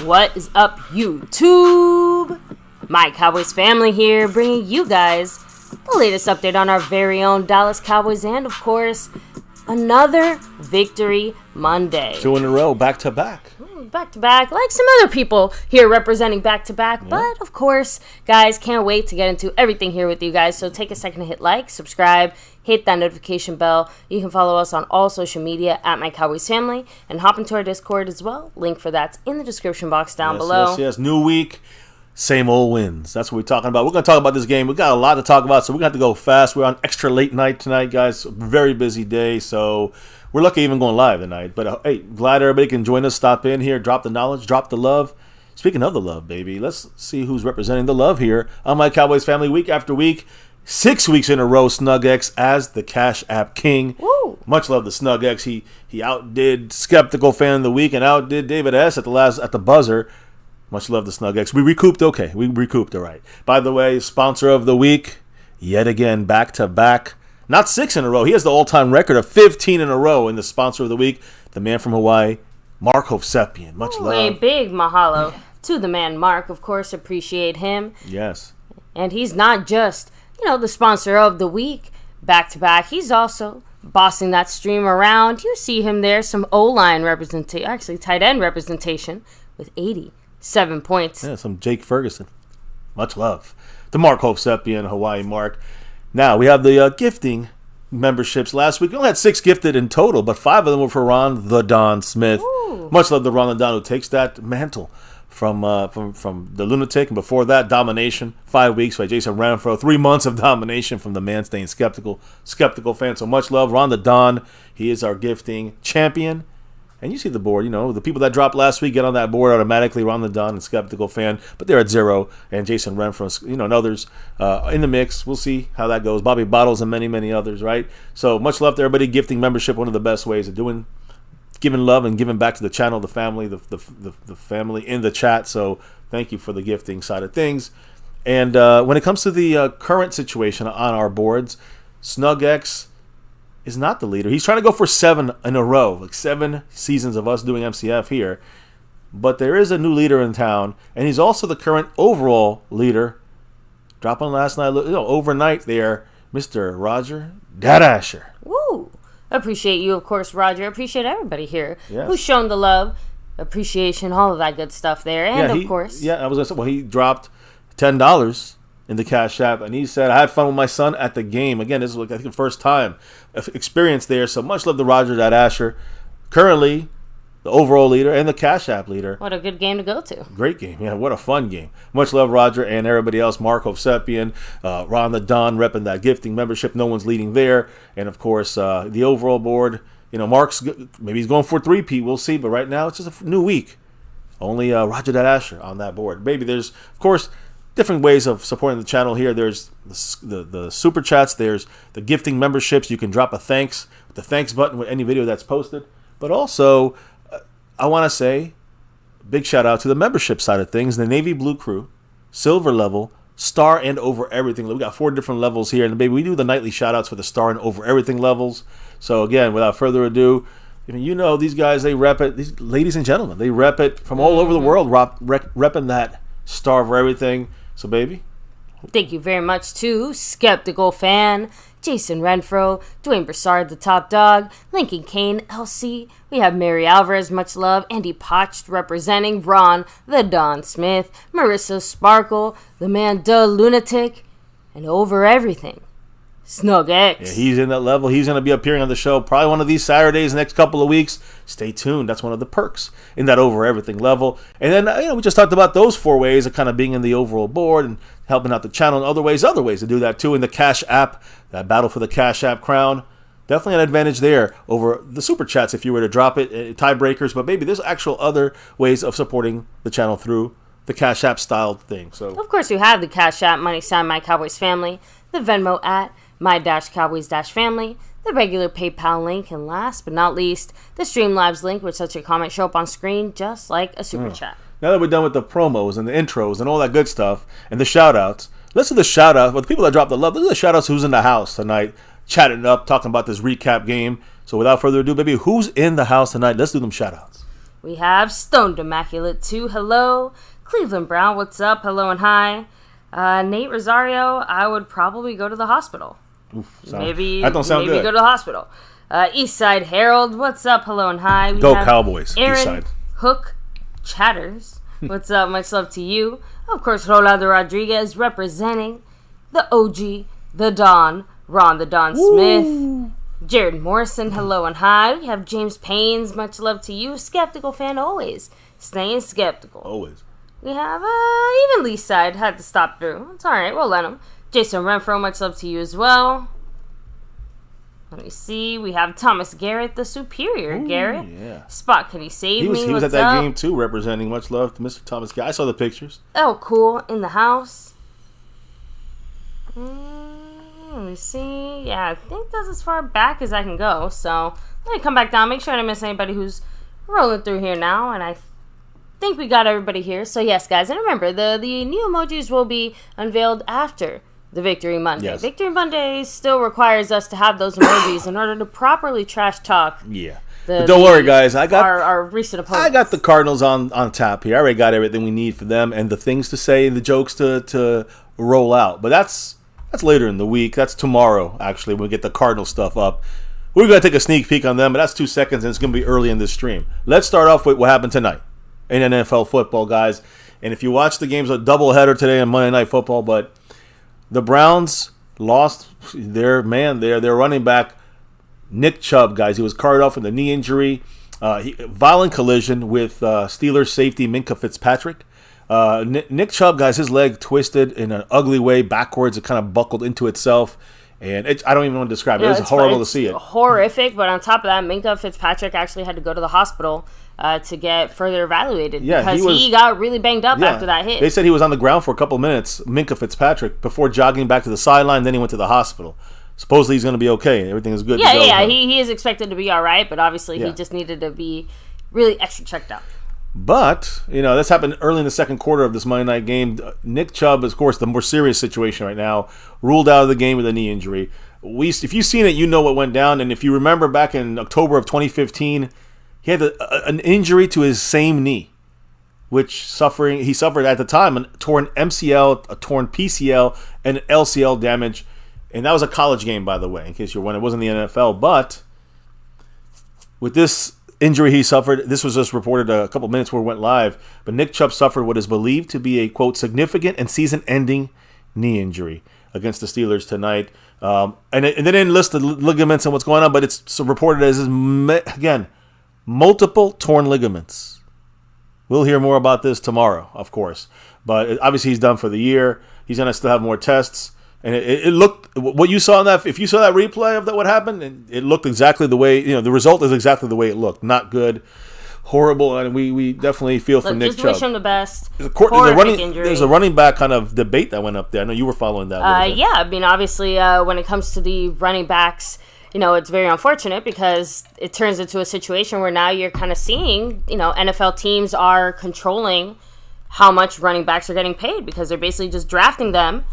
What is up, YouTube? My Cowboys family here, bringing you guys the latest update on our very own Dallas Cowboys and, of course, another Victory Monday. 2 in a row, back-to-back. Back-to-back, like some other people here representing back-to-back. Yeah. But, of course, guys, can't wait to get into everything here with you guys. So take a second to hit like, subscribe, hit that notification bell. You can follow us on all social media at MyCowboysFamily and hop into our Discord as well. Link for that's in the description box down below. Yes. New week, same old wins. That's what we're talking about. We're going to talk about this game. We got a lot to talk about, so we're going to have to go fast. We're on extra late night tonight, guys. Very busy day, so we're lucky even going live tonight. But, hey, glad everybody can join us. Stop in here, drop the knowledge, drop the love. Speaking of the love, baby, let's see who's representing the love here on My Cowboys Family week after week. 6 weeks in a row, SnugX as the Cash App King. Woo. Much love to SnugX. He outdid Skeptical Fan of the Week and outdid David S. at the buzzer. Much love to SnugX. We recouped okay. We recouped all right. By the way, sponsor of the week, yet again, back to back. Not 6 in a row. He has the all-time record of 15 in a row in the sponsor of the week. The man from Hawaii, Mark Hovsepian. Much love. A big mahalo to the man, Mark. Of course, appreciate him. Yes. And he's not just the sponsor of the week, back-to-back. He's also bossing that stream around. You see him there, some O-line representation, actually tight end representation with 87 points. Yeah, some Jake Ferguson. Much love to Mark Hovsepian, Hawaii Mark. Now, we have the gifting memberships last week. We only had 6 gifted in total, but 5 of them were for Ron the Don Smith. Ooh. Much love to Ron the Don, who takes that mantle from the Lunatic, and before that, Domination. 5 weeks by Jason Renfro. 3 months of domination from the man staying skeptical fan. So much love, Ron the Don. He is our gifting champion. And you see the board, the people that dropped last week get on that board automatically. Ron the Don and Skeptical Fan, but they're at 0. And Jason Renfro, and others in the mix. We'll see how that goes. Bobby Bottles and many, many others, right? So much love to everybody. Gifting membership, one of the best ways of giving love and giving back to the channel, the family, the family in the chat. So thank you for the gifting side of things. And when it comes to the current situation on our boards, SnugX is not the leader. He's trying to go for 7 in a row, like 7 seasons of us doing MCF here. But there is a new leader in town, and he's also the current overall leader. Dropping last night, overnight there, Mr. Roger Dadasher. Woo! Appreciate you, of course, Roger. Appreciate everybody here who's Yes. shown the love, appreciation, all of that good stuff there. And, of course. Yeah, I was going to say, he dropped $10 in the Cash App, and he said, I had fun with my son at the game. Again, this is, I think, the first time experience there. So much love to Roger Asher. Currently, the overall leader and the Cash App leader. What a good game to go to. Great game. Yeah, what a fun game. Much love, Roger, and everybody else. Mark Hovsepian, Ron the Don repping that gifting membership. No one's leading there. And, of course, the overall board. Mark's, maybe he's going for 3P. We'll see. But right now, it's just a new week. Only Roger Asher on that board. Maybe there's, of course, different ways of supporting the channel here. There's the super chats. There's the gifting memberships. You can drop a thanks with the thanks button with any video that's posted. But also, I want to say big shout out to the membership side of things. The Navy Blue Crew, Silver level, Star and Over Everything. We got 4 different levels here. And baby, we do the nightly shout outs for the Star and Over Everything levels. So again, without further ado, these guys, they rep it. These ladies and gentlemen, they rep it from all over the world, repping that Star Over Everything. So, baby. Thank you very much to Skeptical Fan, Jason Renfro, Dwayne Broussard, the Top Dog, Lincoln Kane, LC. We have Mary Alvarez, much love, Andy Potched representing Ron, the Don Smith, Marissa Sparkle, the man the Lunatic, and Over Everything, SnugX. Yeah, he's in that level. He's going to be appearing on the show probably one of these Saturdays, next couple of weeks. Stay tuned. That's one of the perks in that Over Everything level. And then, we just talked about those 4 ways of kind of being in the overall board and helping out the channel in other ways to do that too. In the Cash App, that battle for the Cash App crown, definitely an advantage there over the super chats if you were to drop it, tiebreakers. But maybe there's actual other ways of supporting the channel through the Cash App style thing. So, of course, you have the Cash App, money sign, My Cowboys Family, the Venmo at My-Cowboys-Family, the regular PayPal link, and last but not least, the Streamlabs link, which lets your comment show up on screen just like a super chat. Now that we're done with the promos and the intros and all that good stuff and the shout-outs, let's do the shout-outs. With the people that dropped the love, let's do the shout-outs who's in the house tonight, chatting it up, talking about this recap game. So without further ado, baby, who's in the house tonight? Let's do them shout-outs. We have Stoned Immaculate 2, hello. Cleveland Brown, what's up? Hello and hi. Nate Rosario, I would probably go to the hospital. Maybe that don't sound good. Maybe go to the hospital. Eastside Harold, what's up? Hello and hi. Go Cowboys. Aaron Eastside. Hook Chatters, what's up? Much love to you. Of course, Rolando Rodriguez representing the OG, the Don, Ron the Don Smith. Jared Morrison, hello and hi. We have James Paynes, much love to you. Skeptical fan always. Staying skeptical. Always. We have, even Lee side had to stop through. It's alright, we'll let him. Jason Renfro, much love to you as well. Let me see. We have Thomas Garrett, the superior. Garrett. Yeah. Spot, can he save me? He was at that game too, representing. Much love to Mr. Thomas Garrett. I saw the pictures. Oh, cool. In the house. Let me see. Yeah, I think that's as far back as I can go. So, let me come back down. Make sure I don't miss anybody who's rolling through here now. And I think we got everybody here. So, yes, guys. And remember, the new emojis will be unveiled after the Victory Monday. Yes. Victory Monday still requires us to have those emojis in order to properly trash talk. Yeah. But don't worry, guys. I got our recent opponents. I got the Cardinals on tap here. I already got everything we need for them and the things to say and the jokes to roll out. But that's later in the week. That's tomorrow, actually, when we get the Cardinal stuff up. We're going to take a sneak peek on them, but that's 2 seconds, and it's going to be early in this stream. Let's start off with what happened tonight in NFL football, guys. And if you watch the games, a doubleheader today on Monday Night Football, but the Browns lost their running back, Nick Chubb, guys. He was carted off with a knee injury. Violent collision with Steelers safety Minkah Fitzpatrick. Nick Chubb, guys, his leg twisted in an ugly way backwards. It kind of buckled into itself. And I don't even want to describe it. It was horrible to see it. Horrific, but on top of that, Minkah Fitzpatrick actually had to go to the hospital to get further evaluated because he got really banged up after that hit. They said he was on the ground for a couple minutes, Minkah Fitzpatrick, before jogging back to the sideline. Then he went to the hospital. Supposedly he's going to be okay. Everything is good to go. Yeah, he is expected to be all right, but obviously he just needed to be really extra checked out. But, this happened early in the second quarter of this Monday night game. Nick Chubb, of course, the more serious situation right now, ruled out of the game with a knee injury. If you've seen it, you know what went down. And if you remember back in October of 2015, he had an injury to his same knee, which he suffered at the time a torn MCL, a torn PCL, and LCL damage. And that was a college game, by the way, in case you're wondering. It wasn't the NFL. But with this injury he suffered, this was just reported a couple minutes before it went live, but Nick Chubb suffered what is believed to be a, quote, significant and season-ending knee injury against the Steelers tonight. And they didn't list the ligaments and what's going on, but it's reported as, again, multiple torn ligaments. We'll hear more about this tomorrow, of course. But obviously he's done for the year. He's going to still have more tests. And it looked, what you saw in that, if you saw that replay of what happened, it looked exactly the way, the result is exactly the way it looked. Not good, horrible, and we definitely feel for Nick Chubb. Just wish him the best. There's a running back kind of debate that went up there. I know you were following that. Yeah, I mean, obviously, when it comes to the running backs, it's very unfortunate because it turns into a situation where now you're kind of seeing, NFL teams are controlling how much running backs are getting paid because they're basically just drafting them,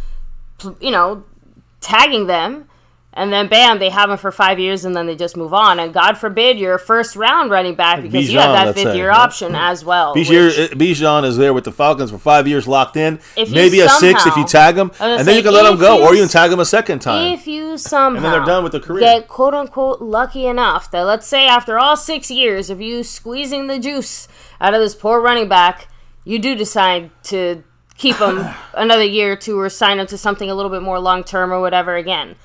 tagging them, and then bam, they have them for 5 years, and then they just move on. And God forbid you're a first-round running back because you have that fifth-year option as well. Bijan is there with the Falcons for 5 years locked in. Maybe a 6 if you tag him, and then you can let him go, or you can tag him a second time. If you somehow and then they're done with the career. Get quote-unquote lucky enough that, let's say, after all 6 years of you squeezing the juice out of this poor running back, you do decide to keep him another year or two or sign him to something a little bit more long-term or whatever again.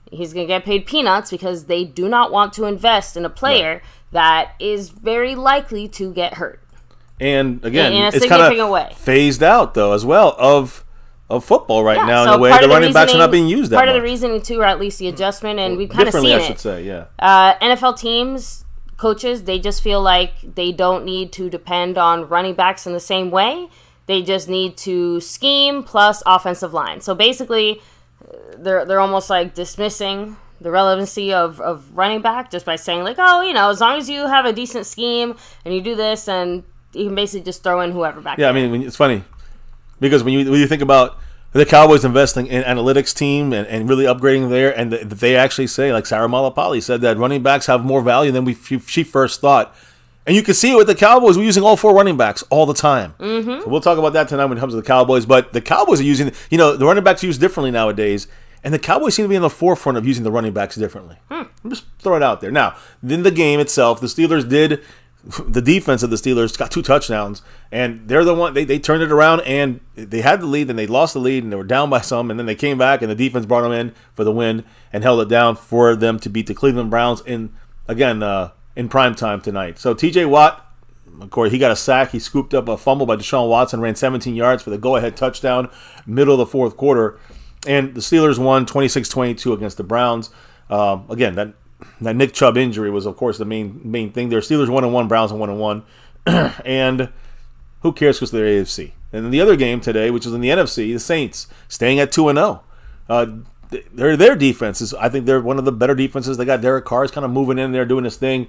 He's going to get paid peanuts because they do not want to invest in a player that is very likely to get hurt. And again, in a it's kind of phased out, though, as well, of football right now in the way the running backs are not being used that much. Part of the reasoning, too, or at least the adjustment, and we've kind of seen it. I should say, yeah. NFL teams, coaches, they just feel like they don't need to depend on running backs in the same way. They just need to scheme plus offensive line. So basically, they're almost like dismissing the relevancy of running back just by saying like, as long as you have a decent scheme and you do this, and you can basically just throw in whoever back there. I mean, it's funny because when you think about the Cowboys investing in analytics team and really upgrading there, and they actually say, like Sarah Malapalli said, that running backs have more value than she first thought. And you can see it with the Cowboys. We're using all 4 running backs all the time. So we'll talk about that tonight when it comes to the Cowboys. But the Cowboys are using, the running backs are used differently nowadays. And the Cowboys seem to be in the forefront of using the running backs differently. I'm just throw it out there. Now, in the game itself, the defense of the Steelers got 2 touchdowns. And they're the one, they turned it around and they had the lead, then they lost the lead and they were down by some. And then they came back and the defense brought them in for the win and held it down for them to beat the Cleveland Browns in prime time tonight. So TJ Watt, of course, he got a sack. He scooped up a fumble by Deshaun Watson, ran 17 yards for the go-ahead touchdown, middle of the fourth quarter. And the Steelers won 26-22 against the Browns. Again, that Nick Chubb injury was, of course, the main thing there. Steelers 1-1, Browns 1-1. And who cares because they're AFC. And then the other game today, which is in the NFC, the Saints staying at 2-0. Their defenses, I think they're one of the better defenses. They got Derek Carr kind of moving in there, doing his thing,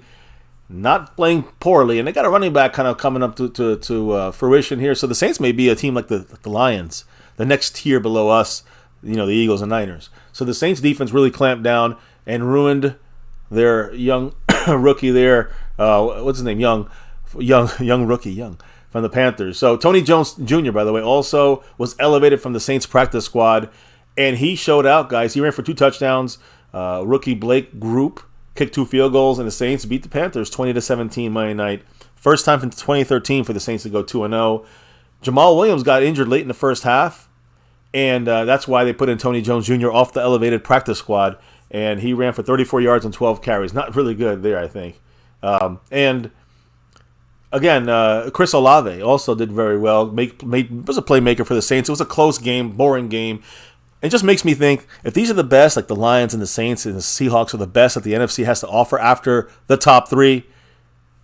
not playing poorly, and they got a running back kind of coming up to fruition here. So the Saints may be a team like the Lions, the next tier below us, the Eagles and Niners. So the Saints defense really clamped down and ruined their young rookie there. What's his name? Young rookie from the Panthers. So Tony Jones Jr., by the way, also was elevated from the Saints practice squad. And he showed out, guys. He ran for 2 touchdowns. Rookie Blake Group kicked 2 field goals, and the Saints beat the Panthers 20-17 Monday night. First time since 2013 for the Saints to go 2-0. Jamal Williams got injured late in the first half, and that's why they put in Tony Jones Jr. off the elevated practice squad, and he ran for 34 yards and 12 carries. Not really good there, I think. And again, Chris Olave also did very well. Was a playmaker for the Saints. It was a close game, boring game. It just makes me think, if these are the best, like the Lions and the Saints and the Seahawks are the best that the NFC has to offer after the top 3,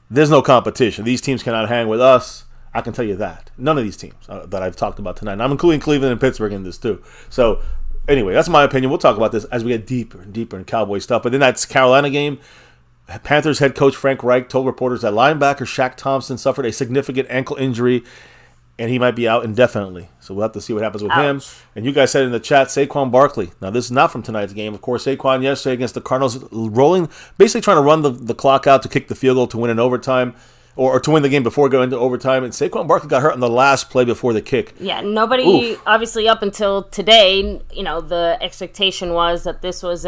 there's no competition. These teams cannot hang with us. I can tell you that. None of these teams that I've talked about tonight. And I'm including Cleveland and Pittsburgh in this too. So anyway, that's my opinion. We'll talk about this as we get deeper and deeper in Cowboy stuff. But in that Carolina game, Panthers head coach Frank Reich told reporters that linebacker Shaq Thompson suffered a significant ankle injury and he might be out indefinitely. So we'll have to see what happens with him. And you guys said in the chat, Saquon Barkley. Now, this is not from tonight's game. Of course, Saquon yesterday against the Cardinals, basically trying to run the clock out to kick the field goal to win in overtime, or to win the game before going into overtime. And Saquon Barkley got hurt on the last play before the kick. Yeah, nobody, obviously up until today, the expectation was that this was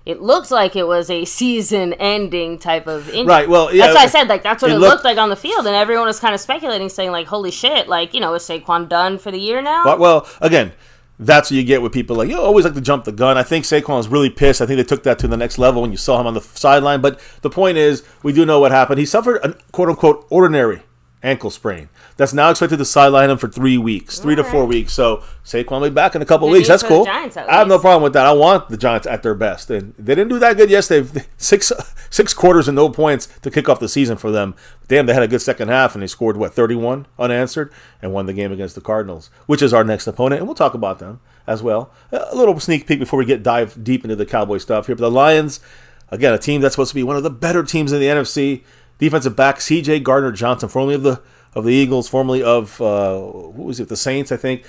it looks like it was a season-ending type of injury. Right, well, yeah. That's why I said, that's what it looked like on the field, and everyone was kind of speculating, saying, holy shit, is Saquon done for the year now? Well, again, that's what you get with people you always like to jump the gun. I think Saquon was really pissed. I think they took that to the next level when you saw him on the sideline. But the point is, we do know what happened. He suffered a quote-unquote ordinary ankle sprain. That's now expected to sideline him for 3 weeks, 3 to 4 weeks. So Saquon will be back in a couple of weeks. That's cool. I have no problem with that. I want the Giants at their best. And they didn't do that good yesterday. Six quarters and no points to kick off the season for them. Damn, they had a good second half, and they scored, 31 unanswered, and won the game against the Cardinals, which is our next opponent. And we'll talk about them as well. A little sneak peek before we dive deep into the Cowboy stuff here. But the Lions, again, a team that's supposed to be one of the better teams in the NFC. Defensive back C.J. Gardner-Johnson, formerly of the Eagles, formerly of the Saints, I think.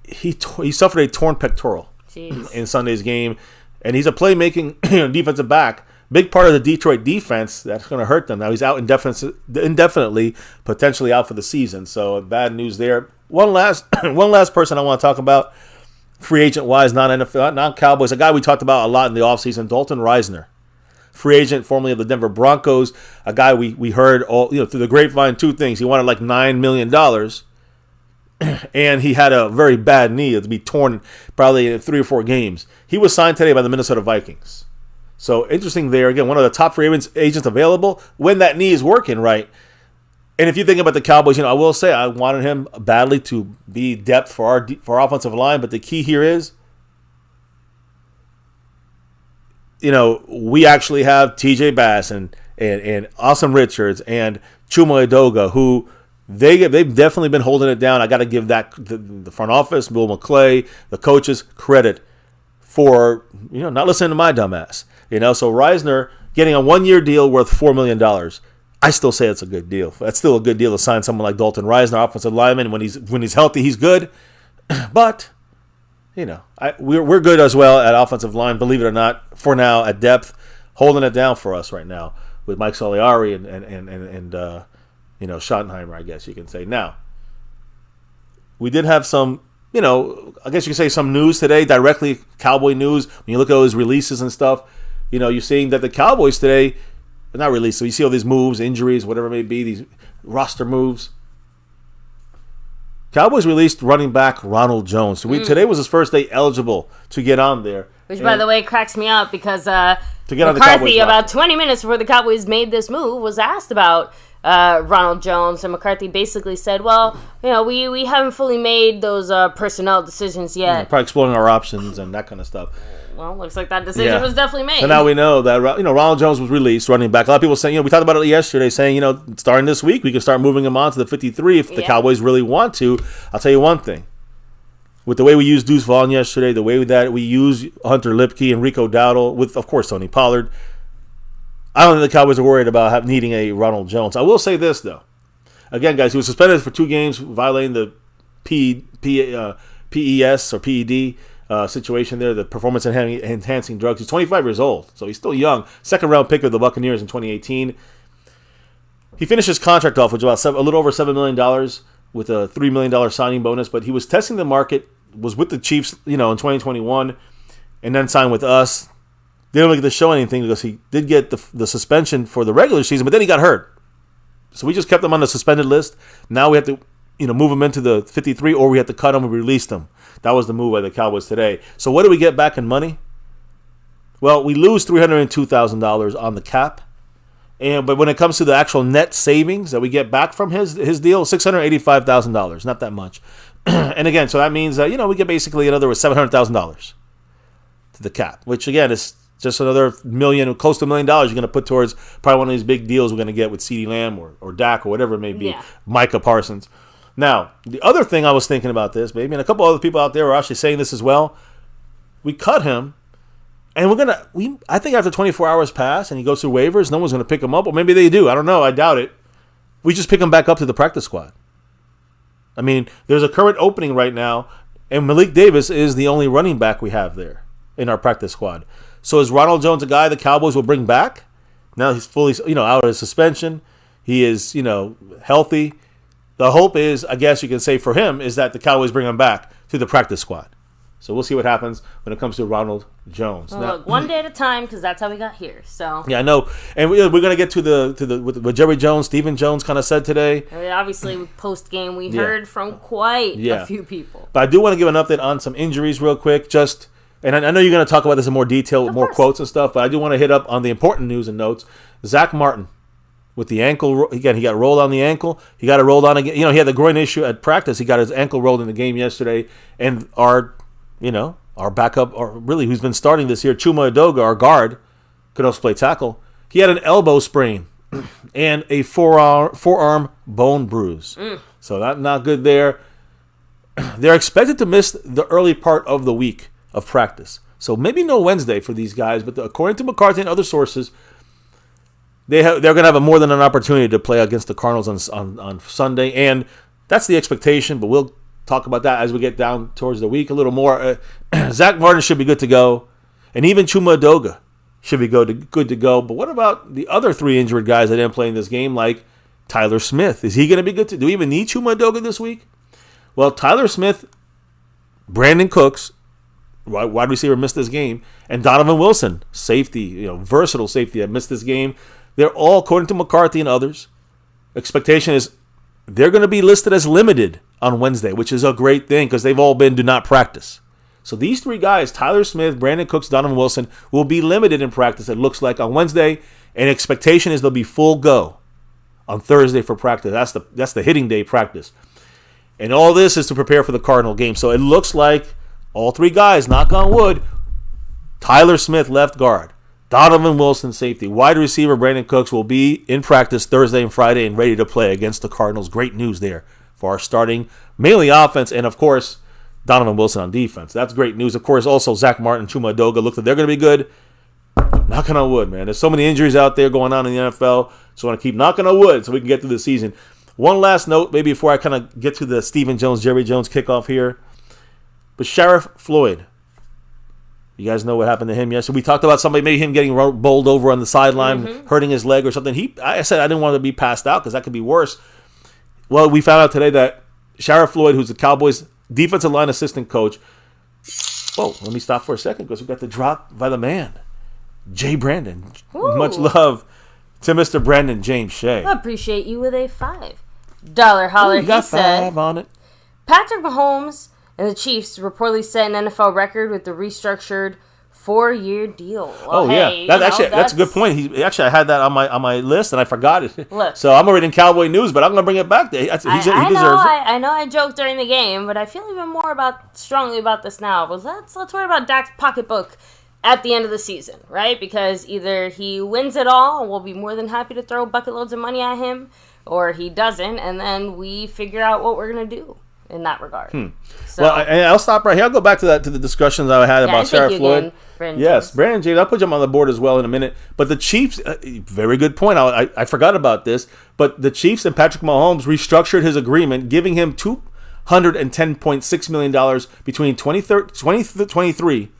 He suffered a torn pectoral in Sunday's game, and he's a playmaking defensive back. Big part of the Detroit defense that's going to hurt them. Now he's out indefinitely, potentially out for the season. So bad news there. One last person I want to talk about, free agent wise, non-NFL, non-Cowboys, a guy we talked about a lot in the offseason, Dalton Reisner. Free agent, formerly of the Denver Broncos, a guy we heard through the grapevine 2 things. He wanted $9 million, and he had a very bad knee to be torn probably in 3 or 4 games. He was signed today by the Minnesota Vikings. So interesting there. Again, one of the top free agents available when that knee is working right. And if you think about the Cowboys, I will say I wanted him badly to be depth for our offensive line, but the key here is, we actually have TJ Bass and Awesome Richards and Chuma Edoga, who they've definitely been holding it down. I got to give that the front office, Bill McClay, the coaches credit for not listening to my dumbass. So Reisner getting a 1-year deal worth $4 million. I still say it's a good deal. That's still a good deal to sign someone like Dalton Reisner, offensive lineman. When he's healthy, he's good, but. We're good as well at offensive line, believe it or not, for now, at depth, holding it down for us right now. with Mike Soliari and Schottenheimer, I guess you can say. Now, we did have some, I guess you could say some news today, directly Cowboy news. When you look at all those releases and stuff, you're seeing that the Cowboys today, not released, so you see all these moves, injuries, whatever it may be, these roster moves. Cowboys released running back Ronald Jones. So today was his first day eligible to get on there. Which, by the way, cracks me up because to get on the McCarthy, Cowboys about 20 minutes before the Cowboys made this move, was asked about Ronald Jones. And McCarthy basically said, well, we haven't fully made those personnel decisions yet. Probably exploring our options and that kind of stuff. Well, looks like that decision was definitely made. So now we know that Ronald Jones was released, running back. A lot of people saying, we talked about it yesterday, saying, starting this week, we can start moving him on to the 53 if the Cowboys really want to. I'll tell you one thing. With the way we used Deuce Vaughn yesterday, the way that we use Hunter Lipke and Rico Dowdle, with, of course, Tony Pollard, I don't think the Cowboys are worried about needing a Ronald Jones. I will say this, though. Again, guys, he was suspended for 2 games, violating the PES or PED situation there, the performance-enhancing drugs. He's 25 years old, so he's still young. Second-round pick of the Buccaneers in 2018. He finished his contract off with about a little over $7 million with a $3 million signing bonus, but he was testing the market, was with the Chiefs, in 2021, and then signed with us. They don't get to show anything because he did get the suspension for the regular season, but then he got hurt. So we just kept him on the suspended list. Now we have to, move him into the 53, or we have to cut him and release him. That was the move by the Cowboys today. So what do we get back in money? Well, we lose $302,000 on the cap. But when it comes to the actual net savings that we get back from his deal, $685,000. Not that much. And again, so that means that, we get basically another $700,000 to the cap, which again is just another close to $1 million you're going to put towards probably one of these big deals we're going to get with CeeDee Lamb or Dak or whatever it may be, Micah Parsons. Now, the other thing I was thinking about this, baby, and a couple other people out there are actually saying this as well. We cut him, and I think after 24 hours pass and he goes through waivers, no one's going to pick him up. Or maybe they do. I don't know. I doubt it. We just pick him back up to the practice squad. I mean, there's a current opening right now, and Malik Davis is the only running back we have there in our practice squad. So is Ronald Jones a guy the Cowboys will bring back? Now he's fully, out of his suspension. He is, healthy. The hope is, I guess you can say for him, is that the Cowboys bring him back to the practice squad. So we'll see what happens when it comes to Ronald Jones. Well, look, one day at a time, because that's how we got here. So yeah, I know, and we're going to get to what Jerry Jones, Stephen Jones kind of said today. I mean, obviously, post game, we heard from quite a few people. But I do want to give an update on some injuries real quick. And I know you're going to talk about this in more detail, with more quotes and stuff. But I do want to hit up on the important news and notes. Zach Martin. With the ankle, again, he got rolled on the ankle. He got it rolled on again. He had the groin issue at practice. He got his ankle rolled in the game yesterday. And our backup, or really who's been starting this year, Chuma Edoga, our guard, could also play tackle. He had an elbow sprain and a forearm bone bruise. So that's not good there. They're expected to miss the early part of the week of practice. So maybe no Wednesday for these guys, but according to McCarthy and other sources, they're going to have more than an opportunity to play against the Cardinals on Sunday, and that's the expectation, but we'll talk about that as we get down towards the week a little more. Zach Martin should be good to go, and even Chuma Edoga should be good to go. But what about the other 3 injured guys that didn't play in this game, like Tyler Smith? Is he going to be good do we even need Chuma Edoga this week? Well, Tyler Smith, Brandon Cooks, wide receiver, missed this game, and Donovan Wilson, safety, versatile safety that missed this game. They're all, according to McCarthy and others, expectation is they're going to be listed as limited on Wednesday, which is a great thing because they've all been do not practice. So these 3 guys, Tyler Smith, Brandon Cooks, Donovan Wilson, will be limited in practice, it looks like, on Wednesday, and expectation is they'll be full go on Thursday for practice. That's the hitting day practice. And all this is to prepare for the Cardinal game. So it looks like all 3 guys, knock on wood, Tyler Smith, left guard, Donovan Wilson, safety, wide receiver Brandon Cooks will be in practice Thursday and Friday and ready to play against the Cardinals. Great news there for our starting, mainly offense, and of course, Donovan Wilson on defense. That's great news. Of course, also Zach Martin, Chuma Edoga, look like they're going to be good. Knocking on wood, man. There's so many injuries out there going on in the NFL, so I want to keep knocking on wood so we can get through the season. One last note, maybe before I kind of get to the Stephen Jones, Jerry Jones kickoff here. But Sheriff Floyd, You guys know what happened to him yesterday. We talked about maybe him getting bowled over on the sideline, hurting his leg or something. I said I didn't want to be passed out because that could be worse. Well, we found out today that Sheriff Floyd, who's the Cowboys defensive line assistant coach. Whoa, let me stop for a second because we got the drop by the man, Jay Brandon. Ooh. Much love to Mr. Brandon James Shea. I appreciate you with a $5 holler. Ooh, you got he said, 5 on it. Patrick Mahomes and the Chiefs reportedly set an NFL record with the restructured 4-year deal. Well, yeah, that's a good point. I had that on my list and I forgot it. Look, so I'm already in Cowboy news, but I'm going to bring it back. He deserves it. I know I joked during the game, but I feel even more strongly about this now. Let's worry about Dak's pocketbook at the end of the season, right? Because either he wins it all, and we'll be more than happy to throw bucket loads of money at him, or he doesn't, and then we figure out what we're going to do in that regard. So, well, I'll stop right here. I'll go back to the discussions I had about Sheriff Floyd. Brandon James. I'll put him on the board as well in a minute. But the Chiefs, very good point. I forgot about this. But the Chiefs and Patrick Mahomes restructured his agreement, giving him $210.6 million between 2023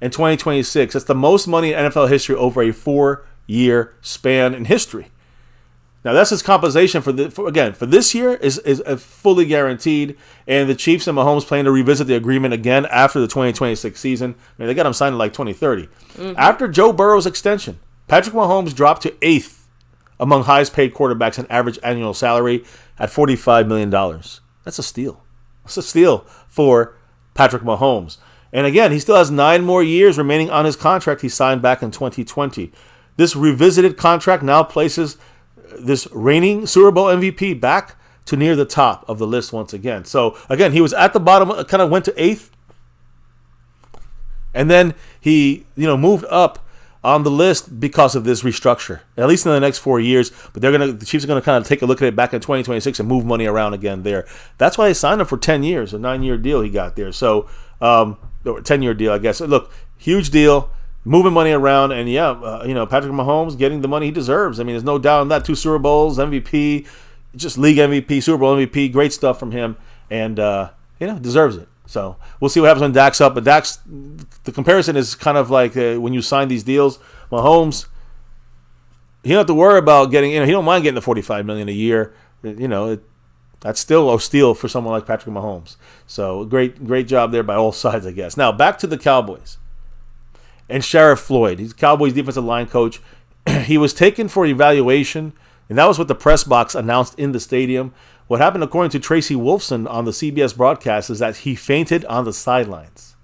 and 2026. That's the most money in NFL history over a 4-year span in history. Now, that's his compensation for this year is fully guaranteed, and the Chiefs and Mahomes plan to revisit the agreement again after the 2026 season. I mean, they got him signed in like 2030. After Joe Burrow's extension, Patrick Mahomes dropped to 8th among highest-paid quarterbacks in average annual salary at $45 million. That's a steal. That's a steal for Patrick Mahomes. And again, he still has 9 more years remaining on his contract he signed back in 2020. This revisited contract now places this reigning Super Bowl MVP back to near the top of the list once again. So, again, he was at the bottom, kind of went to 8th. And then he, moved up on the list because of this restructure, at least in the next 4 years. But the Chiefs are going to kind of take a look at it back in 2026 and move money around again there. That's why they signed him for 10 years, a 9-year deal he got there. So, 10-year deal, I guess. Look, huge deal. Moving money around, and Patrick Mahomes getting the money he deserves. I mean, there's no doubt in that. 2 Super Bowls, MVP, just league MVP, Super Bowl MVP, great stuff from him, and deserves it. So we'll see what happens when Dak's up. But the comparison is kind of like when you sign these deals, Mahomes, he don't have to worry about getting. He don't mind getting the $45 million a year. That's still a steal for someone like Patrick Mahomes. So great job there by all sides, I guess. Now back to the Cowboys. And Sheriff Floyd, he's Cowboys defensive line coach. He was taken for evaluation, and that was what the press box announced in the stadium. What happened, according to Tracy Wolfson on the CBS broadcast, is that he fainted on the sidelines.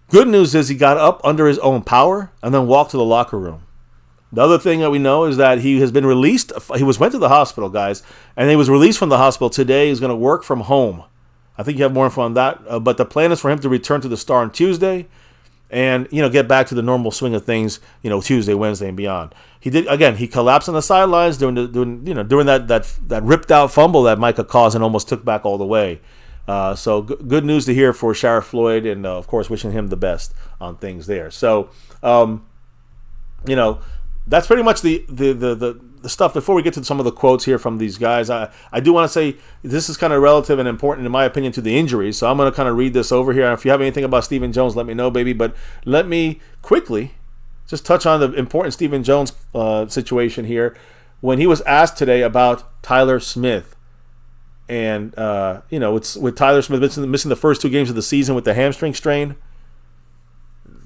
Good news is he got up under his own power and then walked to the locker room. The other thing that we know is that he has been released. He went to the hospital, guys, and he was released from the hospital today. He's going to work from home. I think you have more info on that. But the plan is for him to return to the Star on Tuesday. And, get back to the normal swing of things, Tuesday, Wednesday, and beyond. He did, again, he collapsed on the sidelines during that ripped out fumble that Micah caused and almost took back all the way. So good news to hear for Sheriff Floyd, and of course wishing him the best on things there. So, that's pretty much the stuff. Before we get to some of the quotes here from these guys, I do want to say this is kind of relative and important, in my opinion, to the injuries. So I'm going to kind of read this over here. If you have anything about Stephen Jones, let me know, baby. But let me quickly just touch on the important Stephen Jones situation here. When he was asked today about Tyler Smith, and it's with Tyler Smith missing the first 2 games of the season with the hamstring strain.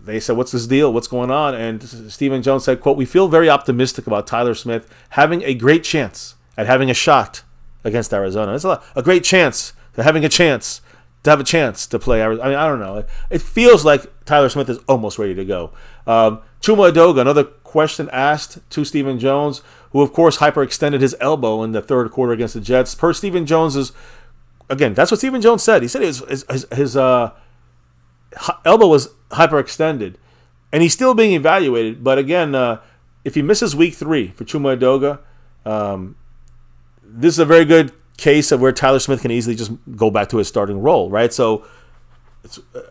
They said, what's this deal? What's going on? And Stephen Jones said, quote, "We feel very optimistic about Tyler Smith having a great chance at having a shot against Arizona." It's a great chance, having a chance to have a chance to play Arizona. I mean, I don't know. It feels like Tyler Smith is almost ready to go. Chuma Edoga, another question asked to Stephen Jones, who, of course, hyperextended his elbow in the third quarter against the Jets. Per Stephen Jones's, again, that's what Stephen Jones said. He said his elbow was hyperextended, and he's still being evaluated. But again, if he misses week 3 for Chuma Edoga, this is a very good case of where Tyler Smith can easily just go back to his starting role, right? So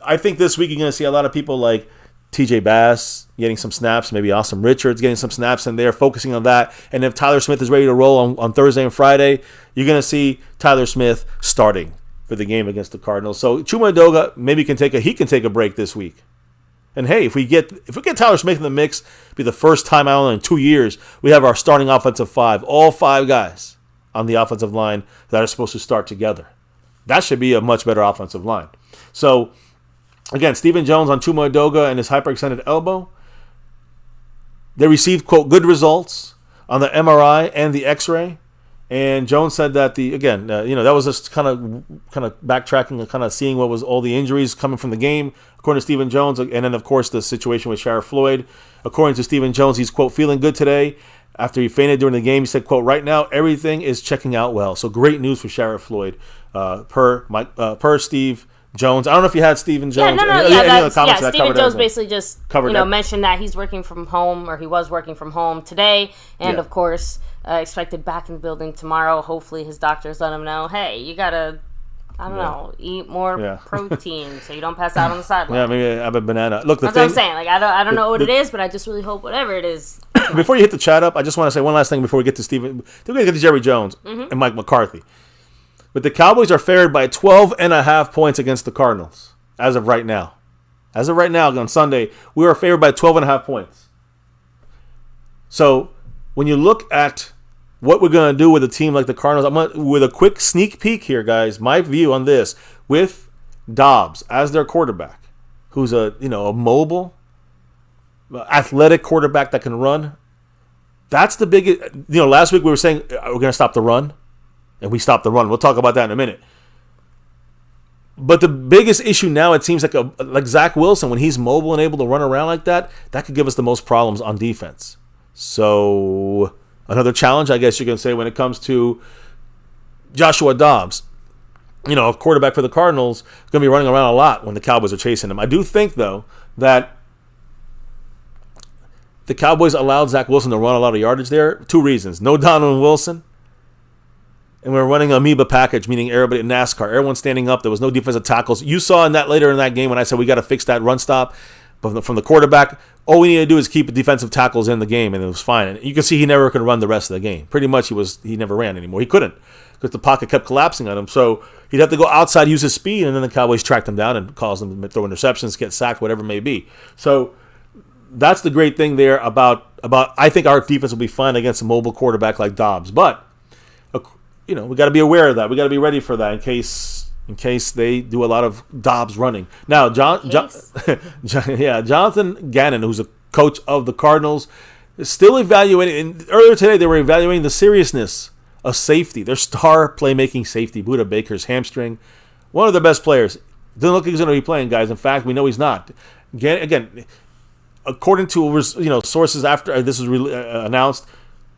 I think this week you're going to see a lot of people like TJ Bass getting some snaps, maybe Austin Richards getting some snaps in there, focusing on that. And if Tyler Smith is ready to roll on Thursday and Friday, you're going to see Tyler Smith starting for the game against the Cardinals. So Chuma Edoga maybe can take a break this week. And hey, if we get Tyler Smith in the mix, it'll be the first time I don't know in 2 years we have our starting offensive five, all 5 guys on the offensive line that are supposed to start together. That should be a much better offensive line. So again, Stephen Jones on Chuma Edoga and his hyperextended elbow. They received, quote, good results on the MRI and the X-ray. And Jones said that that was just kind of backtracking and kind of seeing what was all the injuries coming from the game, according to Stephen Jones. And then, of course, the situation with Sharrod Floyd. According to Stephen Jones, he's, quote, feeling good today. After he fainted during the game, he said, quote, right now, everything is checking out well. So great news for Sharrod Floyd, per Steve Jones. I don't know if you had Stephen Jones. Stephen Jones basically just mentioned that he's working from home, or he was working from home today, and of course expected back in the building tomorrow. Hopefully his doctors let him know, hey, you gotta eat more protein so you don't pass out on the sideline. Yeah, maybe have a banana. Look, that's what I'm saying. Like I don't know what it is, but I just really hope whatever it is. Before you hit the chat up, I just want to say one last thing before we get to Stephen. We're going to get to Jerry Jones and Mike McCarthy. But the Cowboys are favored by 12.5 points against the Cardinals as of right now. As of right now, on Sunday, we are favored by 12.5 points. So when you look at what we're going to do with a team like the Cardinals, with a quick sneak peek here, guys, my view on this, with Dobbs as their quarterback, who's a mobile, athletic quarterback that can run. That's the biggest. Last week we were saying we're going to stop the run, and we stopped the run. We'll talk about that in a minute. But the biggest issue now, it seems like Zach Wilson, when he's mobile and able to run around like that could give us the most problems on defense. So another challenge, I guess you can say, when it comes to Joshua Dobbs. A quarterback for the Cardinals is going to be running around a lot when the Cowboys are chasing him. I do think, though, that the Cowboys allowed Zach Wilson to run a lot of yardage there. 2 reasons. No Donovan Wilson. And we're running an amoeba package, meaning everybody in NASCAR. Everyone's standing up. There was no defensive tackles. You saw later in that game when I said we got to fix that run stop from the quarterback. All we need to do is keep defensive tackles in the game, and it was fine. And you can see he never could run the rest of the game. Pretty much he never ran anymore. He couldn't because the pocket kept collapsing on him. So he'd have to go outside, use his speed, and then the Cowboys tracked him down and caused him to throw interceptions, get sacked, whatever it may be. So that's the great thing there about I think our defense will be fine against a mobile quarterback like Dobbs. But we got to be aware of that. We got to be ready for that in case they do a lot of Dobbs running. Now, Jonathan Gannon, who's a coach of the Cardinals, is still evaluating. And earlier today, they were evaluating the seriousness of safety. Their star playmaking safety, Budda Baker's hamstring, one of their best players. Doesn't look like he's going to be playing, guys. In fact, we know he's not. Again, according to sources after this was announced,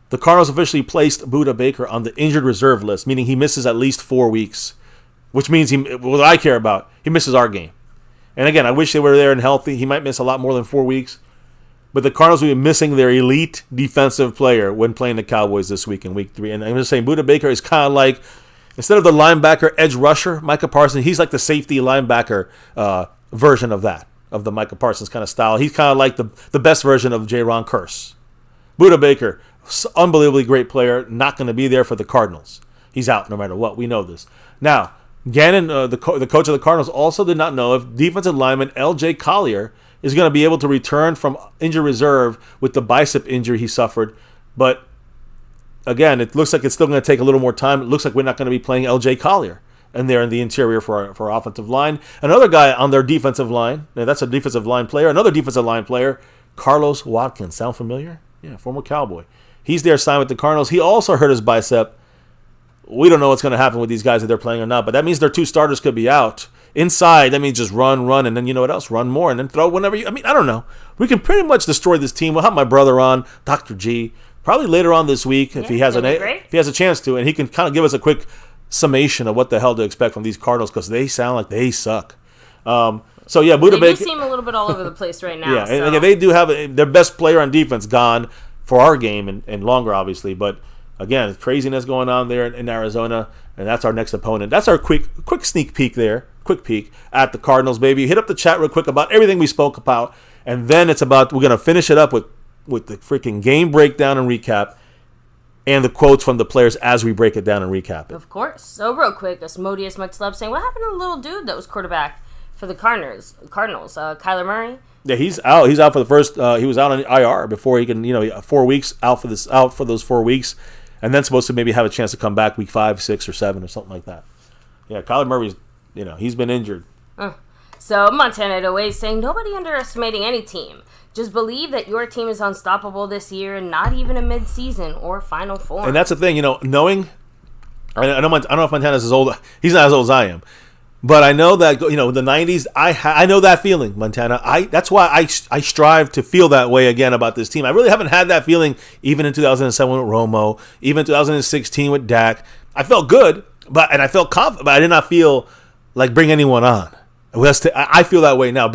the Cardinals officially placed Budda Baker on the injured reserve list, meaning he misses at least 4 weeks, which means what I care about, he misses our game. And again, I wish they were there and healthy. He might miss a lot more than 4 weeks. But the Cardinals will be missing their elite defensive player when playing the Cowboys this week in Week 3. And I'm just saying, Budda Baker is kind of like, instead of the linebacker edge rusher, Micah Parsons, he's like the safety linebacker version of that, of the Micah Parsons kind of style. He's kind of like the best version of Jaron Kearse. Budda Baker, unbelievably great player, not going to be there for the Cardinals. He's out no matter what. We know this. Now, Gannon, the coach of the Cardinals, also did not know if defensive lineman L.J. Collier is going to be able to return from injured reserve with the bicep injury he suffered. But, again, it looks like it's still going to take a little more time. It looks like we're not going to be playing L.J. Collier and there in the interior for our offensive line. Another guy on their defensive line, now that's a defensive line player, another defensive line player, Carlos Watkins. Sound familiar? Yeah, former Cowboy. He's there signed with the Cardinals. He also hurt his bicep. We don't know what's going to happen with these guys if they're playing or not, but that means their 2 starters could be out. Inside, that means just run, and then you know what else? Run more, and then throw whenever you... I don't know. We can pretty much destroy this team. We'll have my brother on, Dr. G, probably later on this week if he has a chance to, and he can kind of give us a quick summation of what the hell to expect from these Cardinals because they sound like they suck. So, yeah, Budda Baker... They do seem a little bit all over the place right now. Yeah, so. And they do have their best player on defense gone for our game and longer, obviously. But, again, craziness going on there in Arizona, and that's our next opponent. That's our quick sneak peek there, quick peek at the Cardinals, baby. Hit up the chat real quick about everything we spoke about, and then it's about we're going to finish it up with the freaking game breakdown and recap and the quotes from the players as we break it down and recap it. Of course. So, real quick, Asmodeus Much Love saying, what happened to the little dude that was quarterback for the Cardinals? Kyler Murray? Yeah, he's out. He's out for the first. He was out on IR before he can. 4 weeks out for this. Out for those 4 weeks, and then supposed to maybe have a chance to come back week 5, 6, or 7 or something like that. Yeah, Kyler Murray's. He's been injured. So Montana away saying nobody underestimating any team. Just believe that your team is unstoppable this year, and not even a mid-season or Final Four. And that's the thing, knowing. I don't know if Montana's as old. He's not as old as I am. But I know that, the 90s, I know that feeling, Montana. That's why I strive to feel that way again about this team. I really haven't had that feeling even in 2007 with Romo, even 2016 with Dak. I felt good, and I felt confident, but I did not feel like bring anyone on. I feel that way now.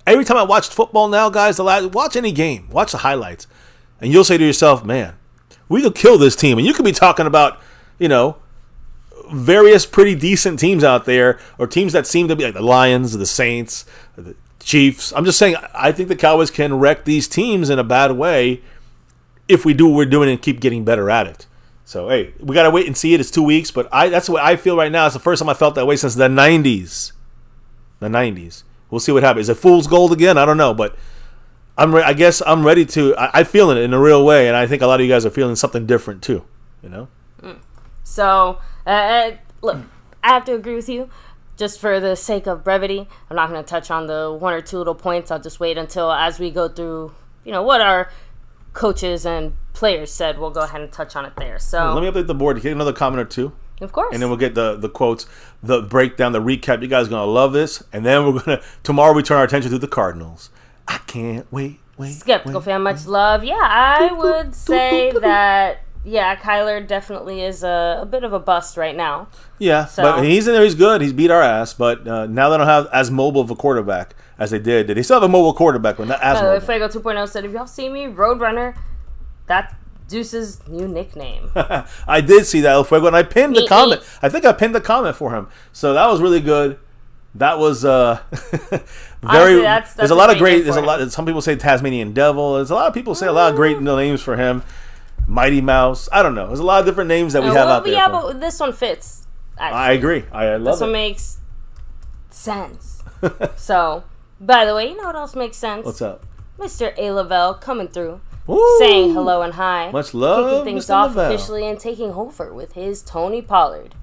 Every time I watch football now, guys, watch any game, watch the highlights, and you'll say to yourself, man, we could kill this team. And you could be talking about, various pretty decent teams out there, or teams that seem to be like the Lions, the Saints, the Chiefs. I'm just saying, I think the Cowboys can wreck these teams in a bad way if we do what we're doing and keep getting better at it. So, hey, we got to wait and see it. It's 2 weeks, but that's the way I feel right now. It's the first time I felt that way since the 90s. The 90s. We'll see what happens. Is it fool's gold again? I don't know, but I guess I'm ready to. I feel it in a real way, and I think a lot of you guys are feeling something different too. So, look, I have to agree with you. Just for the sake of brevity, I'm not going to touch on the 1 or 2 little points. I'll just wait until as we go through, what our coaches and players said. We'll go ahead and touch on it there. So let me update the board. Get another comment or two. Of course. And then we'll get the quotes, the breakdown, the recap. You guys are going to love this. And then tomorrow we turn our attention to the Cardinals. I can't wait. Skeptical fan, much love. Yeah, I would say that, Kyler definitely is a bit of a bust right now. Yeah, but he's in there. He's good. He's beat our ass. But now they don't have as mobile of a quarterback as they did. They still have a mobile quarterback, but not as mobile. Fuego 2.0 said, if y'all see me, Roadrunner, that's Deuce's new nickname. I did see that, El Fuego, and I pinned the comment. I think I pinned the comment for him. So that was really good. That was very. Honestly, there's a lot of great. There's a lot. Some people say Tasmanian Devil. There's a lot of people say a lot of great names for him. Mighty Mouse. I don't know. There's a lot of different names that we have out there. Yeah, but this one fits. Actually. I agree. I love this one makes sense. So, by the way, you know what else makes sense? What's up? Mr. A. Lavelle coming through. Ooh, saying hello and hi. Much love, kicking things Mr. off Lavelle. Officially and taking over with his Tony Pollard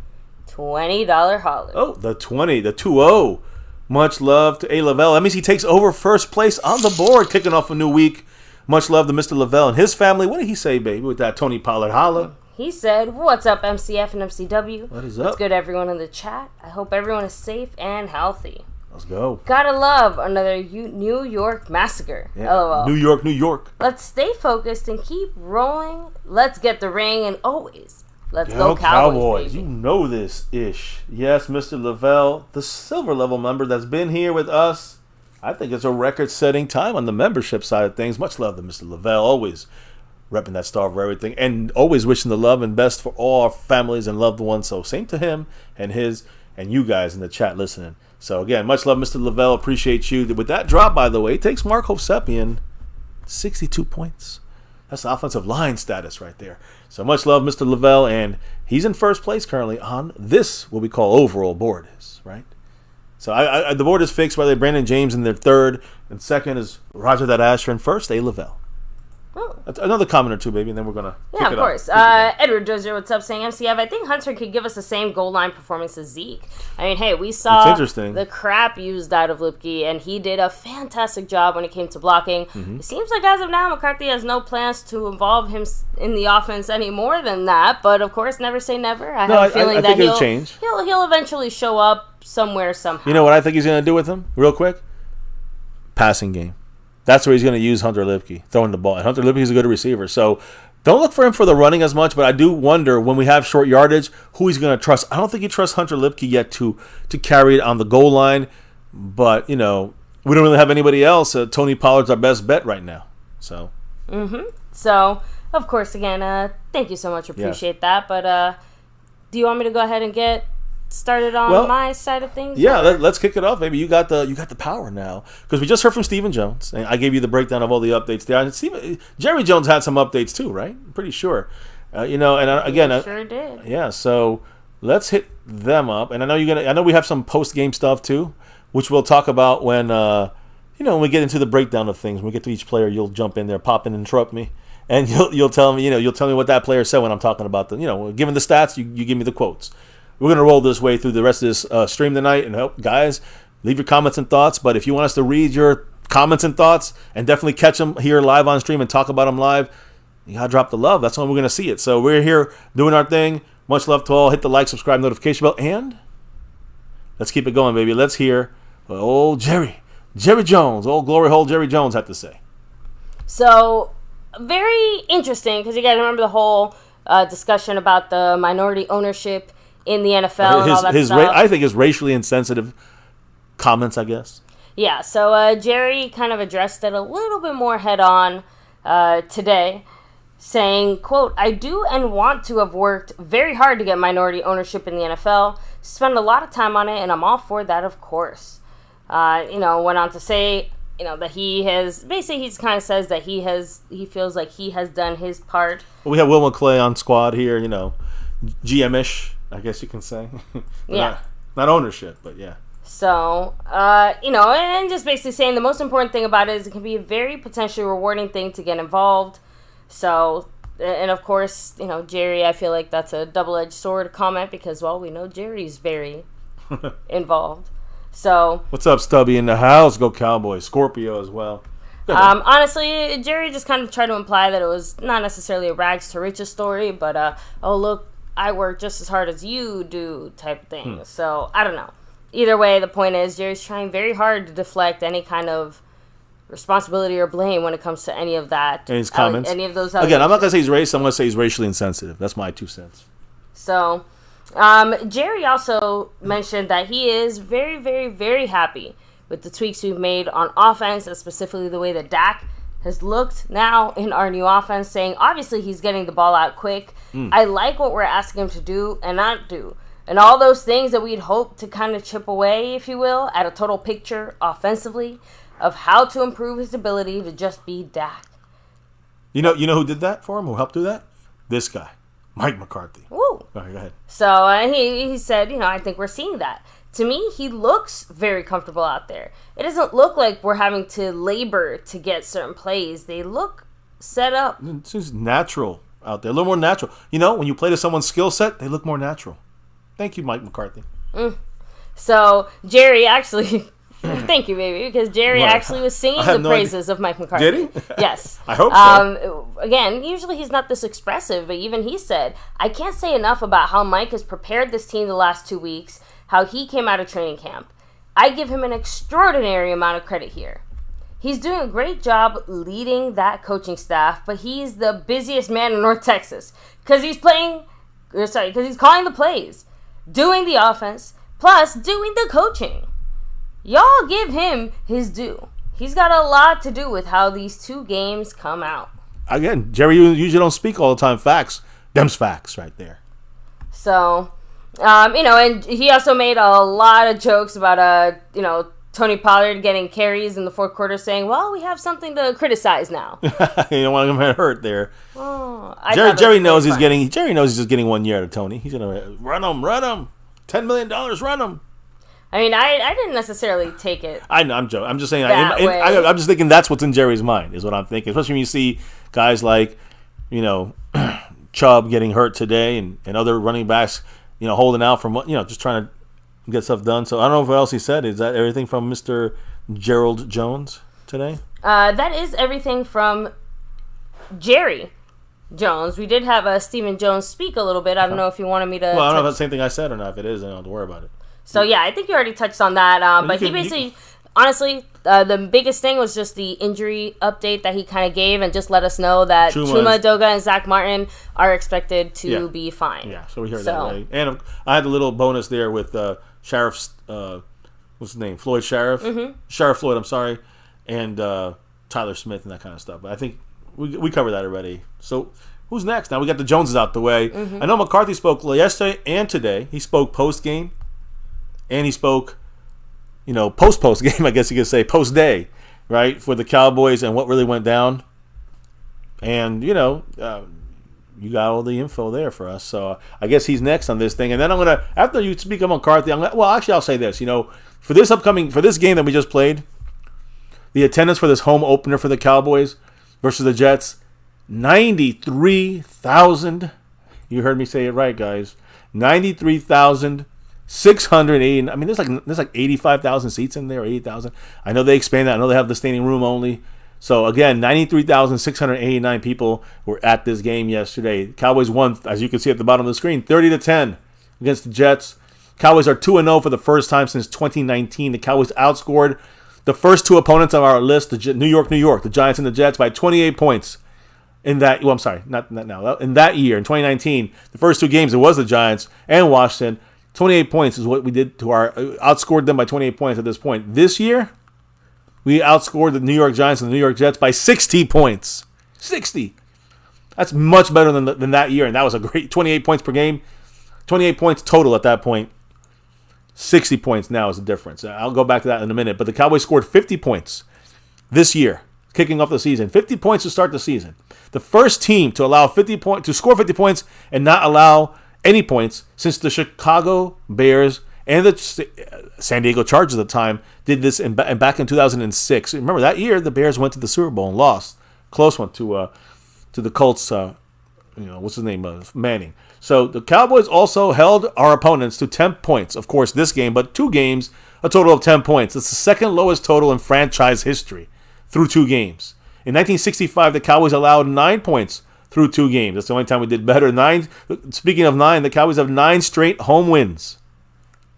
$20 holler. Oh, the 2-0. Much love to A. Lavelle. That means he takes over first place on the board, kicking off a new week. Much love to Mr. Lavelle and his family. What did he say, baby, with that Tony Pollard holla? He said, what's up, MCF and MCW? What is up? What's good, everyone in the chat? I hope everyone is safe and healthy. Let's go. Gotta love another New York massacre. Yeah. LOL. New York. Let's stay focused and keep rolling. Let's get the ring and always let's go Cowboys. You know this ish. Yes, Mr. Lavelle, the silver level member that's been here with us. I think it's a record-setting time on the membership side of things. Much love to Mr. Lavelle, always repping that star for everything, and always wishing the love and best for all our families and loved ones. So same to him and his and you guys in the chat listening. So again, much love, Mr. Lavelle. Appreciate you. With that drop, by the way, it takes Mark Hovsepian 62 points. That's the offensive line status right there. So much love, Mr. Lavelle, and he's in first place currently on this, what we call overall board is, right? So the board is fixed by the Brandon James in their third, and second is Roger That Asher, and first A. Lavelle. Oh. Another comment or two, baby, and then we're going to of course. Edward Dozier, what's up, saying, MCF, I think Hunter could give us the same goal line performance as Zeke. I mean, hey, we saw the crap used out of Lipke, and he did a fantastic job when it came to blocking. Mm-hmm. It seems like as of now, McCarthy has no plans to involve him in the offense any more than that, but of course, never say never. I have a feeling that he'll eventually show up somewhere, somehow. You know what I think he's going to do with him, real quick? Passing game. That's where he's going to use Hunter Lipke, throwing the ball. And Hunter Lipke is a good receiver. So don't look for him for the running as much, but I do wonder when we have short yardage who he's going to trust. I don't think he trusts Hunter Lipke yet to carry it on the goal line. But, we don't really have anybody else. Tony Pollard's our best bet right now. So. So, of course, again, thank you so much. Appreciate that. But do you want me to go ahead and get started on my side of things? Yeah, let's kick it off. Maybe you got the power now, because we just heard from Stephen Jones, and I gave you the breakdown of all the updates there. And Jerry Jones had some updates too, right? I'm pretty sure. Sure did. Yeah. So let's hit them up, and I know we have some post game stuff too, which we'll talk about when when we get into the breakdown of things, when we get to each player, you'll jump in there, pop in, and interrupt me, and you'll tell me, you'll tell me what that player said when I'm talking about given the stats, you give me the quotes. We're gonna roll this way through the rest of this stream tonight, and guys, leave your comments and thoughts. But if you want us to read your comments and thoughts and definitely catch them here live on stream and talk about them live, you gotta drop the love. That's when we're gonna see it. So we're here doing our thing. Much love to all. Hit the like, subscribe, notification bell, and let's keep it going, baby. Let's hear what old Jerry Jones, old glory hole Jerry Jones, had to say. So very interesting, because you guys remember the whole discussion about the minority ownership in the NFL and all that stuff. I think his racially insensitive comments, I guess. Yeah, so Jerry kind of addressed it a little bit more head-on today, saying, quote, "I do and want to have worked very hard to get minority ownership in the NFL, spend a lot of time on it, and I'm all for that, of course." Went on to say, that he has, basically he kind of says that he feels like he has done his part. Well, we have Will McClay on squad here, GM-ish, I guess you can say. Yeah. Not ownership, but yeah. So, and just basically saying the most important thing about it is it can be a very potentially rewarding thing to get involved. So, and of course, Jerry, I feel like that's a double-edged sword comment because, well, we know Jerry's very involved. So, what's up, Stubby in the house? Go Cowboys. Scorpio as well. Honestly, Jerry just kind of tried to imply that it was not necessarily a rags to riches story, but, oh, look, I work just as hard as you do type of thing. So, I don't know. Either way, the point is Jerry's trying very hard to deflect any kind of responsibility or blame when it comes to any of that. And his comments. Any of those. Again, I'm not going to say he's racist. I'm going to say he's racially insensitive. That's my 2 cents. So, Jerry also mentioned that he is very, very, very happy with the tweaks we've made on offense, and specifically the way that Dak has looked now in our new offense, saying obviously he's getting the ball out quick. I like what we're asking him to do and not do. And all those things that we'd hoped to kind of chip away, if you will, at a total picture offensively of how to improve his ability to just be Dak. You know who did that for him? Who helped do that? This guy, Mike McCarthy. Woo. All right, go ahead. So he said, I think we're seeing that. To me, he looks very comfortable out there. It doesn't look like we're having to labor to get certain plays. They look set up. It's just natural out there, a little more natural. When you play to someone's skill set, they look more natural. Thank you, Mike McCarthy. So, Jerry actually... thank you, baby, because Jerry actually was singing the praises of Mike McCarthy. Did he? Yes. I hope so. Again, usually he's not this expressive, but even he said, "I can't say enough about how Mike has prepared this team the last 2 weeks, how he came out of training camp. I give him an extraordinary amount of credit here. He's doing a great job leading that coaching staff, but he's the busiest man in North Texas because he's calling the plays, doing the offense, plus doing the coaching. Y'all give him his due. He's got a lot to do with how these 2 games come out." Again, Jerry usually don't speak all the time facts. Them's facts right there. So, and he also made a lot of jokes about, Tony Pollard getting carries in the 4th quarter, saying, "Well, we have something to criticize now." You don't want him to hurt there. Oh, Jerry knows he's just getting 1 year out of Tony. He's gonna run him, $10 million, run him. I mean, I didn't necessarily take it. I know, I'm joking. I'm just saying. I'm just thinking that's what's in Jerry's mind is what I'm thinking. Especially when you see guys like, Chubb getting hurt today and other running backs, holding out from just trying to get stuff done. So I don't know what else he said. Is that everything from Mr. Gerald Jones today? That is everything from Jerry Jones. We did have Stephen Jones speak a little bit. I don't know if you wanted me to. Well, I don't know if that's the same thing I said or not. If it is, then I don't have to worry about it. So, yeah, I think you already touched on that. But he basically, honestly, the biggest thing was just the injury update that he kind of gave and just let us know that Chuma Doga and Zach Martin are expected to be fine. Yeah, so we heard that, right? And I had a little bonus there with Sheriff's, what's his name? Floyd Sheriff? Mm-hmm. Sheriff Floyd, I'm sorry. And Tyler Smith and that kind of stuff. But I think we covered that already. So who's next? Now we got the Joneses out the way. Mm-hmm. I know McCarthy spoke yesterday and today. He spoke post-game. And he spoke, post game, I guess you could say, post-day, right, for the Cowboys and what really went down. And, you got all the info there for us. So I guess he's next on this thing. And then I'm going to, after you speak of McCarthy, I'll say this, for this game that we just played, The attendance for this home opener for the Cowboys versus the Jets, 93,000. You heard me say it right, guys. 93,680. I mean, there's like 85,000 seats in there, or 80,000. I know they expanded. I know they have the standing room only. So again, 93,689 people were at this game yesterday. Cowboys won, as you can see at the bottom of the screen, 30-10 against the Jets. Cowboys are 2-0 for the first time since 2019. The Cowboys outscored the first two opponents of our list, the New York, the Giants and the Jets, by 28 points. In that, well, I'm sorry, not now. In that year, in 2019, the first two games, it was the Giants and Washington. 28 points is what we did to outscored them by 28 points at this point. This year, we outscored the New York Giants and the New York Jets by 60 points. 60. That's much better than that year, and that was a great 28 points per game. 28 points total at that point. 60 points now is the difference. I'll go back to that in a minute. But the Cowboys scored 50 points this year, kicking off the season. 50 points to start the season. The first team to score 50 points and not allow any points since the Chicago Bears and the San Diego Chargers at the time did this back in 2006. Remember, that year the Bears went to the Super Bowl and lost. Close one to the Colts, what's his name, Manning. So the Cowboys also held our opponents to 10 points. Of course, this game, but 2 games, a total of 10 points. It's the second lowest total in franchise history through 2 games. In 1965, the Cowboys allowed 9 points through 2 games. That's the only time we did better. Speaking of 9, the Cowboys have 9 straight home wins.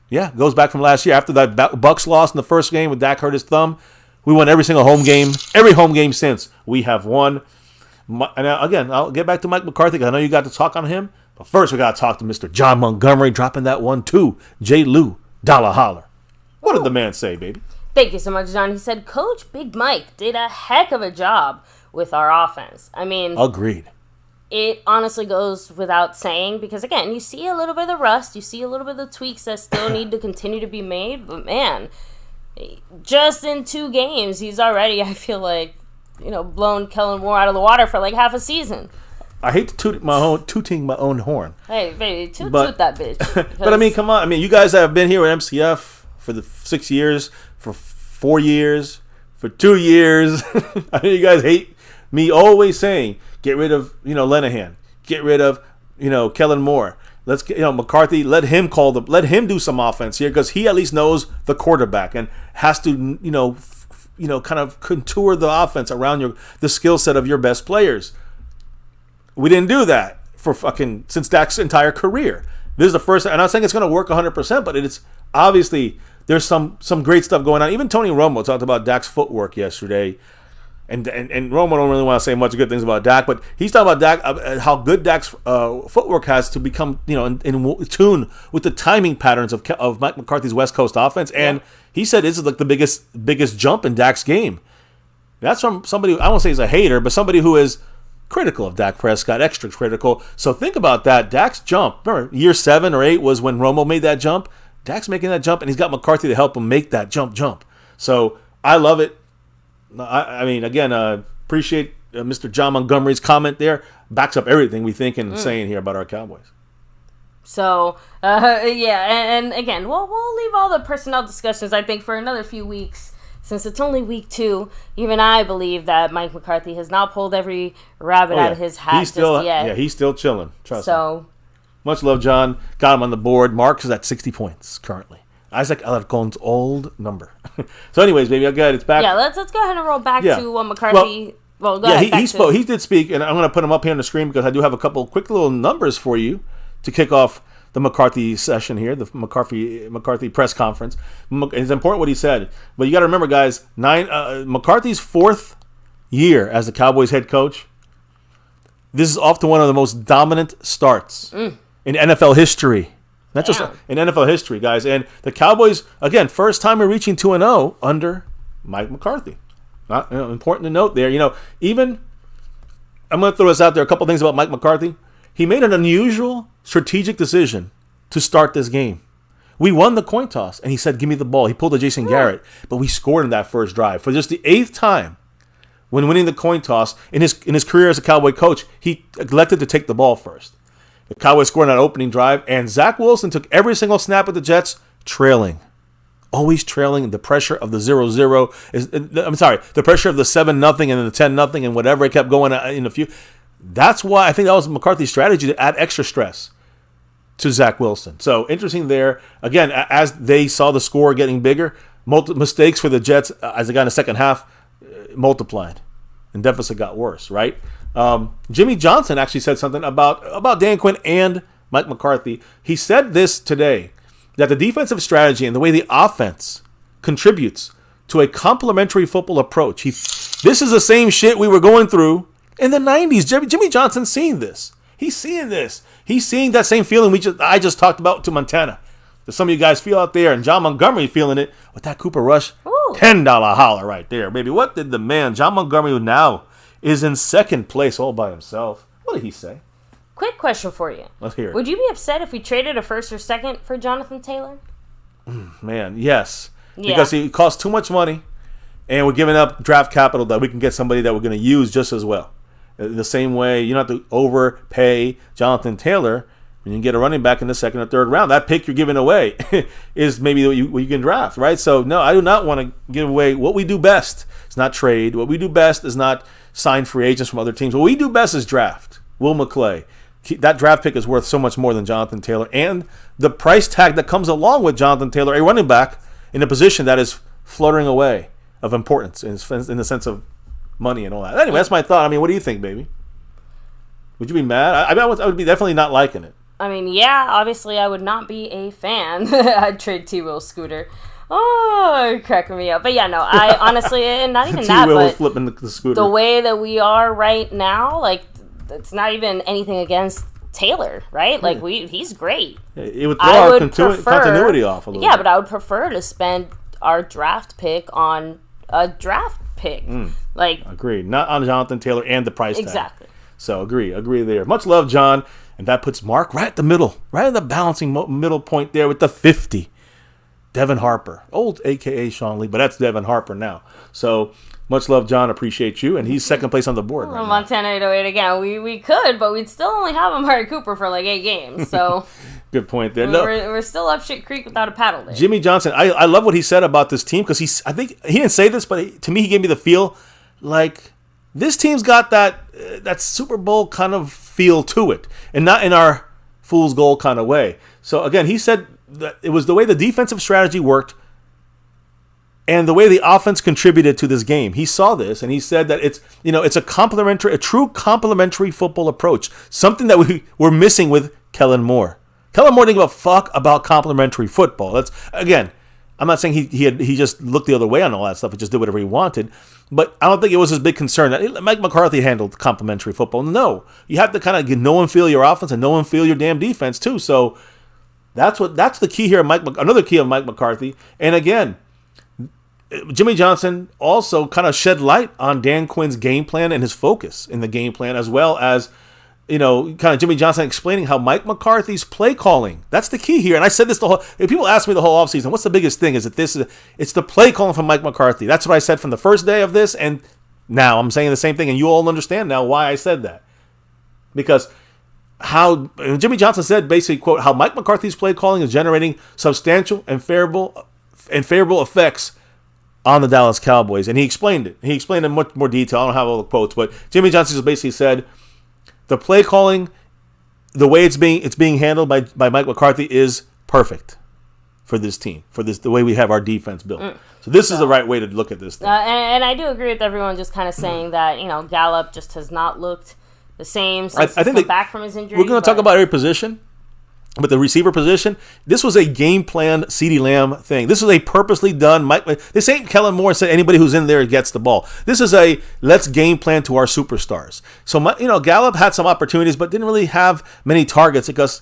Yeah, goes back from last year. After that Bucks lost in the first game when Dak hurt his thumb, we won every single home game. Every home game since we have won. And again, I'll get back to Mike McCarthy because I know you got to talk on him. But first, we got to talk to Mr. John Montgomery, dropping that 1-2. J. Lou, Dollar Holler. What did the man say, baby? Thank you so much, John. He said, Coach Big Mike did a heck of a job with our offense. I mean, agreed. It honestly goes without saying because, again, you see a little bit of the rust. You see a little bit of the tweaks that still need to continue to be made. But, man, just in 2 games, he's already, I feel like, blown Kellen Moore out of the water for like half a season. I hate to tooting my own horn. Hey, baby, toot that bitch. But I mean, come on. I mean, you guys have been here with MCF for the 6 years, for 4 years, for 2 years. I know you guys hate me always saying, get rid of, Lenahan, get rid of, Kellen Moore. Let's get, McCarthy. Let him do some offense here because he at least knows the quarterback and has to, kind of contour the offense around the skill set of your best players. We didn't do that since Dak's entire career. This is the first. I'm not saying it's going to work 100%, but it's obviously there's some great stuff going on. Even Tony Romo talked about Dak's footwork yesterday, and Romo don't really want to say much good things about Dak, but he's talking about Dak, how good Dak's footwork has to become in tune with the timing patterns of Mike McCarthy's West Coast offense, and he said this is like the biggest jump in Dak's game. That's from somebody I won't say he's a hater, but somebody who is critical of Dak Prescott, extra critical. So think about that. Dak's jump. Remember, year 7 or 8 was when Romo made that jump. Dak's making that jump, and he's got McCarthy to help him make that jump. So I love it. I mean, again, appreciate Mr. John Montgomery's comment there. Backs up everything we think and saying here about our Cowboys. So, and again, we'll leave all the personnel discussions, I think, for another few weeks. Since it's only week 2, even I believe that Mike McCarthy has not pulled every rabbit out of his hat just yet. Yeah, he's still chilling. Trust me. Much love, John. Got him on the board. Mark is at 60 points currently. Isaac Alarcon's old number. So anyways, baby, again, it's back. Yeah, let's go ahead and roll back to what McCarthy... Well, go ahead. He did speak, and I'm going to put him up here on the screen because I do have a couple quick little numbers for you to kick off the McCarthy session here, the McCarthy press conference. It's important what he said. But you got to remember, guys, McCarthy's 4th year as the Cowboys head coach. This is off to one of the most dominant starts in NFL history. Not just in NFL history, guys. And the Cowboys, again, first time we're reaching 2-0 under Mike McCarthy. Important to note there. Even, I'm going to throw this out there, a couple things about Mike McCarthy. He made an unusual strategic decision to start this game. We won the coin toss, and he said, give me the ball. He pulled a Jason Garrett, but we scored in that first drive. For just the 8th time when winning the coin toss in his career as a Cowboy coach, he elected to take the ball first. The Cowboys scored on that opening drive, and Zach Wilson took every single snap of the Jets trailing. always trailing. The pressure of the 0-0 the pressure of the 7-0 and the 10-0 and whatever it kept going in a few. That's why I think that was McCarthy's strategy to add extra stress to Zach Wilson. So interesting there. Again, as they saw the score getting bigger, mistakes for the Jets as they got in the second half multiplied, and deficit got worse. Right? Jimmy Johnson actually said something about Dan Quinn and Mike McCarthy. He said this today, that the defensive strategy and the way the offense contributes to a complementary football approach. This is the same shit we were going through in the 90s. Jimmy Johnson's seeing this. He's seeing this. He's seeing that same feeling I just talked about to Montana. That some of you guys feel out there, and John Montgomery feeling it with that Cooper Rush $10 holler right there, baby. What did the man, John Montgomery, who now is in second place all by himself, what did he say? Quick question for you. Let's hear it. Would you be upset if we traded a first or second for Jonathan Taylor? Man, yes. Yeah. Because he costs too much money, and we're giving up draft capital that we can get somebody that we're going to use just as well. The same way, you don't have to overpay Jonathan Taylor when you get a running back in the second or third round. That pick you're giving away is maybe what you can draft, right? So, no, I do not want to give away what we do best. It's not trade. What we do best is not sign free agents from other teams. What we do best is draft. Will McClay. That draft pick is worth so much more than Jonathan Taylor. And the price tag that comes along with Jonathan Taylor, a running back in a position that is fluttering away of importance in the sense of money and all that. Anyway, that's my thought. I mean, what do you think, baby? Would you be mad? I would be definitely not liking it. I mean, yeah, obviously I would not be a fan. I'd trade T-Will Scooter. Oh, you're cracking me up. But yeah, no, I honestly, and not even that, but flipping the scooter. The way that we are right now, like, it's not even anything against Taylor, right? Like, he's great. It would throw our continuity off a little bit. Yeah, but I would prefer to spend our draft pick on a draft pick. Like, agreed. Not on Jonathan Taylor and the price tag. Exactly. So agree there. Much love, John. And that puts Mark right at the middle, right at the balancing middle point there with the 50. Devin Harper, old AKA Sean Lee, but that's Devin Harper now. So much love, John. Appreciate you. And he's second place on the board. Right Montana 808 again. We could, but we'd still only have Amari Cooper for like 8 games. So good point there. We're still up shit creek without a paddle there. Jimmy Johnson, I love what he said about this team because I think he didn't say this, but to me he gave me the feel like this team's got that Super Bowl kind of feel to it, and not in our fool's gold kind of way. So again, he said that it was the way the defensive strategy worked and the way the offense contributed to this game. He saw this and he said that it's a true complementary football approach, something that we're missing with Kellen Moore. Kellen Moore didn't give a fuck about complementary football. That's, again, I'm not saying he just looked the other way on all that stuff. He just did whatever he wanted. But I don't think it was his big concern that Mike McCarthy handled complementary football. No. You have to kind of know and feel your offense and know and feel your damn defense too. So that's the key here. Another key of Mike McCarthy. And again, Jimmy Johnson also kind of shed light on Dan Quinn's game plan and his focus in the game plan, as well as, kind of Jimmy Johnson explaining how Mike McCarthy's play calling. That's the key here. And I said this if people ask me the whole offseason, what's the biggest thing? It's the play calling from Mike McCarthy. That's what I said from the first day of this, and now I'm saying the same thing, and you all understand now why I said that. Because how Jimmy Johnson said, basically, quote, how Mike McCarthy's play calling is generating substantial and favorable effects on the Dallas Cowboys. And he explained it. He explained in much more detail. I don't have all the quotes, but Jimmy Johnson just basically said the play calling, the way it's being handled by Mike McCarthy is perfect for this team, the way we have our defense built. So this is the right way to look at this thing. And I do agree with everyone just kind of saying that, Gallup just has not looked the same since he's come back from his injury. We're going to talk about every position. But the receiver position, this was a game plan CeeDee Lamb thing. This was a purposely done. This ain't Kellen Moore said anybody who's in there gets the ball. This is a let's game plan to our superstars. So Gallup had some opportunities, but didn't really have many targets because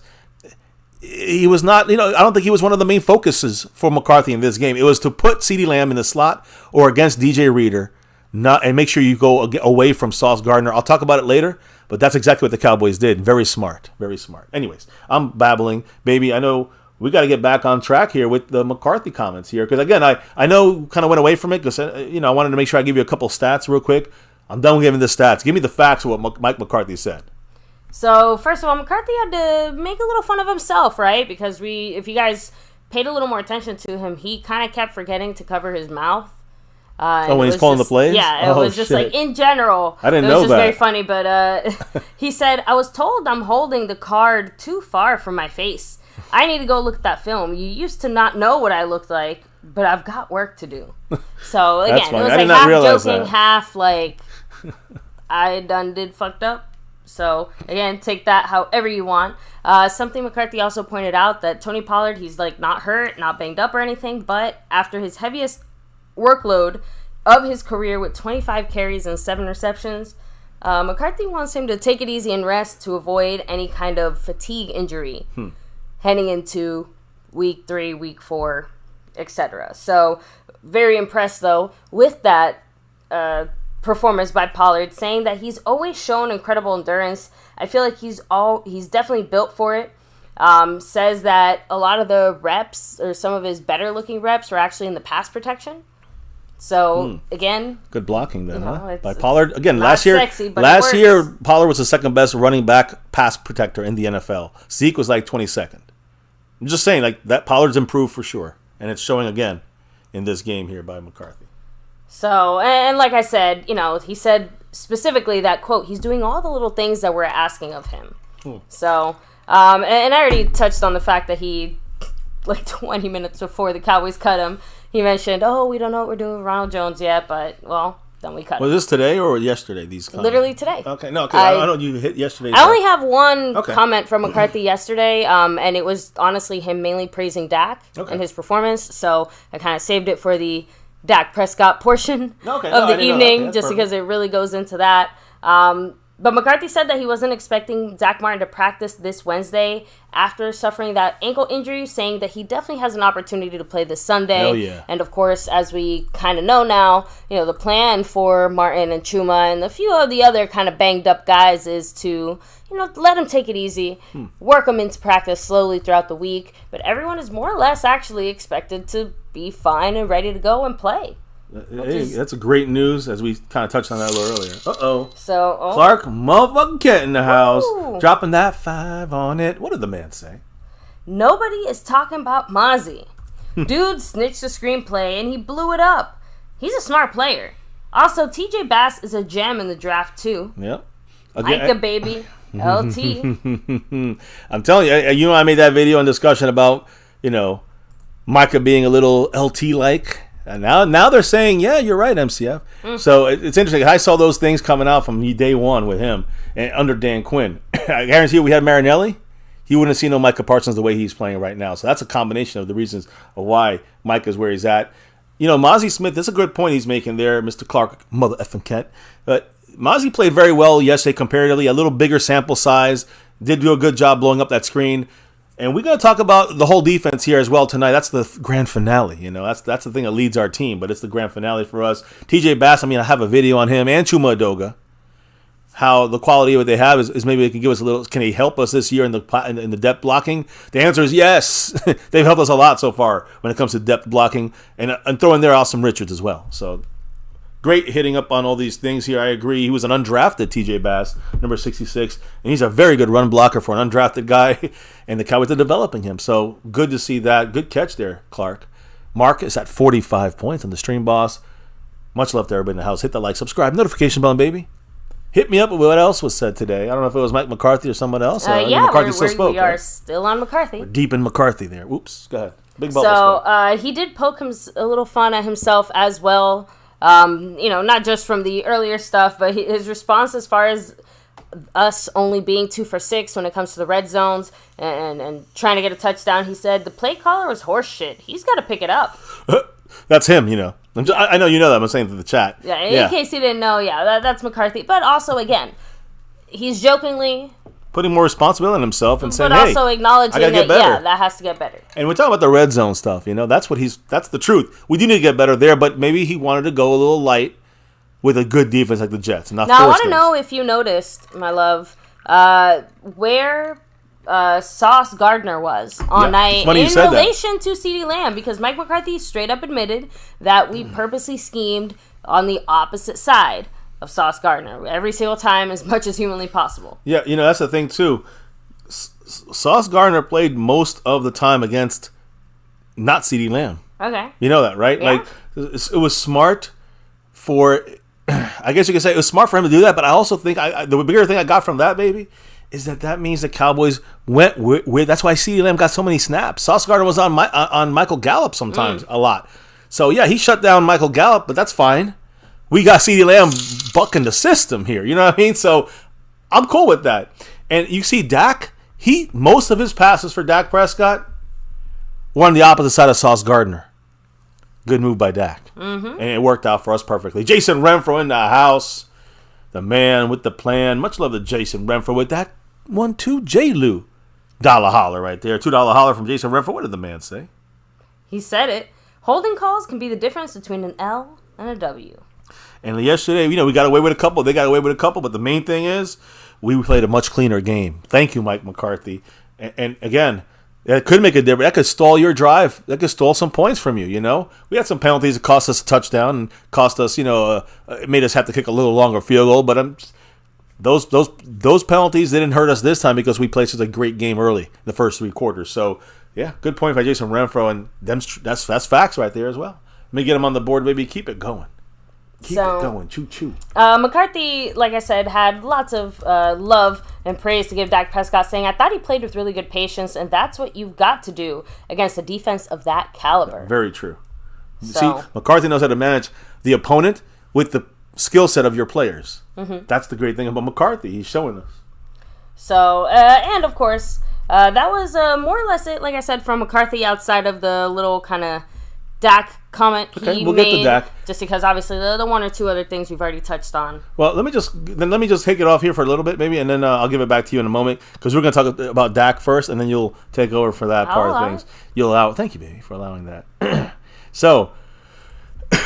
he was not. I don't think he was one of the main focuses for McCarthy in this game. It was to put CeeDee Lamb in the slot or against DJ Reader, and make sure you go away from Sauce Gardner. I'll talk about it later. But that's exactly what the Cowboys did. Very smart. Very smart. Anyways, I'm babbling. Baby, I know we got to get back on track here with the McCarthy comments here. Because, again, I know kind of went away from it because, I wanted to make sure I give you a couple stats real quick. I'm done with giving the stats. Give me the facts of what Mike McCarthy said. So, first of all, McCarthy had to make a little fun of himself, right? Because if you guys paid a little more attention to him, he kind of kept forgetting to cover his mouth. When he's calling the plays? Yeah, it was just like, in general. I didn't know that. It was just very funny, but he said, I was told I'm holding the card too far from my face. I need to go look at that film. You used to not know what I looked like, but I've got work to do. So, again, it was like half joking, half like, I done did fucked up. So, again, take that however you want. Something McCarthy also pointed out, that Tony Pollard, he's like not hurt, not banged up or anything, but after his heaviest workload of his career with 25 carries and 7 receptions, McCarthy wants him to take it easy and rest to avoid any kind of fatigue injury heading into week 3, week 4, etc. So, very impressed, though, with that performance by Pollard, saying that he's always shown incredible endurance. I feel like he's definitely built for it. Says that a lot of the reps, or some of his better looking reps, were actually in the pass protection. So, again, good blocking then, by Pollard. Again, last year Pollard was the second best running back pass protector in the NFL. Zeke was like 22nd. I'm just saying, like, that Pollard's improved for sure, and it's showing again in this game here by McCarthy. So, and like I said, he said specifically that, quote, he's doing all the little things that we're asking of him. So, and I already touched on the fact that he, like 20 minutes before the Cowboys cut him, he mentioned, we don't know what we're doing with Ronald Jones yet, but, well, then we cut him. Was this today or yesterday, these comments? Literally today. Okay, no, okay. I know you hit yesterday. I only have one comment from McCarthy yesterday, and it was honestly him mainly praising Dak and his performance, so I kind of saved it for the Dak Prescott portion of the evening, just because it really goes into that. But McCarthy said that he wasn't expecting Zach Martin to practice this Wednesday after suffering that ankle injury, saying that he definitely has an opportunity to play this Sunday. Hell yeah. And of course, as we kind of know now, the plan for Martin and Chuma and a few of the other kind of banged up guys is to, let them take it easy, work them into practice slowly throughout the week. But everyone is more or less actually expected to be fine and ready to go and play. Hey, that's a great news, as we kind of touched on that a little earlier. So, Clark motherfucking Kent in the house, dropping that 5 on it. What did the man say? Nobody is talking about Mozzie. Dude snitched the screenplay and he blew it up. He's a smart player. Also, TJ Bass is a gem in the draft too. Yep. Micah baby, LT. I'm telling you, I made that video and discussion about, Micah being a little LT-like. And now they're saying, yeah, you're right, MCF. So it's interesting. I saw those things coming out from day one with him and under Dan Quinn. I guarantee you, we had Marinelli, he wouldn't have seen no Micah Parsons the way he's playing right now. So that's a combination of the reasons of why Micah's where he's at. Mozzie Smith, that's a good point he's making there, Mr. Clark, mother effing Kent. But Mozzie played very well yesterday comparatively, a little bigger sample size, did do a good job blowing up that screen. And we're going to talk about the whole defense here as well tonight. That's the grand finale. That's the thing that leads our team, but it's the grand finale for us. TJ Bass, I have a video on him and Chuma Edoga. How the quality of what they have is maybe they can give us a little. Can he help us this year in the depth blocking? The answer is yes. They've helped us a lot so far when it comes to depth blocking and throw in there Austin Richards as well. So great hitting up on all these things here. I agree. He was an undrafted TJ Bass, number 66, and he's a very good run blocker for an undrafted guy, and the Cowboys are developing him. So good to see that. Good catch there, Clark. Mark is at 45 points on the Stream Boss. Much love to everybody in the house. Hit that like, subscribe, notification bell, baby. Hit me up with what else was said today. I don't know if it was Mike McCarthy or someone else. McCarthy still spoke. We are still on McCarthy. We're deep in McCarthy there. Oops, go ahead. Big so he did poke a little fun at himself as well. Not just from the earlier stuff, but his response as far as us only being 2 for 6 when it comes to the red zones and trying to get a touchdown. He said the play caller was horse shit. He's got to pick it up. That's him, I know you know that. I'm saying to the chat. Yeah, in case you didn't know, that's McCarthy. But also, again, he's jokingly putting more responsibility on himself and saying, but also acknowledging that, that has to get better. And we're talking about the red zone stuff, that's the truth. We do need to get better there, but maybe he wanted to go a little light with a good defense like the Jets. Now, I want to know if you noticed, my love, where Sauce Gardner was all night in relation to CeeDee Lamb, because Mike McCarthy straight up admitted that we purposely schemed on the opposite side of Sauce Gardner every single time as much as humanly possible. Yeah, that's the thing too. Sauce Gardner played most of the time against not CeeDee Lamb. Okay. You know that, right? Yeah. Like, it was smart for, I guess you could say it was smart for him to do that, but I also think the bigger thing I got from that, baby, is that means the Cowboys went with that's why CeeDee Lamb got so many snaps. Sauce Gardner was on Michael Gallup sometimes a lot. So, yeah, he shut down Michael Gallup, but that's fine. We got CeeDee Lamb bucking the system here. You know what I mean? So, I'm cool with that. And you see Dak, most of his passes for Dak Prescott were on the opposite side of Sauce Gardner. Good move by Dak. And it worked out for us perfectly. Jason Renfro in the house. The man with the plan. Much love to Jason Renfro with that 1-2 J-Lou. Dollar holler right there. $2 holler from Jason Renfro. What did the man say? He said it. Holding calls can be the difference between an L and a W. And yesterday, we got away with a couple. They got away with a couple. But the main thing is, we played a much cleaner game. Thank you, Mike McCarthy. And again, that could make a difference. That could stall your drive. That could stall some points from you, We had some penalties that cost us a touchdown and cost us, it made us have to kick a little longer field goal. But those penalties didn't hurt us this time because we played such a great game early in the first 3 quarters. So, yeah, good point by Jason Renfro. And that's facts right there as well. Let me get him on the board, baby. Keep it going. Keep it going. Choo-choo. McCarthy, like I said, had lots of love and praise to give Dak Prescott, saying, I thought he played with really good patience, and that's what you've got to do against a defense of that caliber. Very true. See, McCarthy knows how to manage the opponent with the skill set of your players. That's the great thing about McCarthy. He's showing us. So, and of course, that was more or less it, like I said, from McCarthy outside of the little kind of Dak comment he we'll made, get to Dak. Just because obviously the 1 or 2 other things we've already touched on. Well, let me just take it off here for a little bit, maybe, and then I'll give it back to you in a moment because we're going to talk about Dak first, and then you'll take over for that part of things. You'll allow. Thank you, baby, for allowing that. So,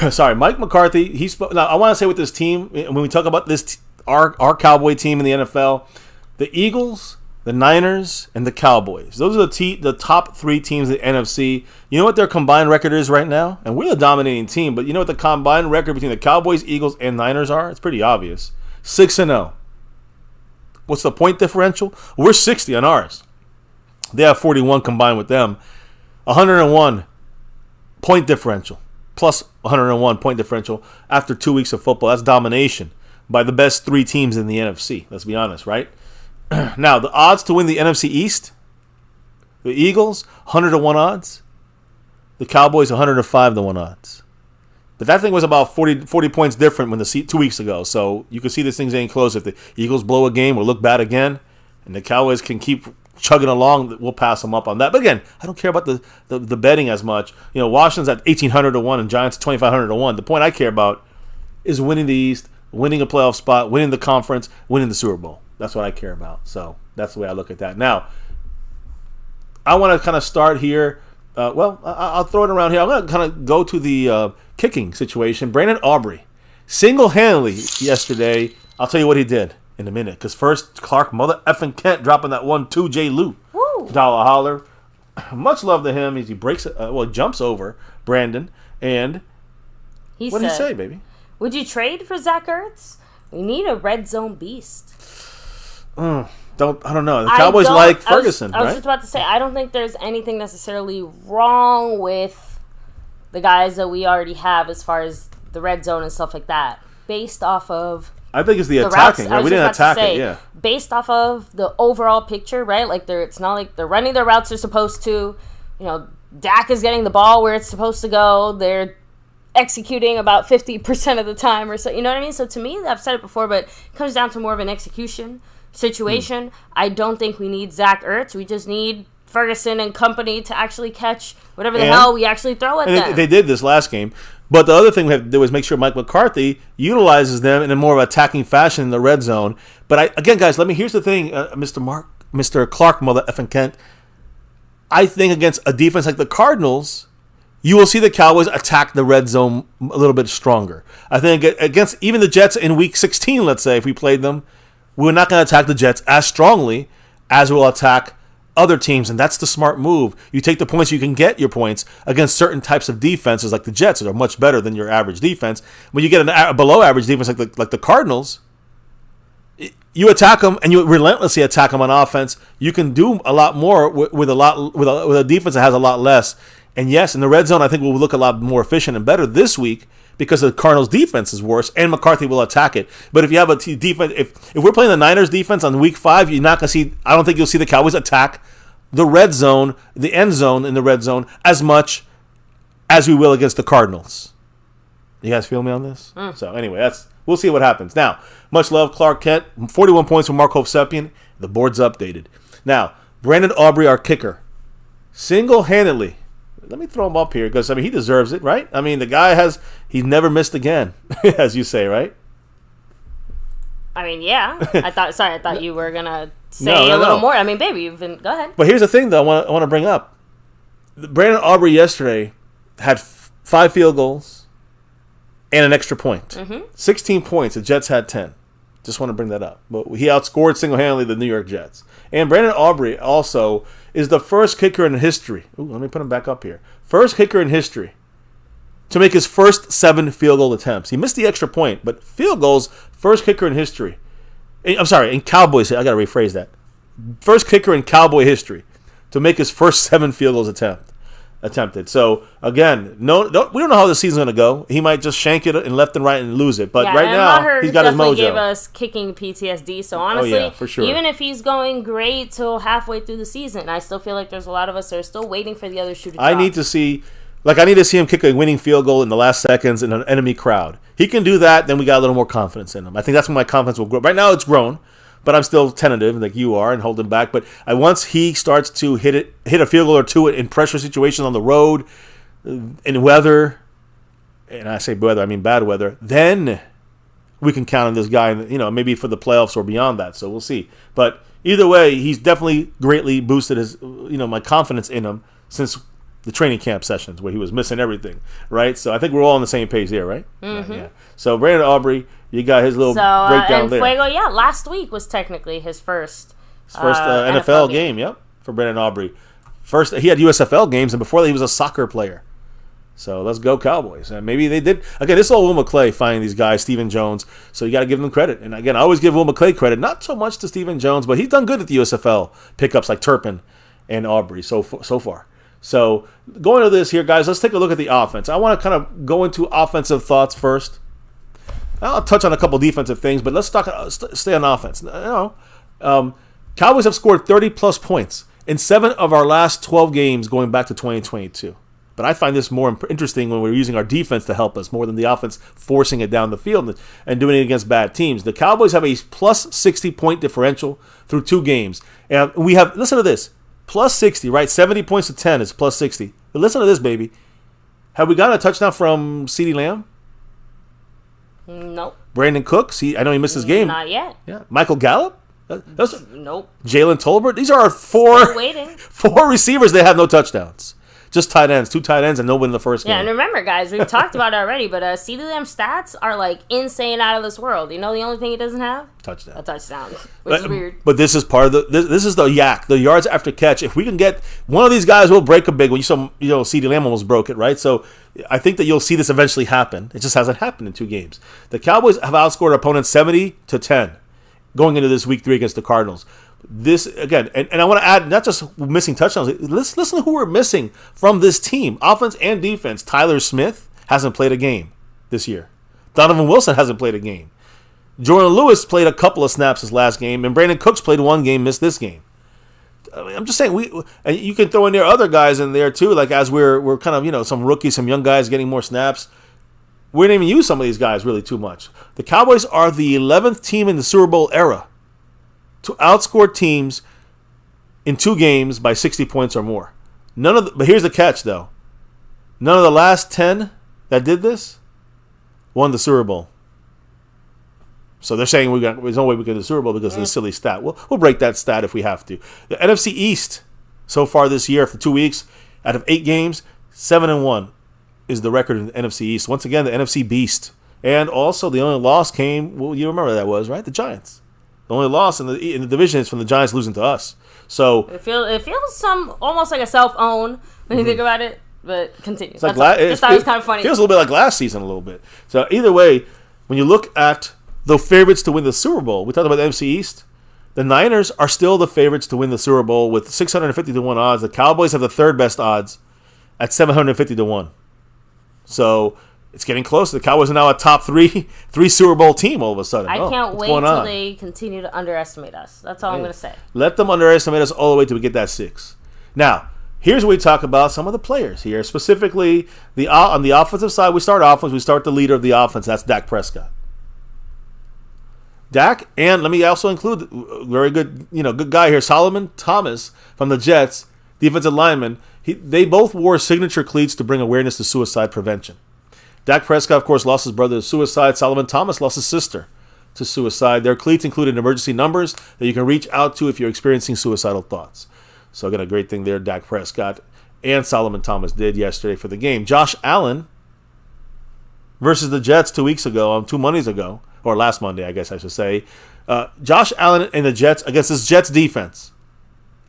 sorry, Mike McCarthy. Now, I want to say with this team when we talk about this, our Cowboy team in the NFL, the Eagles, the Niners, and the Cowboys. Those are the top 3 teams in the NFC. You know what their combined record is right now? And we're the dominating team, but you know what the combined record between the Cowboys, Eagles, and Niners are? It's pretty obvious. 6-0. What's the point differential? We're 60 on ours. They have 41 combined with them. 101 point differential. Plus 101 point differential after 2 weeks of football. That's domination by the best 3 teams in the NFC. Let's be honest, right? Now, the odds to win the NFC East, the Eagles, 100-1 odds. The Cowboys, 105-1 odds. But that thing was about 40 points different 2 weeks ago. So you can see this thing's ain't close. If the Eagles blow a game or look bad again, and the Cowboys can keep chugging along, we'll pass them up on that. But again, I don't care about the betting as much. Washington's at 1,800-1 and Giants 2,500-1. The point I care about is winning the East, winning a playoff spot, winning the conference, winning the Super Bowl. That's what I care about. So that's the way I look at that. Now, I want to kind of start here. I'll throw it around here. I'm going to kind of go to the kicking situation. Brandon Aubrey, single-handedly yesterday. I'll tell you what he did in a minute. Because first, Clark Mother effing Kent dropping that 1-2 J. Lou. Dollar holler. Much love to him. He breaks it. Jumps over Brandon. And what did he say, baby? Would you trade for Zach Ertz? We need a red zone beast. I don't know. The Cowboys like Ferguson, I was just about to say, I don't think there's anything necessarily wrong with the guys that we already have as far as the red zone and stuff like that. Based off of... I think it's the attacking, right? We didn't attack it, yeah. Based off of the overall picture, right? Like, it's not like they're running their routes they're supposed to. Dak is getting the ball where it's supposed to go. They're executing about 50% of the time or so. You know what I mean? So to me, I've said it before, but it comes down to more of an execution situation. I don't think we need Zach Ertz. We just need Ferguson and company to actually catch whatever the hell we actually throw at them. They did this last game. But the other thing we have to do is make sure Mike McCarthy utilizes them in a more of attacking fashion in the red zone. But again, guys, here's the thing, Mr. Clark, Mother effing Kent. I think against a defense like the Cardinals, you will see the Cowboys attack the red zone a little bit stronger. I think against even the Jets in Week 16, let's say, if we played them, we're not going to attack the Jets as strongly as we'll attack other teams, and that's the smart move. You take the points, you can get your points against certain types of defenses like the Jets that are much better than your average defense. When you get a below average defense like the Cardinals, you attack them and you relentlessly attack them on offense. You can do a lot more with a defense that has a lot less. And yes, in the red zone, I think we'll look a lot more efficient and better this week because the Cardinals' defense is worse, and McCarthy will attack it. But if you have a defense, if we're playing the Niners' defense on week 5, you're not going to see. I don't think you'll see the Cowboys attack the red zone, the end zone in the red zone as much as we will against the Cardinals. You guys feel me on this? So anyway, we'll see what happens. Now, much love, Clark Kent, 41 points from Mark Hovsepian. The board's updated. Now, Brandon Aubrey, our kicker, single-handedly. Let me throw him up here because, he deserves it, right? The guy he's never missed again, as you say, right? Yeah. I thought you were going to say a little more. Baby, go ahead. But here's the thing, though, I want to bring up. Brandon Aubrey yesterday had 5 field goals and an extra point. 16 points. The Jets had 10. Just want to bring that up. But he outscored single-handedly the New York Jets. And Brandon Aubrey also is the first kicker in history. Ooh, let me put him back up here. First kicker in history to make his first 7 field goal attempts. He missed the extra point, but field goals, first kicker in history. I'm sorry, in Cowboys. I got to rephrase that. First kicker in Cowboy history to make his first 7 field goals attempted. So again, we don't know how the season's going to go. He might just shank it and left and right and lose it. But right now, he's got his mojo. Gave us kicking PTSD. So honestly, for sure. Even if he's going great till halfway through the season, I still feel like there's a lot of us that are still waiting for the other shoe to drop. I need to see him kick a winning field goal in the last seconds in an enemy crowd. He can do that. Then we got a little more confidence in him. I think that's when my confidence will grow. Right now, it's grown. But I'm still tentative, like you are, and holding back. But once he starts to hit a field goal or two in pressure situations on the road, in weather, and I say weather, I mean bad weather, then we can count on this guy, maybe for the playoffs or beyond that. So we'll see. But either way, he's definitely greatly boosted his, my confidence in him since the training camp sessions where he was missing everything, right? So I think we're all on the same page there, right? Yeah. So Brandon Aubrey, you got his little breakdown and there. Fuego, last week was technically his first NFL game. Yep, for Brandon Aubrey. First, he had USFL games, and before that, he was a soccer player. So let's go Cowboys. And maybe they did. Again, this is all Will McClay finding these guys, Stephen Jones. So you got to give them credit. And again, I always give Will McClay credit, not so much to Stephen Jones, but he's done good at the USFL pickups like Turpin and Aubrey so far. So going to this here, guys, let's take a look at the offense. I want to kind of go into offensive thoughts first. I'll touch on a couple defensive things, but let's stay on offense. Cowboys have scored 30-plus points in 7 of our last 12 games going back to 2022. But I find this more interesting when we're using our defense to help us more than the offense forcing it down the field and doing it against bad teams. The Cowboys have a plus 60-point differential through 2 games. And we have, listen to this, plus 60, right? 70 points to 10 is plus 60. But listen to this, baby. Have we gotten a touchdown from CeeDee Lamb? Nope. Brandon Cooks? I know he missed his game. Not yet. Yeah. Michael Gallup? Nope. Jalen Tolbert? These are our 4 receivers that have no touchdowns. Just tight ends, 2 tight ends, and no win in the first game. Yeah, and remember, guys, we've talked about it already, but CeeDee Lamb's stats are insane out of this world. The only thing he doesn't have? Touchdown. A touchdown, which is weird. But this is part of this is the yak, the yards after catch. If we can get one of these guys, will break a big one. You saw, CeeDee Lamb almost broke it, right? So I think that you'll see this eventually happen. It just hasn't happened in 2 games. The Cowboys have outscored opponents 70-10 going into this week 3 against the Cardinals. This again, and I want to add not just missing touchdowns. Let's listen to who we're missing from this team, offense and defense. Tyler Smith hasn't played a game this year. Donovan Wilson hasn't played a game. Jordan Lewis played a couple of snaps his last game, and Brandon Cooks played 1 game, missed this game. I'm just saying and you can throw in there other guys in there too. Like as we're kind of some rookies, some young guys getting more snaps. We didn't even use some of these guys really too much. The Cowboys are the 11th team in the Super Bowl era to outscore teams in 2 games by 60 points or more. But here's the catch, though. None of the last 10 that did this won the Super Bowl. So they're saying there's no way we can do the Super Bowl because of the silly stat. We'll break that stat if we have to. The NFC East so far this year for 2 weeks, out of 8 games, 7-1 is the record in the NFC East. Once again, the NFC Beast. And also the only loss came, you remember that was, right? The Giants. The only loss in the division is from the Giants losing to us. So it feels almost like a self-own when you think about it. But continue. It's like thought it was kind of funny. It feels a little bit like last season, a little bit. So either way, when you look at the favorites to win the Super Bowl, we talked about the NFC East. The Niners are still the favorites to win the Super Bowl with 650-1 odds. The Cowboys have the 3rd best odds at 750 to 1. So it's getting close. The Cowboys are now a top three Super Bowl team all of a sudden. I can't wait till they continue to underestimate us. That's all I'm going to say. Let them underestimate us all the way till we get that 6. Now, here's where we talk about some of the players here. Specifically, on the offensive side, we start the leader of the offense. That's Dak Prescott. Dak, and let me also include very good, good guy here, Solomon Thomas from the Jets, defensive lineman. They both wore signature cleats to bring awareness to suicide prevention. Dak Prescott, of course, lost his brother to suicide. Solomon Thomas lost his sister to suicide. Their cleats included emergency numbers that you can reach out to if you're experiencing suicidal thoughts. So again, a great thing there Dak Prescott and Solomon Thomas did yesterday for the game. Josh Allen versus the Jets 2 Mondays ago, or last Monday, I guess I should say. Josh Allen and the Jets against this Jets defense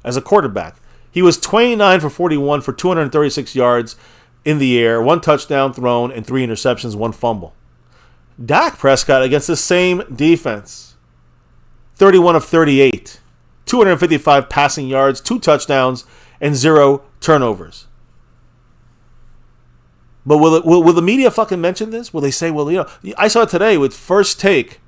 as a quarterback. He was 29 for 41 for 236 yards in the air, 1 touchdown thrown, and 3 interceptions, 1 fumble. Dak Prescott against the same defense, 31 of 38, 255 passing yards, 2 touchdowns, and 0 turnovers. But will the media fucking mention this? Will they say, well, I saw it today with First Take.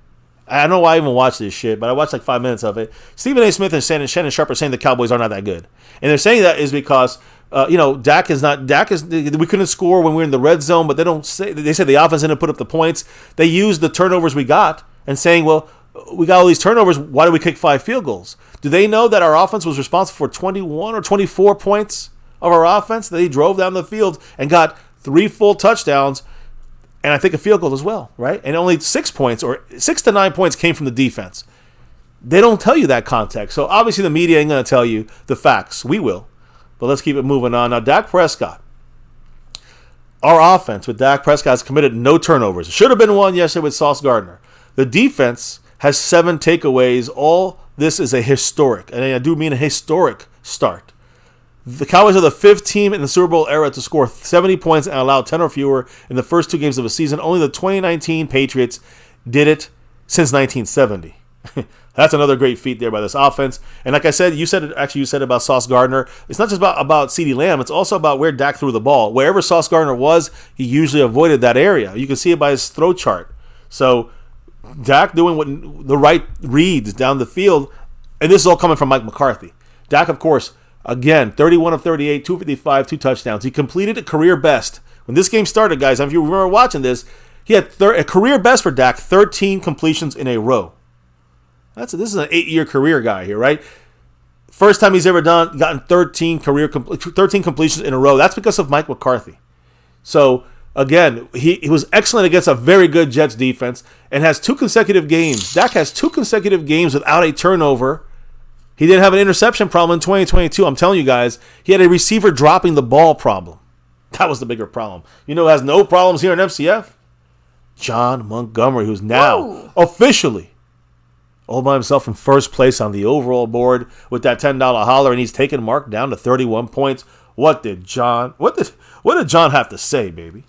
I don't know why I even watched this shit, but I watched like 5 minutes of it. Stephen A. Smith and Shannon Sharp are saying the Cowboys are not that good. And they're saying that is because, Dak we couldn't score when we were in the red zone, but they said the offense didn't put up the points. They used the turnovers we got and saying, well, we got all these turnovers. Why did we kick 5 field goals? Do they know that our offense was responsible for 21 or 24 points of our offense? They drove down the field and got 3 full touchdowns, and I think a field goal as well, right? And only 6 points or 6 to 9 points came from the defense. They don't tell you that context. So obviously the media ain't going to tell you the facts. We will. But let's keep it moving on. Now, Dak Prescott. Our offense with Dak Prescott has committed no turnovers. It should have been 1 yesterday with Sauce Gardner. The defense has 7 takeaways. All this is a historic, and I do mean a historic start. The Cowboys are the 5th team in the Super Bowl era to score 70 points and allow 10 or fewer in the first 2 games of a season. Only the 2019 Patriots did it since 1970. That's another great feat there by this offense. And like I said, you said about Sauce Gardner. It's not just about CeeDee Lamb. It's also about where Dak threw the ball. Wherever Sauce Gardner was, he usually avoided that area. You can see it by his throw chart. So Dak doing the right reads down the field. And this is all coming from Mike McCarthy. Dak, of course, again, 31 of 38, 255, 2 touchdowns. He completed a career best. When this game started, guys, if you remember watching this, he had a career best for Dak, 13 completions in a row. This is an 8-year career guy here, right? First time he's ever gotten 13 completions in a row. That's because of Mike McCarthy. So, again, he was excellent against a very good Jets defense and has 2 consecutive games. Dak has 2 consecutive games without a turnover. He didn't have an interception problem in 2022. I'm telling you guys, he had a receiver dropping the ball problem. That was the bigger problem. You know who has no problems here in MCF? John Montgomery, who's now officially all by himself in first place on the overall board with that $10 holler, and he's taken Mark down to 31 points. What did John have to say, baby?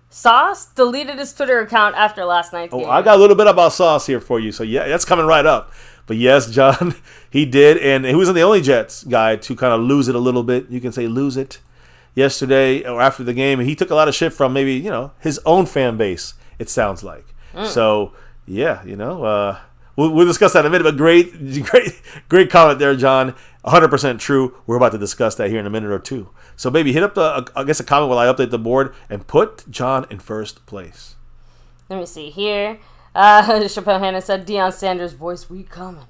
Sauce deleted his Twitter account after last night's game. I got a little bit about Sauce here for you, so yeah, that's coming right up. But yes, John, he did, and he wasn't the only Jets guy to kind of lose it a little bit. You can say lose it yesterday or after the game. He took a lot of shit from maybe, his own fan base, it sounds like. So, yeah, we'll discuss that in a minute, but great comment there, John. 100% true. We're about to discuss that here in a minute or two. So, baby, hit up a comment while I update the board and put John in first place. Let me see here. Chappelle Hanna said, Deion Sanders' voice, we coming.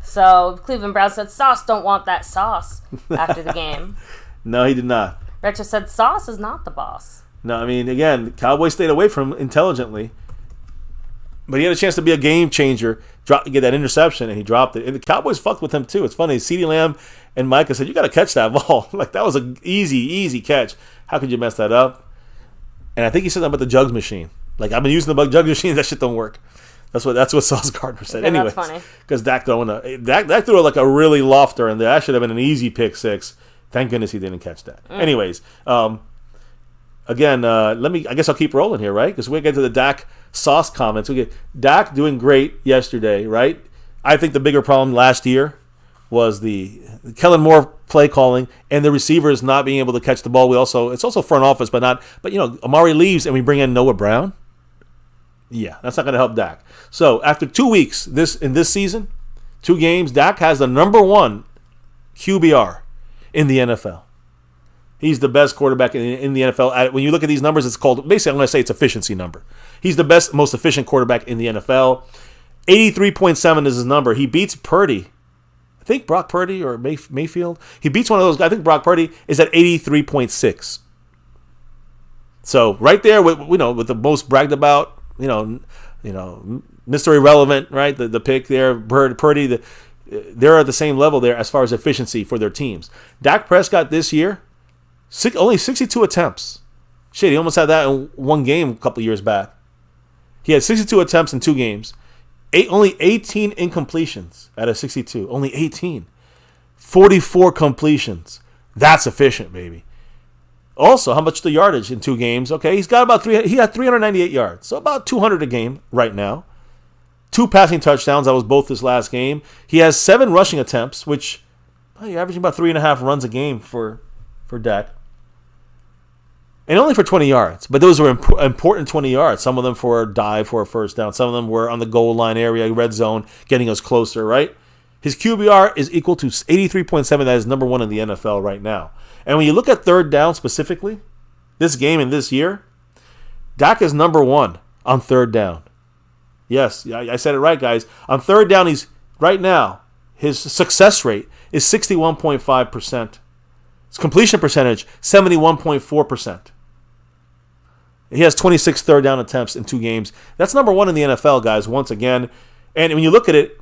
So, Cleveland Brown said, Sauce don't want that sauce after the game. No, he did not. Retro said, Sauce is not the boss. No, I mean, again, Cowboys stayed away from him intelligently. But he had a chance to be a game changer, get that interception, and he dropped it. And the Cowboys fucked with him, too. It's funny. CeeDee Lamb and Micah said, you got to catch that ball. Like, that was an easy catch. How could you mess that up? And I think he said that about the jugs machine. Like, I've been using the jugs machine. That shit don't work. That's what Sauce Gardner said. Okay, anyways, that's funny. Because Dak threw like a really lofter in there. That should have been an easy pick 6. Thank goodness he didn't catch that. Anyways, again, I guess I'll keep rolling here, right? Because we get to the Dak Sauce comments. We get Dak doing great yesterday, right? I think the bigger problem last year was the Kellen Moore play calling and the receivers not being able to catch the ball. It's also front office, but Amari leaves and we bring in Noah Brown. Yeah, that's not going to help Dak. So after 2 weeks in this season, 2 games, Dak has the number 1 QBR in the NFL. He's the best quarterback in the NFL. When you look at these numbers, it's called, basically I'm going to say it's efficiency number. He's the best, most efficient quarterback in the NFL. 83.7 is his number. He beats Purdy. I think Brock Purdy or Mayfield. He beats one of those guys. I think Brock Purdy is at 83.6. So right there with the most bragged about, Mr. Irrelevant, right? The pick there, Purdy, they're at the same level there as far as efficiency for their teams. Dak Prescott this year, only 62 attempts. Shit, he almost had that in one game a couple years back. He had 62 attempts in 2 games. Only 18 incompletions out of 62. Only 18. 44 completions. That's efficient, baby. Also, how much the yardage in 2 games? Okay, he had 398 yards. So about 200 a game right now. 2 passing touchdowns. That was both this last game. He has 7 rushing attempts, which you're averaging about 3.5 runs a game for Dak. And only for 20 yards. But those were important 20 yards. Some of them for a dive for a first down. Some of them were on the goal line area, red zone, getting us closer, right? His QBR is equal to 83.7. That is number 1 in the NFL right now. And when you look at third down specifically, this game and this year, Dak is number 1 on third down. Yes, I said it right, guys. On third down, right now, his success rate is 61.5%. His completion percentage, 71.4%. He has 26 third down attempts in 2 games. That's number 1 in the NFL, guys, once again. And when you look at it,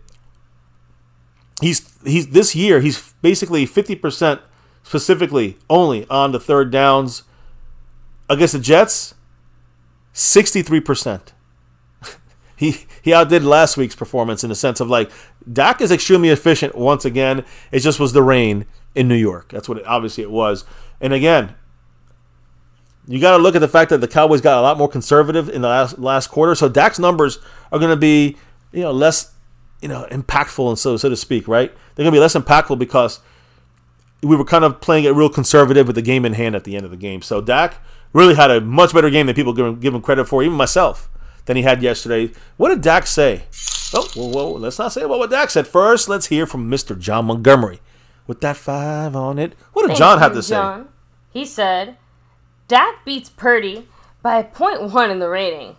he's this year, he's basically 50% specifically only on the third downs. Against the Jets, 63%. He outdid last week's performance in the sense of Dak is extremely efficient once again. It just was the rain in New York. That's what obviously it was. And again, you got to look at the fact that the Cowboys got a lot more conservative in the last quarter. So Dak's numbers are going to be less impactful and so to speak, right? They're going to be less impactful because we were kind of playing it real conservative with the game in hand at the end of the game. So Dak really had a much better game than people give him credit for, even myself, than he had yesterday. What did Dak say? Oh, whoa, let's not say about what Dak said. First, let's hear from Mr. John Montgomery with that 5 on it. What did John have to say? He said, Dak beats Purdy by 0.1 in the rating.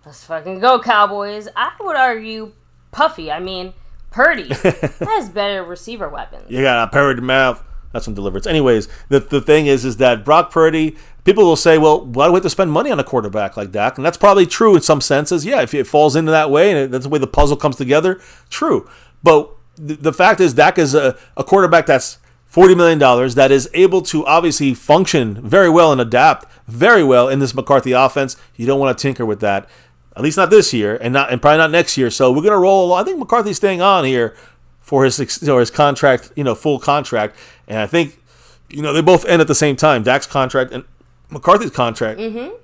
Let's fucking go, Cowboys. I would argue Puffy. I mean, Purdy has better receiver weapons. You got a Purdy mouth. That's some deliverance. Anyways, the thing is that Brock Purdy, people will say, well, why do we have to spend money on a quarterback like Dak? And that's probably true in some senses. Yeah, if it falls into that way and that's the way the puzzle comes together, true. But the fact is Dak is a quarterback that's $40 million that is able to obviously function very well and adapt very well in this McCarthy offense. You don't want to tinker with that, at least not this year and probably not next year. So we're going to roll. I think McCarthy's staying on here for his contract, full contract. And I think, they both end at the same time, Dak's contract and McCarthy's contract. Mm-hmm.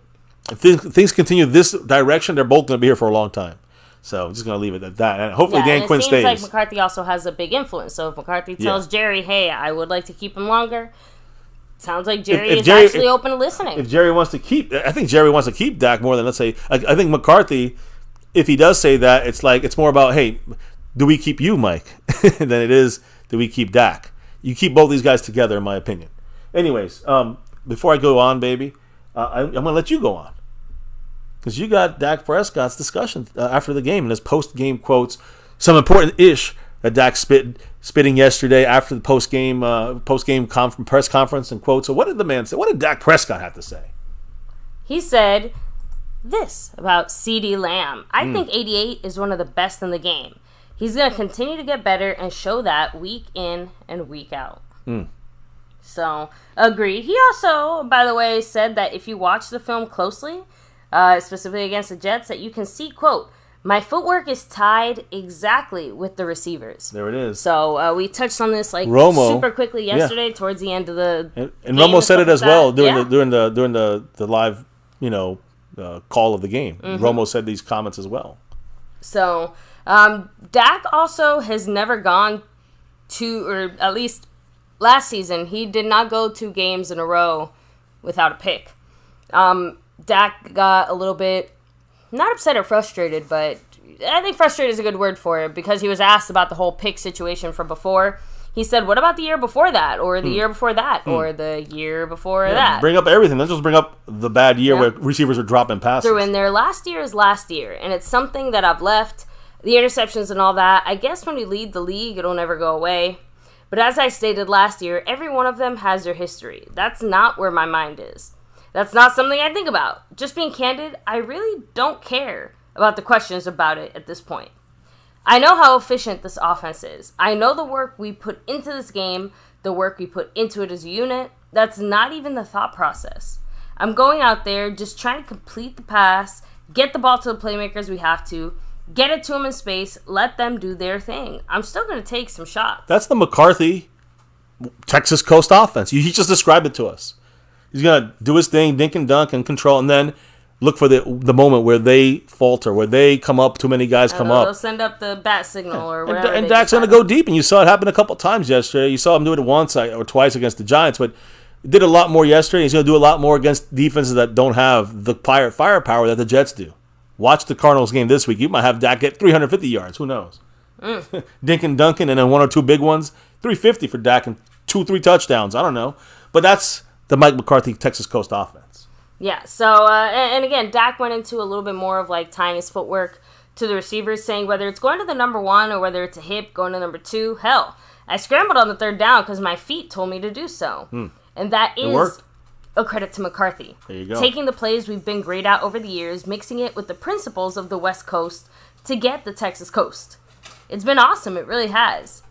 If things continue this direction, they're both going to be here for a long time. So I'm just going to leave it at that. And hopefully Dan Quinn stays. It seems like McCarthy also has a big influence. So if McCarthy tells Jerry, hey, I would like to keep him longer, sounds like Jerry is actually open to listening. If Jerry wants to I think Jerry wants to keep Dak more than, let's say, I think McCarthy, if he does say that, it's more about, hey, do we keep you, Mike, than it is, do we keep Dak? You keep both these guys together, in my opinion. Anyways, before I go on, baby, I'm going to let you go on. Because you got Dak Prescott's discussion after the game and his post-game quotes, some important ish that Dak spitting yesterday after the post-game press conference and quotes. So what did the man say? What did Dak Prescott have to say? He said this about CeeDee Lamb. I think 88 is one of the best in the game. He's going to continue to get better and show that week in and week out. So, agree. He also, by the way, said that if you watch the film closely, specifically against the Jets, that you can see, quote, my footwork is tied exactly with the receivers. There it is. So, we touched on this Romo, super quickly yesterday towards the end of the and Romo said it as well during the live, call of the game. Mm-hmm. Romo said these comments as well. So, Dak also has never gone to, or at least last season, he did not go 2 games in a row without a pick. Dak got a little bit, not upset or frustrated, but I think frustrated is a good word for it, because he was asked about the whole pick situation from before. He said, what about the year before that, or the year before that, or the year before that? Bring up everything. Let's just bring up the bad year where receivers are dropping passes. Threw in there, last year is last year, and it's something that I've left. The interceptions and all that, I guess when you lead the league, it'll never go away. But as I stated last year, every one of them has their history. That's not where my mind is. That's not something I think about. Just being candid, I really don't care about the questions about it at this point. I know how efficient this offense is. I know the work we put into this game, the work we put into it as a unit. That's not even the thought process. I'm going out there just trying to complete the pass, get the ball to the playmakers we have to, get it to them in space, let them do their thing. I'm still going to take some shots. That's the McCarthy Texas Coast offense. He just described it to us. He's going to do his thing, dink and dunk and control, and then look for the moment where they falter, where they come up, too many guys come up. They'll send up the bat signal or whatever. And Dak's going to go deep, and you saw it happen a couple times yesterday. You saw him do it once or twice against the Giants, but he did a lot more yesterday. He's going to do a lot more against defenses that don't have the firepower that the Jets do. Watch the Cardinals game this week. You might have Dak get 350 yards. Who knows? Dink and dunking, and then 1 or 2 big ones. 350 for Dak and 2-3 touchdowns. I don't know. But that's the Mike McCarthy Texas Coast offense. Yeah, so, and again, Dak went into a little bit more of like tying his footwork to the receivers, saying whether it's going to the number 1 or whether it's a hip going to number 2, hell, I scrambled on the 3rd down because my feet told me to do so. And that is a credit to McCarthy. There you go. Taking the plays we've been great at over the years, mixing it with the principles of the West Coast to get the Texas Coast. It's been awesome, it really has.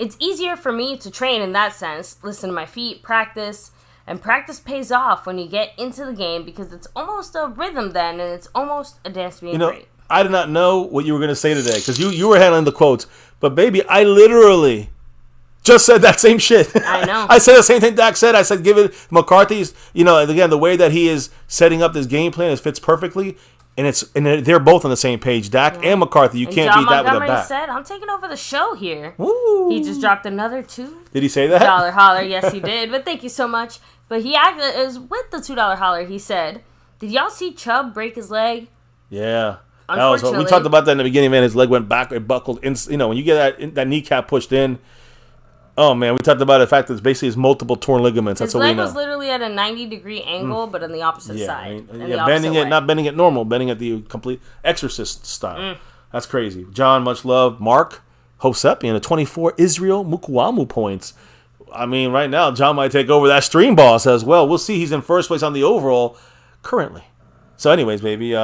It's easier for me to train in that sense, listen to my feet, practice. And practice pays off when you get into the game because it's almost a rhythm then, and it's almost a dance being great. I did not know what you were going to say today because you were handling the quotes. But, baby, I literally just said that same shit. I know. I said the same thing Dak said. I said give it McCarthy's, again, the way that he is setting up this game plan, it fits perfectly. And they're both on the same page. Dak and McCarthy, you can't beat that with a bat. Montgomery said, I'm taking over the show here. Ooh. He just dropped another $2. Did he say that? $2 holler. Yes, he did. But thank you so much. But he actually, it was with the $2 holler, he said, did y'all see Chubb break his leg? Yeah. Unfortunately. We talked about that in the beginning, man. His leg went back, it buckled. When you get that kneecap pushed in, oh, man, we talked about the fact that it's basically his multiple torn ligaments. That's what we know. His leg was literally at a 90-degree angle, but on the opposite side. Not bending it normal, bending it the complete exorcist style. That's crazy. John, much love. Mark Hosepian, a 24 Israel Mukwamu points. I mean, right now, John might take over that stream boss as well. We'll see. He's in first place on the overall currently. So anyways, baby,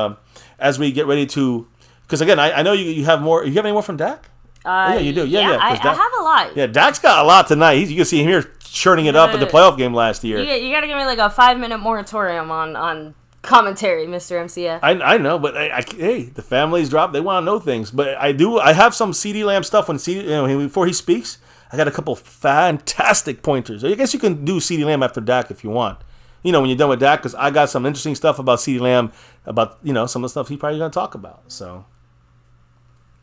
as we get ready to... Because, again, I know you have more... You have any more from Dak? Yeah, you do. Yeah. I have a lot. Yeah, Dak's got a lot tonight. You can see him here churning it up at the playoff game last year. You got to give me like a 5-minute moratorium on commentary, Mr. MCF. I know, but hey, the family's dropped. They want to know things. But I have some CD Lamb stuff before he speaks. I got a couple fantastic pointers. I guess you can do CD Lamb after Dak if you want. When you're done with Dak, because I got some interesting stuff about CD Lamb, about some of the stuff he's probably going to talk about. So.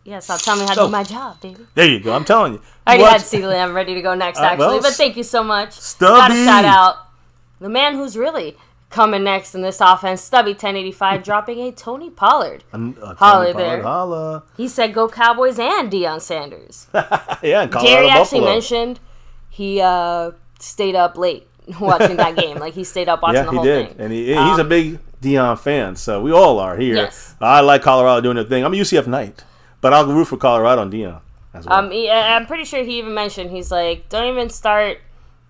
Yeah, stop telling me how to do my job, baby. There you go. I'm telling you. I already had CD Lamb ready to go next, actually. But thank you so much. Stubby. Got to shout out the man who's really coming next in this offense, Stubby 1085, dropping a Tony Pollard. Holler there. Holla. He said go Cowboys and Deion Sanders. Yeah, Gary actually mentioned he stayed up late watching that game. Like, he stayed up watching the whole thing. And he's a big Deion fan, so we all are here. Yes. I like Colorado doing their thing. I'm a UCF Knight, but I'll root for Colorado and Deion as well. I'm pretty sure he even mentioned, he's like, don't even start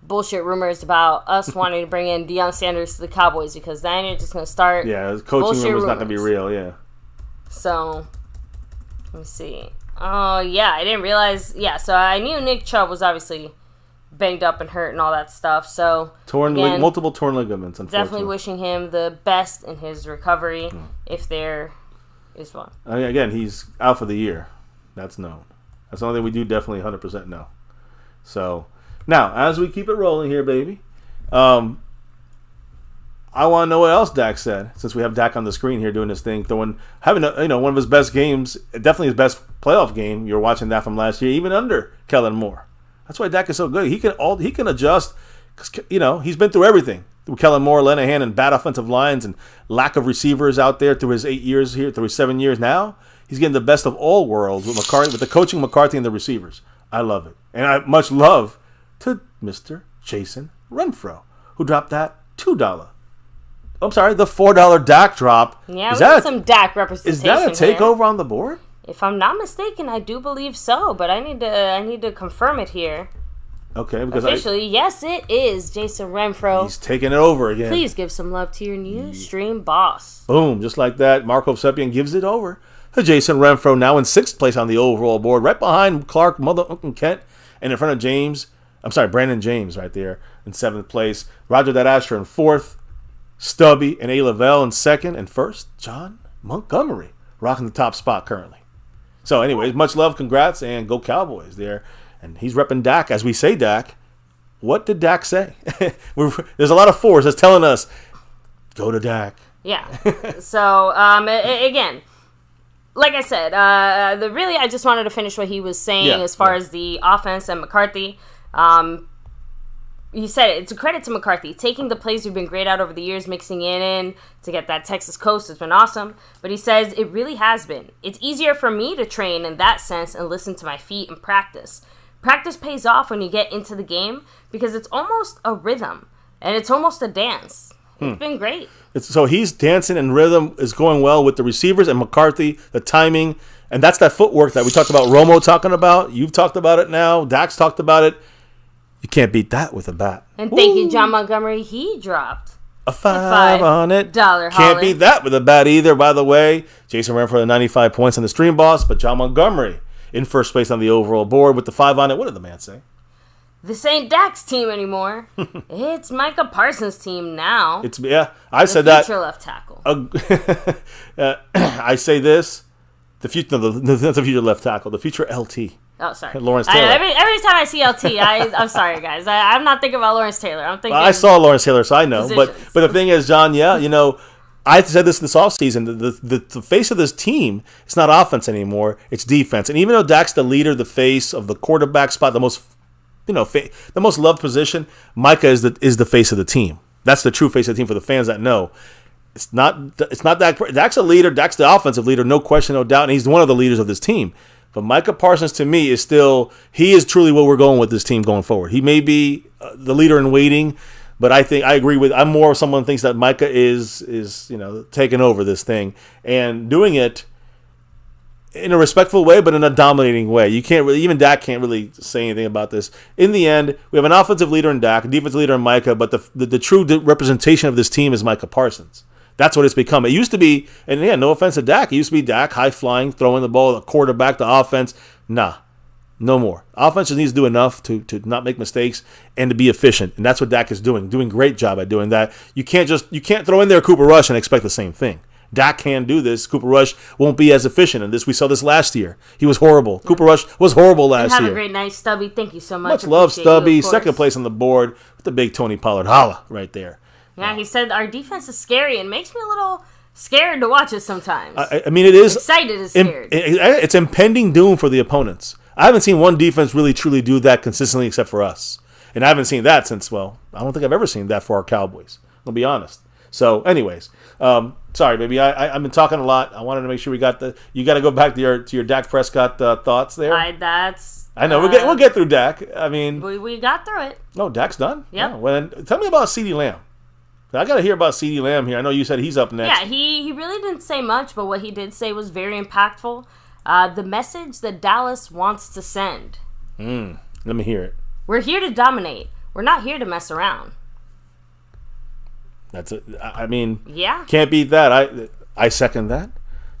bullshit rumors about us wanting to bring in Deion Sanders to the Cowboys, because then you're just going to start coaching rumors not going to be real, yeah. So, let me see. Oh, yeah, I didn't realize. Yeah, so I knew Nick Chubb was obviously banged up and hurt and all that stuff. So, multiple torn ligaments, unfortunately. Definitely wishing him the best in his recovery, if there is one. Again, he's out for the year. That's known. That's the only thing we do definitely 100% know. So, now, as we keep it rolling here, baby, I want to know what else Dak said, since we have Dak on the screen here doing this thing, having one of his best games, definitely his best playoff game. You're watching that from last year, even under Kellen Moore. That's why Dak is so good. He can adjust. 'Cause, he's been through everything. Through Kellen Moore, Lenahan, and bad offensive lines and lack of receivers out there through his 8 years here, through his 7 years now. He's getting the best of all worlds with McCarthy, with the coaching, McCarthy, and the receivers. I love it. And I much love to Mr. Jason Renfro, who dropped that $2. I'm sorry, the $4 Dak drop. Yeah, we got some Dak representation. Is that a takeover on the board? If I'm not mistaken, I do believe so, but I need to confirm it here. Okay, because officially, yes, it is Jason Renfro. He's taking it over again. Please give some love to your new stream boss. Boom, just like that, Marco Seppian gives it over to Jason Renfro, now in 6th place on the overall board, right behind Clark, Mother Uncle Kent, and in front of Brandon James right there in 7th place. Roger That Asher in 4th. Stubby and A. Lavelle in 2nd, and 1st, John Montgomery rocking the top spot currently. So anyways, much love, congrats, and go Cowboys there. And he's repping Dak. As we say Dak, what did Dak say? There's a lot of force that's telling us, go to Dak. Yeah. So, again, like I said, I just wanted to finish what he was saying as far as the offense and McCarthy. He said it's a credit to McCarthy. Taking the plays we've been great at over the years, mixing it in to get that Texas coast has been awesome. But he says it really has been. It's easier for me to train in that sense and listen to my feet and practice. Practice pays off when you get into the game because it's almost a rhythm and it's almost a dance. It's been great. So he's dancing and rhythm is going well with the receivers and McCarthy, the timing, and that's that footwork that we talked about. Romo talking about. You've talked about it now. Dak's talked about it. You can't beat that with a bat. And thank you, John Montgomery. He dropped a $5 on it. Can't beat that with a bat either, by the way. Jason ran for the 95 points on the stream boss, but John Montgomery in 1st place on the overall board with the 5 on it. What did the man say? This ain't Dak's team anymore. It's Micah Parsons' team now. I said that. Future left tackle. I say this. The future, not the future left tackle. The future LT. Oh, sorry. Lawrence Taylor. Every time I see LT, I'm sorry, guys. I'm not thinking about Lawrence Taylor. I'm thinking. Well, I saw Lawrence Taylor, so I know. Positions. But the thing is, John, I said this offseason. The face of this team, it's not offense anymore. It's defense. And even though Dak's the leader, the face of the quarterback spot, the most loved position, Micah is the face of the team. That's the true face of the team for the fans that know. It's not Dak. Dak's a leader. Dak's the offensive leader, no question, no doubt, and he's one of the leaders of this team. But Micah Parsons, to me, is truly what we're going with this team going forward. He may be the leader in waiting, but I agree with. I'm more someone who thinks that Micah is taking over this thing and doing it in a respectful way, but in a dominating way. Even Dak can't really say anything about this. In the end, we have an offensive leader in Dak, a defensive leader in Micah, but the true representation of this team is Micah Parsons. That's what it's become. It used to be, and yeah, no offense to Dak, it used to be Dak, high-flying, throwing the ball, the quarterback, the offense. Nah, no more. Offense just needs to do enough to not make mistakes and to be efficient, and that's what Dak is doing a great job at doing that. You can't throw in there Cooper Rush and expect the same thing. Dak can do this. Cooper Rush won't be as efficient in this. We saw this last year. He was horrible. Cooper Rush was horrible last year. Have a great night, Stubby. Thank you so much. Much love, Stubby. 2nd place on the board with the big Tony Pollard holla right there. Yeah, he said our defense is scary and makes me a little scared to watch it sometimes. I mean, it is excited and scared. It's impending doom for the opponents. I haven't seen one defense really truly do that consistently except for us, and I haven't seen that since I don't think I've ever seen that for our Cowboys. I'll be honest. So, anyways, sorry, baby. I've been talking a lot. I wanted to make sure we got you got to go back to your Dak Prescott thoughts there. I know we'll get through Dak. I mean, we got through it. No, Dak's done. Yeah. No, well, then, tell me about CeeDee Lamb. I got to hear about CeeDee Lamb here. I know you said he's up next. Yeah, he really didn't say much, but what he did say was very impactful. The message that Dallas wants to send. Let me hear it. We're here to dominate. We're not here to mess around. That's it. I mean, yeah, can't beat that. I second that.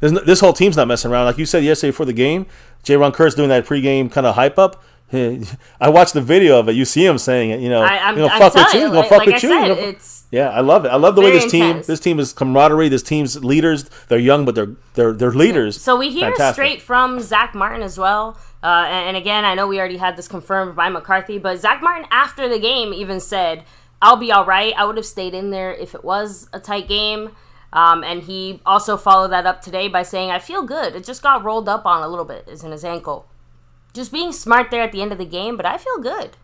This whole team's not messing around. Like you said yesterday before the game, J-Ron Kurtz doing that pregame kind of hype up. I watched the video of it. You see him saying it. I'm fuck with you. Like, fuck with you. It's yeah, I love it. I love the way intense. This team is camaraderie. This team's leaders. They're young, but they're leaders. So we hear Fantastic. straight from Zach Martin as well. And again, I know we already had this confirmed by McCarthy, but Zach Martin after the game even said, "I'll be all right. I would have stayed in there if it was a tight game." And he also followed that up today by saying, "I feel good. It just got rolled up on a little bit, is in his ankle." just being smart there at the end of the game, but I feel good.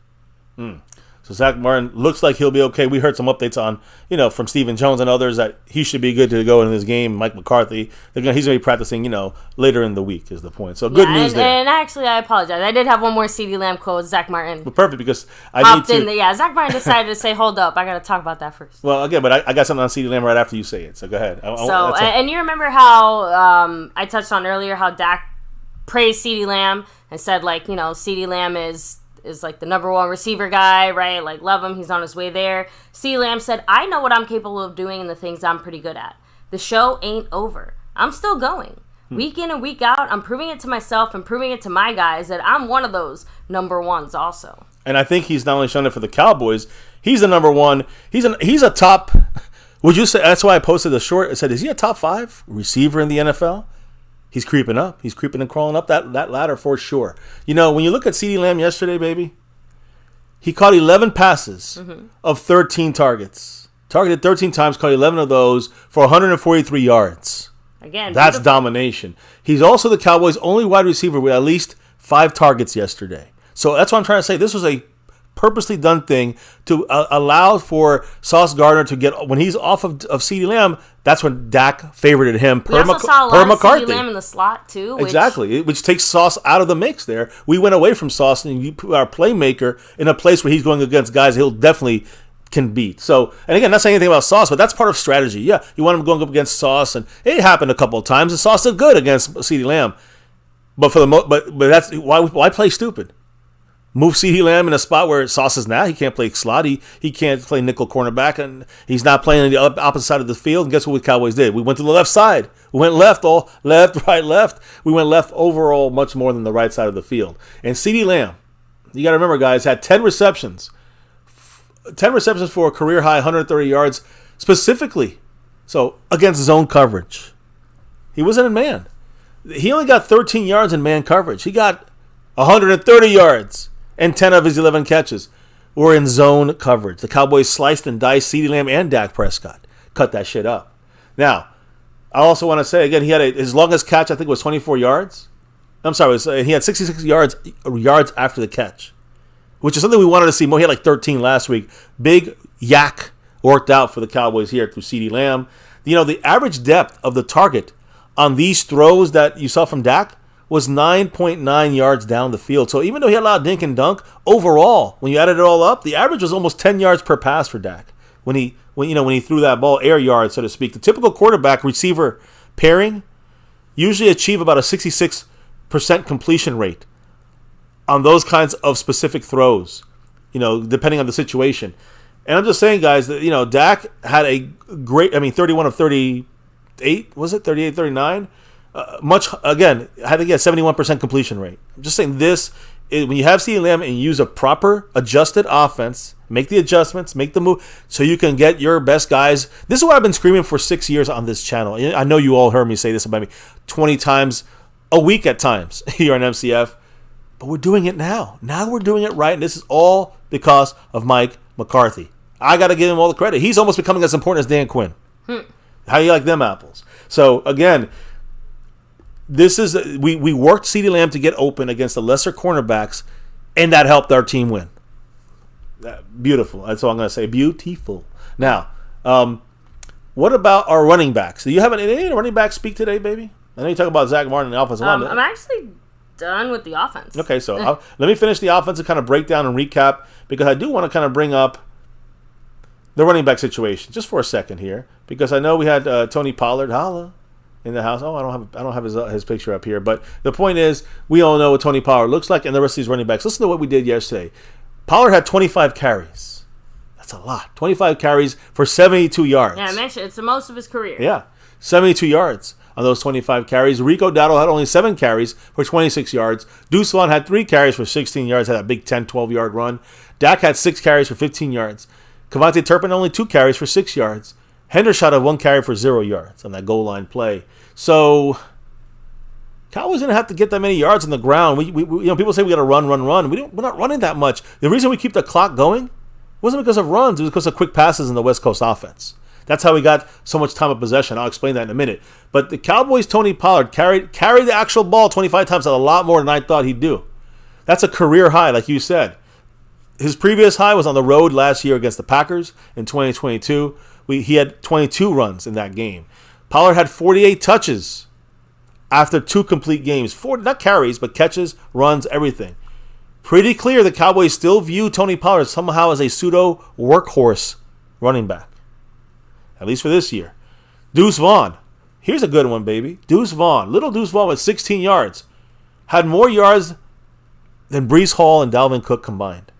So Zach Martin looks like he'll be okay. We heard some updates on, from Stephen Jones and others that he should be good to go in this game. Mike McCarthy, he's going to be practicing, later in the week is the point. So good news there. And actually, I apologize. I did have one more CeeDee Lamb quote. Zach Martin. Well, perfect, because I popped need to. in. Zach Martin decided to say, "Hold up, I got to talk about that first." Well, again, but I got something on CeeDee Lamb right after you say it. So go ahead. And you remember how I touched on earlier how Dak praised CeeDee Lamb and said, CeeDee Lamb is like the number one receiver guy, right? Like, love him. He's on his way there. CeeDee Lamb said, I know what I'm capable of doing and the things I'm pretty good at. The show ain't over. I'm still going. Week in and week out, I'm proving it to myself and proving it to my guys that I'm one of those number ones also. And I think he's not only shown it for the Cowboys, he's the number one. He's a top, would you say, that's why I posted the short. I said, is he a top 5 receiver in the NFL? He's creeping up. He's creeping and crawling up that ladder for sure. When you look at CeeDee Lamb yesterday, baby, he caught 11 passes of 13 targets. Targeted 13 times, caught 11 of those for 143 yards. Again, that's domination. He's also the Cowboys' only wide receiver with at least 5 targets yesterday. So that's what I'm trying to say. This was a purposely done thing to allow for Sauce Gardner to get, when he's off of CeeDee Lamb, that's when Dak favorited him we also saw a lot of CeeDee Lamb in the slot too. Exactly, which takes Sauce out of the mix there. We went away from Sauce and you put our playmaker in a place where he's going against guys he'll definitely can beat. So, and again, not saying anything about Sauce, but that's part of strategy. Yeah, you want him going up against Sauce, and it happened a couple of times, and Sauce did good against CeeDee Lamb. But but that's why play stupid. Move CeeDee Lamb in a spot where Sauce is now. He can't play slot. He can't play nickel cornerback, and he's not playing on the opposite side of the field. And guess what the Cowboys did? We went to the left side. We went left, right, left. We went left overall much more than the right side of the field. And CeeDee Lamb, you got to remember, guys, had 10 receptions. 10 receptions for a career-high 130 yards specifically. So, against zone coverage. He wasn't in man. He only got 13 yards in man coverage. He got 130 yards. And 10 of his 11 catches were in zone coverage. The Cowboys sliced and diced CeeDee Lamb and Dak Prescott. Cut that shit up. Now, I also want to say, again, he had his longest catch, I think, was 24 yards. I'm sorry, he had 66 yards after the catch, which is something we wanted to see more. He had like 13 last week. Big yak worked out for the Cowboys here through CeeDee Lamb. The average depth of the target on these throws that you saw from Dak was 9.9 yards down the field. So even though he had a lot of dink and dunk, overall, when you added it all up, the average was almost 10 yards per pass for Dak when he threw that ball, air yards, so to speak. The typical quarterback receiver pairing usually achieve about a 66% completion rate on those kinds of specific throws, depending on the situation. And I'm just saying, guys, that Dak had a great, 31 of 38, was it 38, 39? Again, I think he had 71% completion rate. I'm just saying when you have CeeDee Lamb and you use a proper adjusted offense, make the adjustments, make the move, so you can get your best guys. This is what I've been screaming for 6 years on this channel. I know you all heard me say this about me 20 times a week at times here on MCF, but we're doing it now. Now we're doing it right, and this is all because of Mike McCarthy. I got to give him all the credit. He's almost becoming as important as Dan Quinn. How do you like them apples? So, again, we worked CeeDee Lamb to get open against the lesser cornerbacks, and that helped our team win. Beautiful. That's all I'm going to say. Beautiful. Now, what about our running backs? Do you have any running backs speak today, baby? I know you talk about Zach Martin and the offensive line. I'm actually done with the offense. Okay, so let me finish the offense and kind of break down and recap, because I do want to kind of bring up the running back situation just for a second here, because I know we had Tony Pollard, holla, in the house. Oh, I don't have his picture up here, but the point is, we all know what Tony Pollard looks like, and the rest of these running backs. Listen to what we did yesterday. Pollard had 25 carries. That's a lot. 25 carries for 72 yards. Yeah, I mentioned it's the most of his career. Yeah, 72 yards on those 25 carries. Rico Dowdle had only 7 carries for 26 yards. Deuce Vaughn had 3 carries for 16 yards, had a big 10, 12-yard run. Dak had 6 carries for 15 yards. Kevontae Turpin only 2 carries for 6 yards. Hendershot had 1 carry for 0 yards on that goal line play. So, Cowboys didn't have to get that many yards on the ground. We people say we got to run. We're not running that much. The reason we keep the clock going wasn't because of runs. It was because of quick passes in the West Coast offense. That's how we got so much time of possession. I'll explain that in a minute. But the Cowboys' Tony Pollard carried the actual ball 25 times, a lot more than I thought he'd do. That's a career high, like you said. His previous high was on the road last year against the Packers in 2022. He had 22 runs in that game. Pollard had 48 touches after 2 complete games. 40, not carries, but catches, runs, everything. Pretty clear the Cowboys still view Tony Pollard somehow as a pseudo workhorse running back. At least for this year. Deuce Vaughn. Here's a good one, baby. Deuce Vaughn. Little Deuce Vaughn with 16 yards. Had more yards than Breece Hall and Dalvin Cook combined.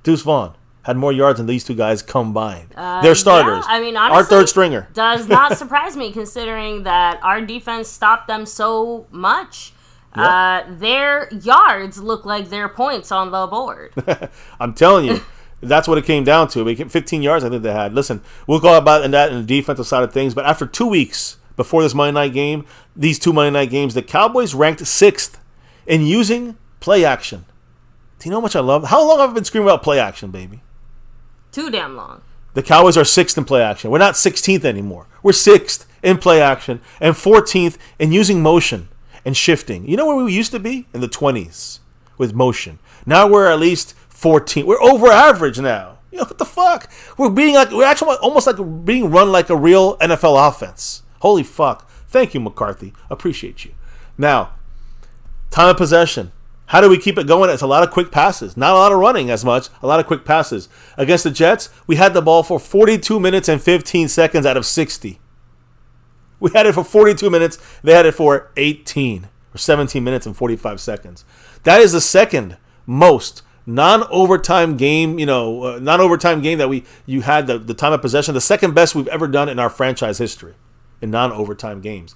Deuce Vaughn had more yards than these two guys combined. They're starters. Yeah, I mean, honestly, our third stringer. Does not surprise me considering that our defense stopped them so much. Yep. Their yards look like their points on the board. I'm telling you, that's what it came down to. 15 yards, I think they had. Listen, we'll go about that in the defensive side of things, but after 2 weeks before this Monday night game, these 2 Monday night games, the Cowboys ranked 6th in using play action. Do you know how much I love? How long have I been screaming about play action, baby? Too damn long. The Cowboys are 6th in play action. We're not 16th anymore. We're 6th in play action and 14th in using motion and shifting. You know where we used to be? In the 20s with motion. Now we're at least 14th. We're over average now. You know, what the fuck? We're actually almost like being run like a real NFL offense. Holy fuck. Thank you, McCarthy. Appreciate you. Now, time of possession. How do we keep it going? It's a lot of quick passes. Not a lot of running as much. A lot of quick passes. Against the Jets, we had the ball for 42 minutes and 15 seconds out of 60. We had it for 42 minutes. They had it for 18 or 17 minutes and 45 seconds. That is the second most non-overtime game, non-overtime game that you had the time of possession. The second best we've ever done in our franchise history in non-overtime games.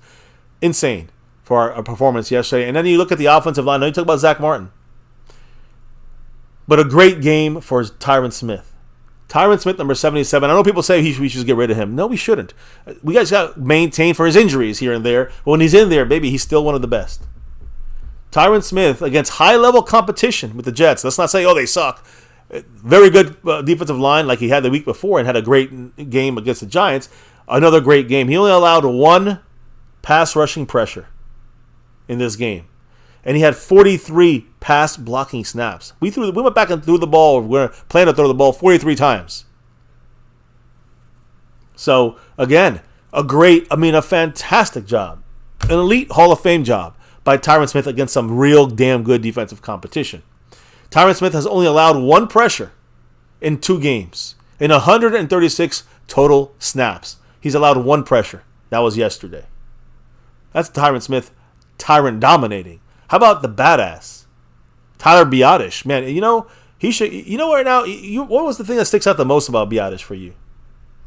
Insane. For our performance yesterday. And then you look at the offensive line. Now you talk about Zach Martin. But a great game for Tyron Smith. Tyron Smith, number 77. I know people say we should get rid of him. No, we shouldn't. We guys got to maintain for his injuries here and there. But when he's in there, baby, he's still one of the best. Tyron Smith against high-level competition with the Jets. Let's not say, they suck. Very good defensive line like he had the week before and had a great game against the Giants. Another great game. He only allowed 1 pass rushing pressure in this game. And he had 43 pass blocking snaps. We went back and threw the ball. We're planning to throw the ball 43 times. So, again, a fantastic job. An elite Hall of Fame job by Tyron Smith against some real damn good defensive competition. Tyron Smith has only allowed 1 pressure in 2 games. In 136 total snaps. He's allowed 1 pressure. That was yesterday. That's Tyron Smith. Tyron dominating. How about the badass Tyler Biadasz? Man, he should. Right now, what was the thing that sticks out the most about Biadasz for you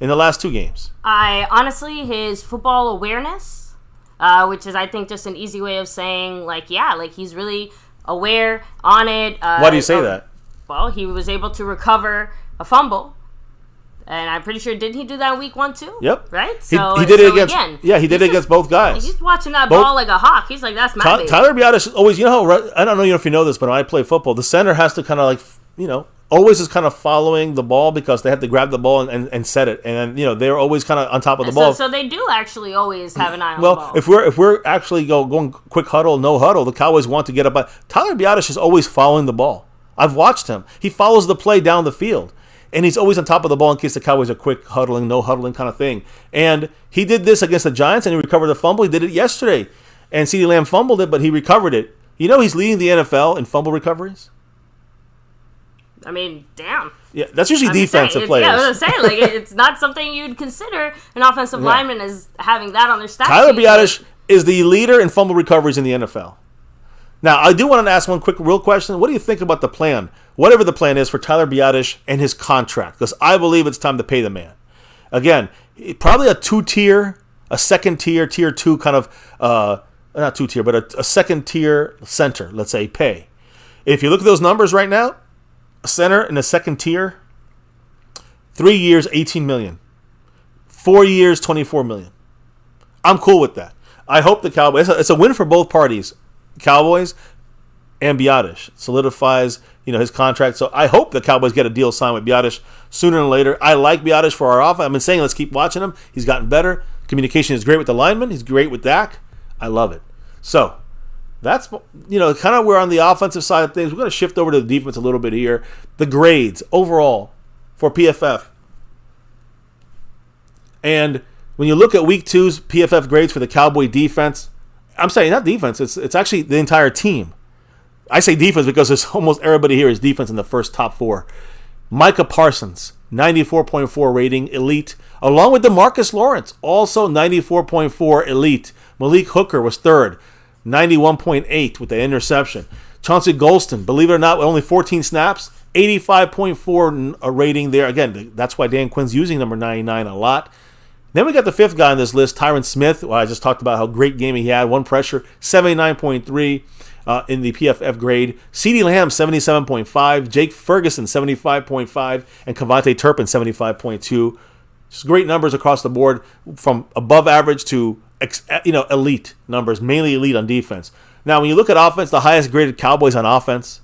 in the last 2 games? Honestly, his football awareness, which is I think just an easy way of saying he's really aware on it. Why do you say that? Well, he was able to recover a fumble. And I'm pretty sure, didn't he do that in week 1 too? Yep. Right? So he did it against. Again, yeah, he did it against both guys. He's watching that ball like a hawk. He's like, that's my baby. Tyler Biadasz always. I don't know if you know this, but when I play football, the center has to kind of always is kind of following the ball because they have to grab the ball and set it, and they're always kind of on top of the ball. So they do actually always have an eye on the ball. Well, if we're actually going quick huddle, no huddle, the Cowboys want to get up. Tyler Biadasz is always following the ball. I've watched him. He follows the play down the field. And he's always on top of the ball in case the Cowboys are quick huddling, no huddling kind of thing. And he did this against the Giants, and he recovered the fumble. He did it yesterday. And CeeDee Lamb fumbled it, but he recovered it. He's leading the NFL in fumble recoveries? I mean, damn. Yeah, that's usually defensive players. Yeah, I was going to say, it's not something you'd consider an offensive lineman as having that on their stat sheet. Tyler Biadasz is the leader in fumble recoveries in the NFL. Now, I do want to ask one quick real question. What do you think about the plan, whatever the plan is for Tyler Biadasz and his contract? Because I believe it's time to pay the man. Again, probably a 2-tier, a second tier, tier 2 kind of, not 2-tier, but a second tier center, let's say, pay. If you look at those numbers right now, a center in a second tier, 3 years, $18 million. 4 years, $24 million. I'm cool with that. I hope the Cowboys, it's a win for both parties. Cowboys and Biadasz solidifies, his contract. So I hope the Cowboys get a deal signed with Biadasz sooner than later. I like Biadasz for our offense. I've been saying let's keep watching him. He's gotten better. Communication is great with the linemen. He's great with Dak. I love it. So that's, kind of where on the offensive side of things. We're going to shift over to the defense a little bit here. The grades overall for PFF. And when you look at Week 2's PFF grades for the Cowboy defense, I'm saying not defense, it's actually the entire team. I say defense because there's almost everybody here is defense in the first top 4. Micah Parsons, 94.4 rating, elite, along with DeMarcus Lawrence, also 94.4 elite. Malik Hooker was third, 91.8 with the interception. Chauncey Golston, believe it or not, with only 14 snaps, 85.4 rating there. Again, that's why Dan Quinn's using number 99 a lot. Then we got the 5th guy on this list, Tyron Smith. Well, I just talked about how great game he had. 1 pressure, 79.3 in the PFF grade. CeeDee Lamb, 77.5. Jake Ferguson, 75.5. And Kavontae Turpin, 75.2. Just great numbers across the board from above average to elite numbers, mainly elite on defense. Now, when you look at offense, the highest graded Cowboys on offense,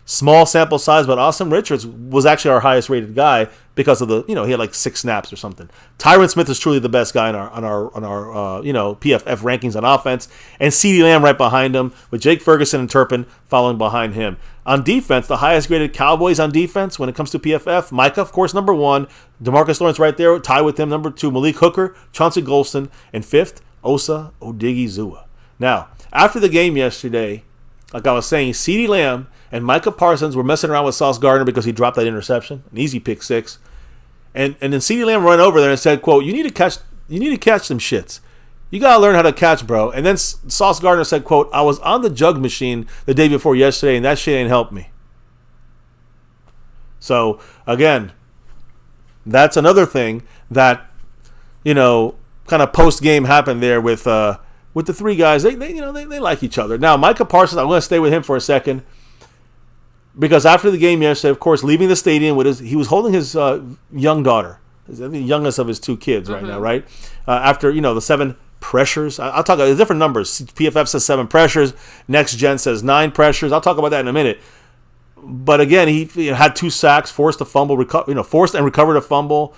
small sample size, but Austin Richards was actually our highest rated guy because of he had like 6 snaps or something. Tyron Smith is truly the best guy on our PFF rankings on offense, and CeeDee Lamb right behind him with Jake Ferguson and Turpin following behind him. On defense, the highest graded Cowboys on defense when it comes to PFF, Micah, of course, number 1, DeMarcus Lawrence right there, tied with him, number 2, Malik Hooker, Chauncey Golston, and 5th, Osa Odigizua. Now, after the game yesterday, like I was saying, CeeDee Lamb and Micah Parsons were messing around with Sauce Gardner because he dropped that interception, an easy pick 6. And then CeeDee Lamb ran over there and said, quote, you need to catch them shits. You got to learn how to catch, bro. And then Sauce Gardner said, quote, I was on the jug machine the day before yesterday, and that shit ain't helped me. So, again, that's another thing that, kind of post-game happened there with the 3 guys. They like each other. Now, Micah Parsons, I'm going to stay with him for a second. Because after the game yesterday, of course, leaving the stadium he was holding his young daughter, the youngest of his 2 kids right now, right? After the 7 pressures, I'll talk about different numbers. PFF says 7 pressures. Next Gen says 9 pressures. I'll talk about that in a minute. But again, he had 2 sacks, forced and recovered a fumble.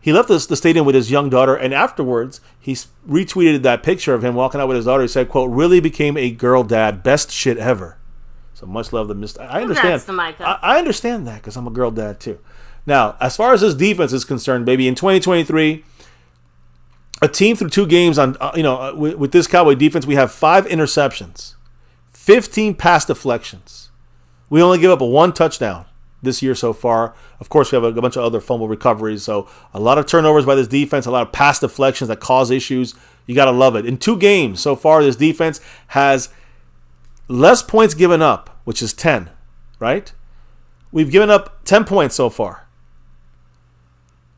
He left the stadium with his young daughter, and afterwards, he retweeted that picture of him walking out with his daughter. He said, quote, really became a girl dad, best shit ever. So much love to Mr. I understand. I understand that because I'm a girl dad too. Now, as far as this defense is concerned, baby, in 2023, a team through 2 games on with this Cowboy defense, we have 5 interceptions, 15 pass deflections. We only give up 1 touchdown this year so far. Of course, we have a bunch of other fumble recoveries. So a lot of turnovers by this defense, a lot of pass deflections that cause issues. You got to love it. In 2 games so far, this defense has less points given up, which is 10, right? We've given up 10 points so far.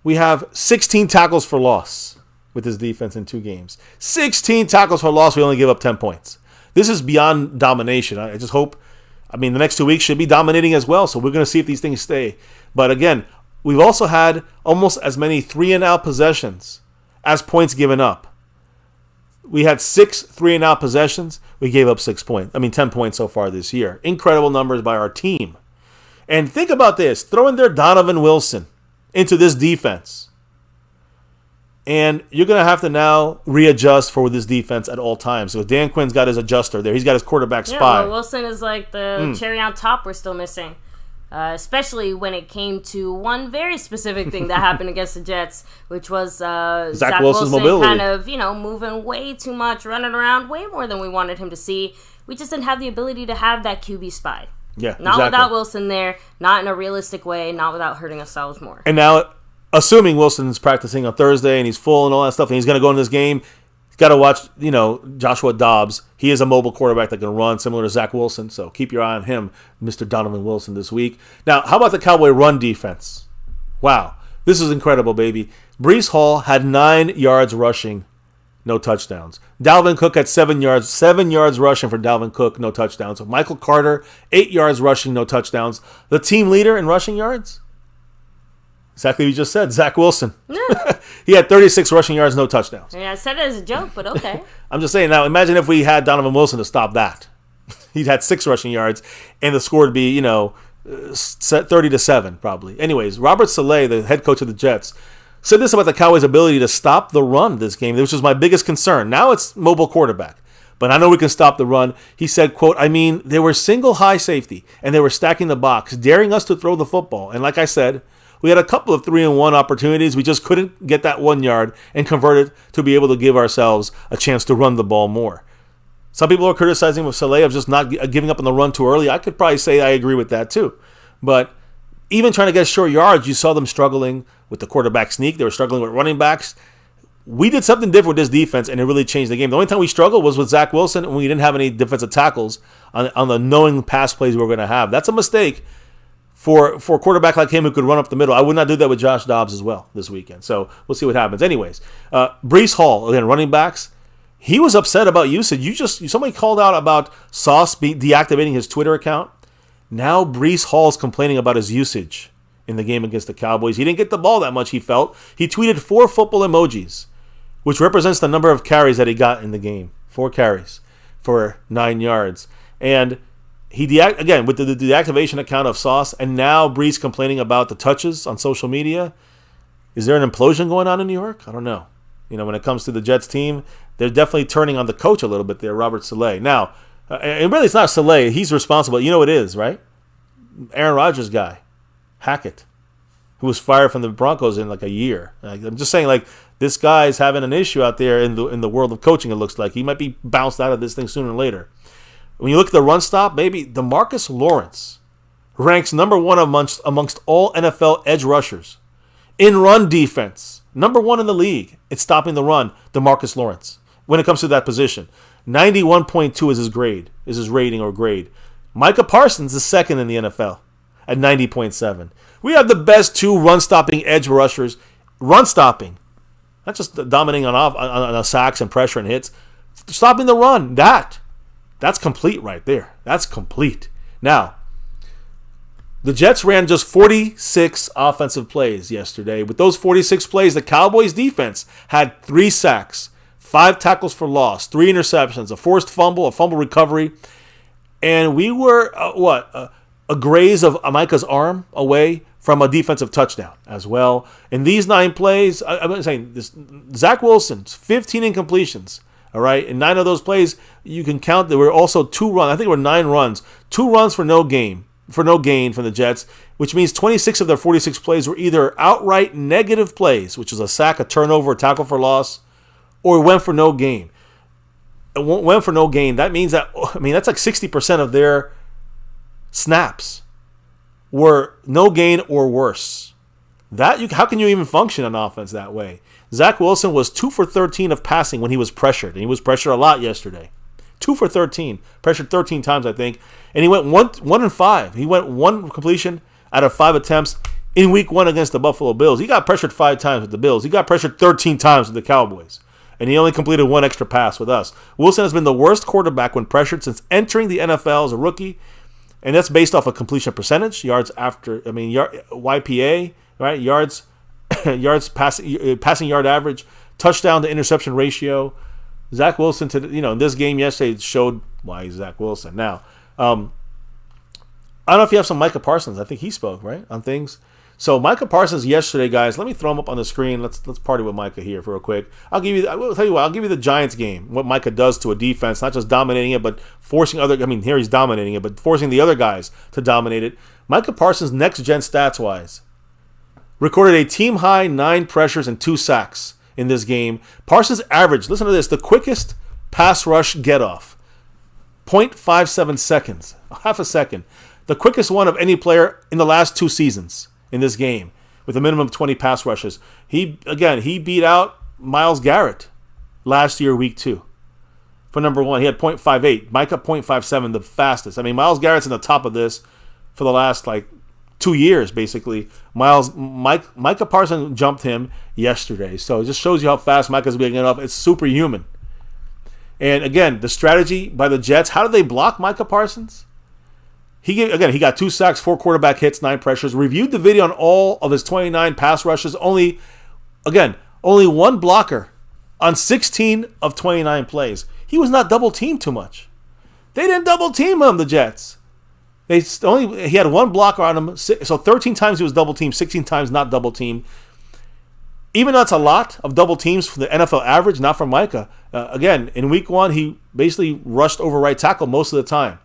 We have 16 tackles for loss with this defense in 2 games. 16 tackles for loss, we only give up 10 points. This is beyond domination. I just hope, the next 2 weeks should be dominating as well, so we're going to see if these things stay. But again, we've also had almost as many 3-and-out possessions as points given up. We had 6 3-and-out possessions. We gave up 10 points so far this year. Incredible numbers by our team. And think about this. Throw in there Donovan Wilson into this defense. And you're going to have to now readjust for this defense at all times. So Dan Quinn's got his adjuster there. He's got his quarterback spy. Well, Wilson is like the cherry on top we're still missing. Especially when it came to one very specific thing that happened against the Jets, which was Zach Wilson's mobility. Kind of, moving way too much, running around way more than we wanted him to see. We just didn't have the ability to have that QB spy. Yeah, not without Wilson there, not in a realistic way, not without hurting ourselves more. And now, assuming Wilson's practicing on Thursday and he's full and all that stuff, and he's going to go in this game, got to watch, Joshua Dobbs. He is a mobile quarterback that can run, similar to Zach Wilson. So keep your eye on him, Mr. Donovan Wilson, this week. Now, how about the Cowboy run defense? Wow, this is incredible, baby. Breece Hall had 9 yards rushing, no touchdowns. Dalvin Cook had 7 yards. 7 yards rushing for Dalvin Cook, no touchdowns. So Michael Carter, 8 yards rushing, no touchdowns. The team leader in rushing yards? Exactly what you just said, Zach Wilson. Yeah. He had 36 rushing yards, no touchdowns. Yeah, I said it as a joke, but okay. I'm just saying, now imagine if we had Donovan Wilson to stop that. He'd had 6 rushing yards, and the score would be, 30-7 probably. Anyways, Robert Saleh, the head coach of the Jets, said this about the Cowboys' ability to stop the run this game, which was my biggest concern. Now it's mobile quarterback. but I know we can stop the run. He said, quote, I mean, they were single high safety, and they were stacking the box, daring us to throw the football. And like I said, we had a couple of 3-and-1 opportunities. We just couldn't get that 1 yard and convert it to be able to give ourselves a chance to run the ball more. Some people are criticizing with Saleh of just not giving up on the run too early. I could probably say I agree with that too. But even trying to get short yards, you saw them struggling with the quarterback sneak. They were struggling with running backs. We did something different with this defense, and it really changed the game. The only time we struggled was with Zach Wilson, and we didn't have any defensive tackles on the knowing pass plays we were going to have. That's a mistake for a quarterback like him who could run up the middle. I would not do that with Josh Dobbs as well this weekend. So we'll see what happens. Anyways, Breece Hall, again, running backs. He was upset about usage. Somebody called out about Sauce deactivating his Twitter account. Now Breece Hall is complaining about his usage in the game against the Cowboys. He didn't get the ball that much, he felt. He tweeted 4 football emojis, which represents the number of carries that he got in the game. 4 carries for 9 yards. And he again, with the deactivation account of Sauce, and now Breece complaining about the touches on social media. Is there an implosion going on in New York? I don't know. When it comes to the Jets team, they're definitely turning on the coach a little bit there, Robert Saleh. Now, and really it's not Saleh. He's responsible. You know it is, right? Aaron Rodgers' guy, Hackett, who was fired from the Broncos in like a year. I'm just saying, this guy's having an issue out there in the world of coaching, it looks like. He might be bounced out of this thing sooner or later. When you look at the run stop, maybe DeMarcus Lawrence ranks number 1 amongst all NFL edge rushers in run defense. Number 1 in the league. It's stopping the run, DeMarcus Lawrence. When it comes to that position, 91.2 is his rating or grade. Micah Parsons is second in the NFL at 90.7. We have the best 2 run-stopping edge rushers. Run-stopping. Not just dominating on sacks and pressure and hits. Stopping the run. That's complete right there. That's complete. Now, the Jets ran just 46 offensive plays yesterday. With those 46 plays, the Cowboys defense had 3 sacks, 5 tackles for loss, 3 interceptions, a forced fumble, a fumble recovery. And we were, a graze of Micah's arm away from a defensive touchdown as well. In these 9 plays, I'm saying this, Zach Wilson's 15 incompletions. All right, in 9 of those plays, you can count there were also 2 runs. I think there were 9 runs. 2 runs for no gain from the Jets, which means 26 of their 46 plays were either outright negative plays, which is a sack, a turnover, a tackle for loss, or went for no gain. Went for no gain. That means that's like 60% of their snaps were no gain or worse. How can you even function on offense that way? Zach Wilson was 2 for 13 of passing when he was pressured, and he was pressured a lot yesterday. 2 for 13, pressured 13 times, I think, and he went 1 and 5. He went 1 completion out of 5 attempts in Week 1 against the Buffalo Bills. He got pressured 5 times with the Bills. He got pressured 13 times with the Cowboys, and he only completed 1 extra pass with us. Wilson has been the worst quarterback when pressured since entering the NFL as a rookie, and that's based off of completion percentage, YPA, right? Yards passing yard average, touchdown to interception ratio. Zach Wilson, in this game yesterday showed why he's Zach Wilson. Now, I don't know if you have some Micah Parsons. I think he spoke, right, on things. So Micah Parsons yesterday, guys, let me throw him up on the screen. Let's party with Micah here for real quick. I'll give you the Giants game, what Micah does to a defense, not just dominating it, but forcing here he's dominating it, but forcing the other guys to dominate it. Micah Parsons, next-gen stats-wise, recorded a team-high 9 pressures and 2 sacks in this game. Parsons averaged, listen to this, the quickest pass rush get-off, 0.57 seconds, half a second. The quickest one of any player in the last 2 seasons in this game, with a minimum of 20 pass rushes. He beat out Myles Garrett last year, Week 2. For number 1, he had 0.58. Micah 0.57, the fastest. Myles Garrett's in the top of this for the last, 2 years, basically. Micah Parsons jumped him yesterday. So it just shows you how fast Micah's being up. It's superhuman. And again, the strategy by the Jets, how did they block Micah Parsons? He got 2 sacks, 4 quarterback hits, 9 pressures. Reviewed the video on all of his 29 pass rushes. Only 1 blocker on 16 of 29 plays. He was not double teamed too much. They didn't double team him, the Jets. He had 1 blocker on him, so 13 times he was double teamed, 16 times not double teamed. even though it's a lot of double teams for the NFL average, not for Micah. Again, in week 1, he basically rushed over right tackle most of the time.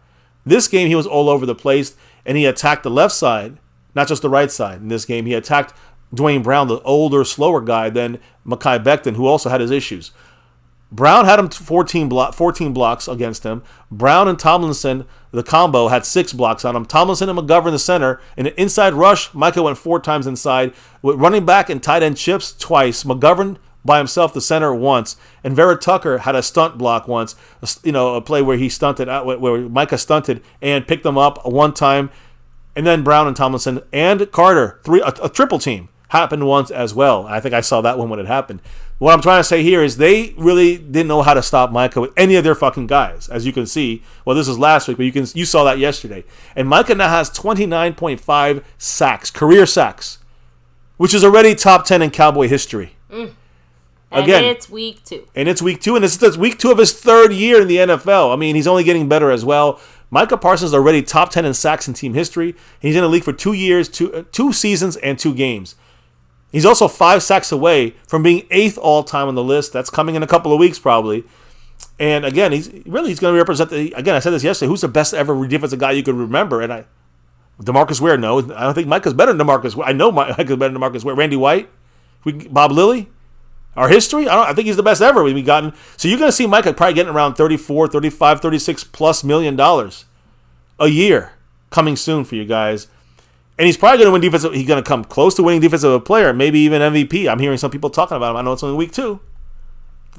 This game, he was all over the place, and he attacked the left side, not just the right side. In this game, he attacked Dwayne Brown, the older, slower guy, than Mekhi Becton, who also had his issues. Brown had him 14 blocks against him. Brown and Tomlinson, the combo, had 6 blocks on him. Tomlinson and McGovern the center. In an inside rush, Micah went 4 times inside. With running back and tight end chips twice. McGovern by himself, the center, once. And Vera Tucker had a stunt block once. A play where he stunted, where Micah stunted and picked them up one time. And then Brown and Tomlinson and Carter, a triple team, happened once as well. I think I saw that one when it happened. What I'm trying to say here is they really didn't know how to stop Micah with any of their fucking guys, as you can see. Well, this is last week, but you saw that yesterday. And Micah now has 29.5 sacks, career sacks, which is already top 10 in Cowboy history. And Again, it's week 2. And it's week 2, and this is week 2 of his 3rd year in the NFL. I mean, he's only getting better as well. Micah Parsons is already top 10 in sacks in team history. He's in the league for 2 years, 2 seasons, and 2 games. He's also 5 sacks away from being 8th all-time on the list. That's coming in a couple of weeks probably. And again, he's going to represent again, I said this yesterday, who's the best ever defensive guy you could remember? And DeMarcus Ware, no. I don't think Micah's better than DeMarcus Ware. I know Micah's better than DeMarcus Ware. Randy White? Bob Lilly? Our history? I think he's the best ever we've gotten. So you're going to see Micah probably getting around 34, 35, 36 plus $1 million a year coming soon for you guys. And he's probably going to win defensive. He's going to come close to winning defensive player, maybe even MVP. I'm hearing some people talking about him. I know it's only week 2.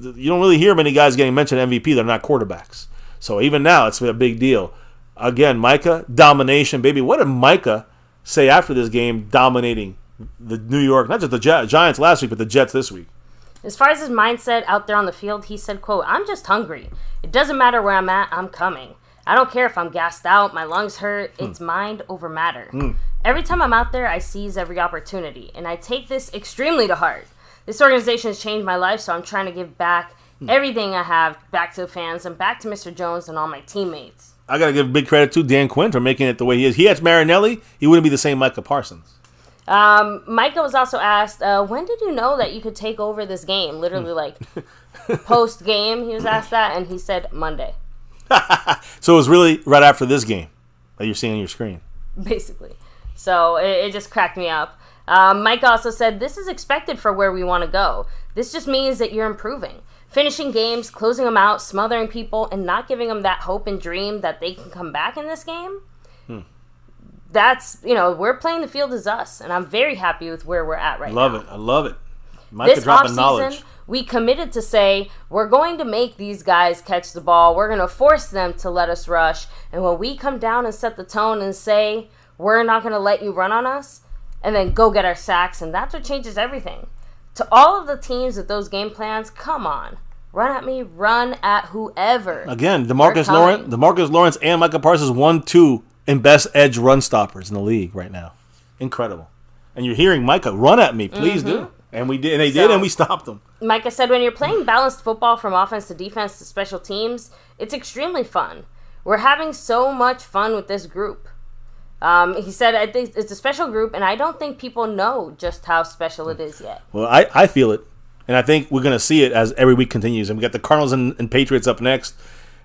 You don't really hear many guys getting mentioned MVP. They're not quarterbacks. So even now, it's a big deal. Again, Micah, domination, baby. What did Micah say after this game dominating the New York, not just the Giants last week, but the Jets this week? As far as his mindset out there on the field, he said, quote, "I'm just hungry. It doesn't matter where I'm at, I'm coming. I don't care if I'm gassed out, my lungs hurt, it's mind over matter. Every time I'm out there, I seize every opportunity, and I take this extremely to heart. This organization has changed my life, so I'm trying to give back everything I have back to the fans and back to Mr. Jones and all my teammates." I got to give big credit to Dan Quinn for making it the way he is. He had Marinelli, he wouldn't be the same Micah Parsons. Micah was also asked, when did you know that you could take over this game? Literally, like, post-game, he was asked that, and he said Monday. So it was really right after this game that you're seeing on your screen. Basically. So it just cracked me up. Mike also said, "This is expected for where we want to go. This just means that you're improving. Finishing games, closing them out, smothering people, and not giving them that hope and dream that they can come back in this game. That's, we're playing the field as us, and I'm very happy with where we're at right now. I love it. Micah This dropping knowledge. offseason, we committed to say, we're going to make these guys catch the ball. We're going to force them to let us rush. And when we come down and set the tone and say, we're not going to let you run on us, and then go get our sacks, and that's what changes everything. To all of the teams with those game plans, come on. Run at me, run at whoever. Again, DeMarcus Lawrence and Micah Parsons 1-2 in best edge run stoppers in the league right now. Incredible. And you're hearing Micah, run at me, please do. And we did, and they did, and we stopped them. Micah said, when you're playing balanced football from offense to defense to special teams, it's extremely fun. We're having so much fun with this group. He said, I think it's a special group, and I don't think people know just how special it is yet. Well, I feel it, and I think we're going to see it as every week continues. And we got the Cardinals and Patriots up next,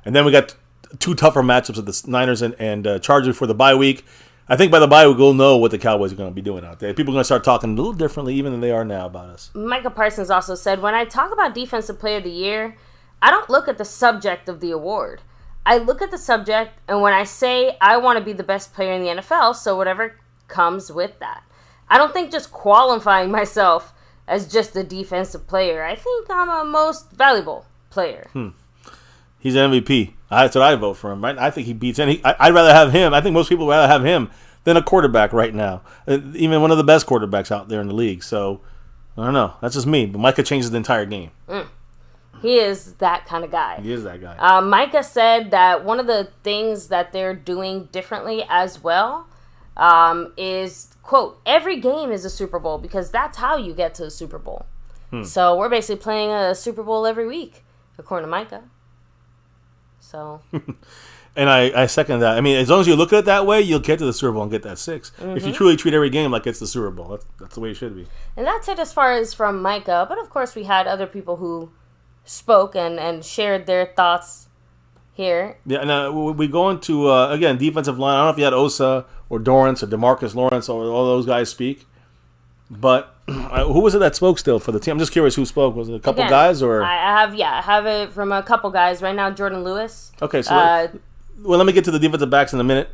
and then we got 2 tougher matchups of the Niners and Chargers before the bye week. I think by the bye week, we'll know what the Cowboys are going to be doing out there. People are going to start talking a little differently even than they are now about us. Micah Parsons also said, when I talk about Defensive Player of the Year, I don't look at the subject of the award. I look at the subject, and when I say I want to be the best player in the NFL, so whatever comes with that. I don't think just qualifying myself as just a defensive player. I think I'm a most valuable player. He's an MVP. That's what I vote for him, right? I think he beats any. I'd rather have him. I think most people would rather have him than a quarterback right now. Even one of the best quarterbacks out there in the league. So, I don't know. That's just me. But Micah changes the entire game. He is that kind of guy. He is that guy. Micah said that one of the things that they're doing differently as well is, quote, every game is a Super Bowl because that's how you get to the Super Bowl. So we're basically playing a Super Bowl every week, according to Micah. So, And I second that. I mean, as long as you look at it that way, you'll get to the Super Bowl and get that 6. If you truly treat every game like it's the Super Bowl, that's the way it should be. And that's it as far as from Micah. But, of course, we had other people who spoke and shared their thoughts here. Yeah, and we go into, again, defensive line. I don't know if you had Osa or Dorrance or DeMarcus Lawrence or all those guys speak. But who was it that spoke still for the team? I'm just curious who spoke. Was it a couple guys or? I have it from a couple guys right now. Jordan Lewis. Okay, so let me get to the defensive backs in a minute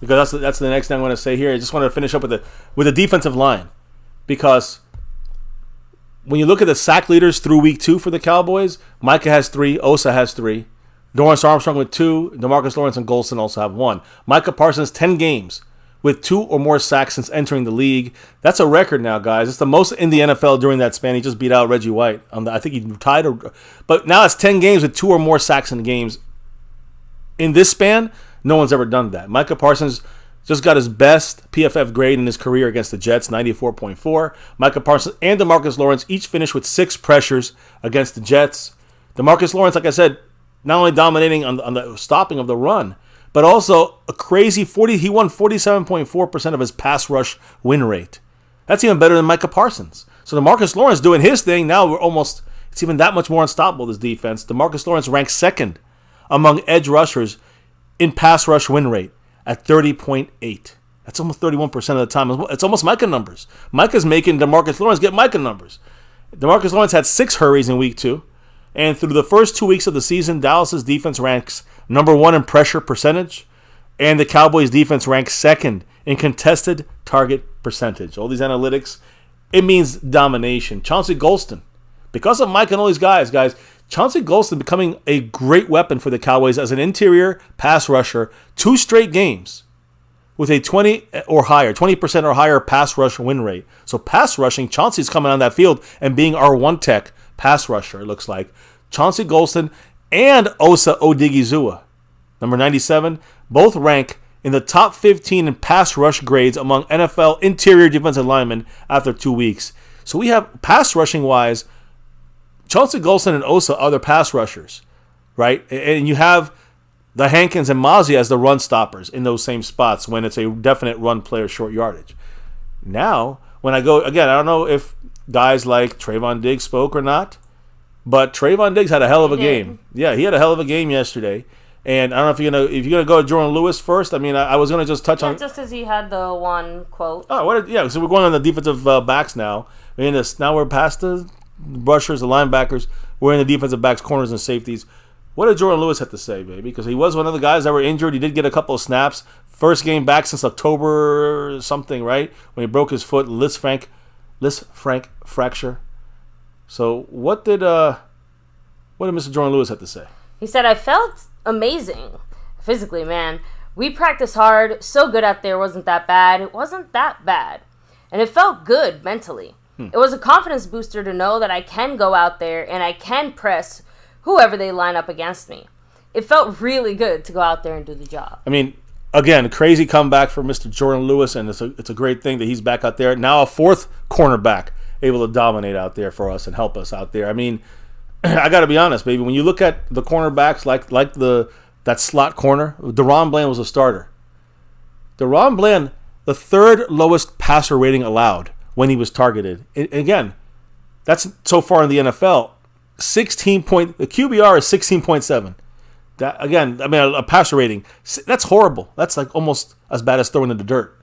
because that's the next thing I'm going to say here. I just want to finish up with the defensive line because when you look at the sack leaders through week 2 for the Cowboys, Micah has 3, Osa has 3, Dorrance Armstrong with 2, DeMarcus Lawrence and Golston also have 1. Micah Parsons 10 games with 2 or more sacks since entering the league. That's a record now, guys. It's the most in the NFL during that span. He just beat out Reggie White. I think he tied, but now it's 10 games with 2 or more sacks in the games. In this span, no one's ever done that. Micah Parsons just got his best PFF grade in his career against the Jets, 94.4. Micah Parsons and DeMarcus Lawrence each finished with 6 pressures against the Jets. DeMarcus Lawrence, like I said, not only dominating on the stopping of the run, but also a crazy 40. He won 47.4% of his pass rush win rate. That's even better than Micah Parsons. So DeMarcus Lawrence doing his thing. Now it's even that much more unstoppable, this defense. DeMarcus Lawrence ranks 2nd among edge rushers in pass rush win rate at 30.8. That's almost 31% of the time. It's almost Micah numbers. Micah's making DeMarcus Lawrence get Micah numbers. DeMarcus Lawrence had 6 hurries in week 2. And through the first 2 weeks of the season, Dallas's defense ranks number 1 in pressure percentage, and the Cowboys' defense ranks 2nd in contested target percentage. All these analytics, it means domination. Chauncey Golston, because of Mike and all these guys, Chauncey Golston becoming a great weapon for the Cowboys as an interior pass rusher, 2 straight games with a 20% or higher pass rush win rate. So pass rushing, Chauncey's coming on that field and being our one-tech pass rusher, it looks like. Chauncey Golston and Osa Odigizua, number 97, both rank in the top 15 in pass rush grades among NFL interior defensive linemen after 2 weeks. So we have, pass rushing-wise, Chauncey Golston and Osa are the pass rushers, right? And you have the Hankins and Mozzie as the run stoppers in those same spots when it's a definite run player short yardage. Now, when I go, again, I don't know if guys like Trayvon Diggs spoke or not, but Trayvon Diggs had a hell of a game. Yeah, he had a hell of a game yesterday. And I don't know if you're gonna go to Jordan Lewis first. I mean, I was gonna just touch on just because he had the one quote. Oh, yeah. So we're going on the defensive backs now. Now we're past the rushers, the linebackers. We're in the defensive backs, corners, and safeties. What did Jordan Lewis have to say, baby? Because he was one of the guys that were injured. He did get a couple of snaps. First game back since October something, right? When he broke his foot, Liz Frank fracture. So what did Mr. Jordan Lewis have to say? He said, "I felt amazing physically, man. We practiced hard, so good out there. Wasn't that bad. It wasn't that bad, and it felt good mentally. It was a confidence booster to know that I can go out there and I can press whoever they line up against me. It felt really good to go out there and do the job." I mean, again, crazy comeback for Mr. Jordan Lewis, and it's a great thing that he's back out there. Now a 4th cornerback able to dominate out there for us and help us out there. I mean, I got to be honest, baby. When you look at the cornerbacks like that slot corner, DaRon Bland was a starter. DaRon Bland, the 3rd lowest passer rating allowed when he was targeted. Again, that's so far in the NFL. The QBR is 16.7. That, again, I mean, a passer rating, that's horrible. That's like almost as bad as throwing in the dirt.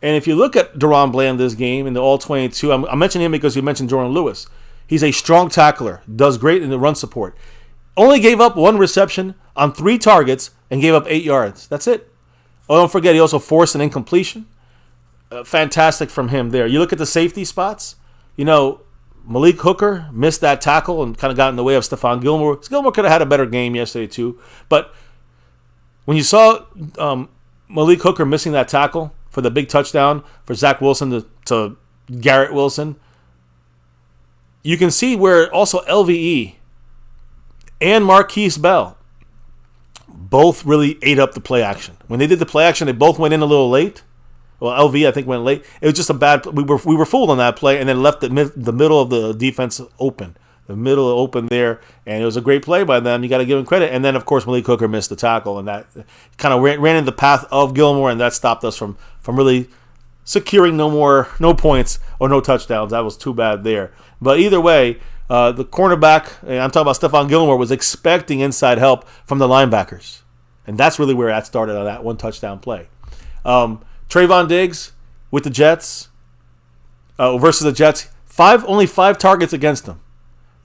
And if you look at DaRon Bland this game in the All-22, I'm mentioning him because you mentioned Jordan Lewis. He's a strong tackler, does great in the run support. Only gave up 1 reception on 3 targets and gave up 8 yards. That's it. Oh, don't forget, he also forced an incompletion. Fantastic from him there. You look at the safety spots, Malik Hooker missed that tackle and kind of got in the way of Stephon Gilmore. Gilmore could have had a better game yesterday too. But when you saw Malik Hooker missing that tackle for the big touchdown for Zach Wilson to Garrett Wilson, you can see where also LVE and Marquise Bell both really ate up the play action. When they did the play action, they both went in a little late. Well, LV, I think, went late. It was just a bad. We were fooled on that play, and then left the middle of the defense open. the middle open there, and it was a great play by them. You got to give him credit. And then, of course, Malik Hooker missed the tackle, and that kind of ran in the path of Gilmore, and that stopped us from really securing no points or no touchdowns. That was too bad there. But either way, the cornerback, I'm talking about Stephon Gilmore, was expecting inside help from the linebackers. And that's really where that started on that one touchdown play. Trayvon Diggs with the Jets versus the Jets, only 5 targets against them.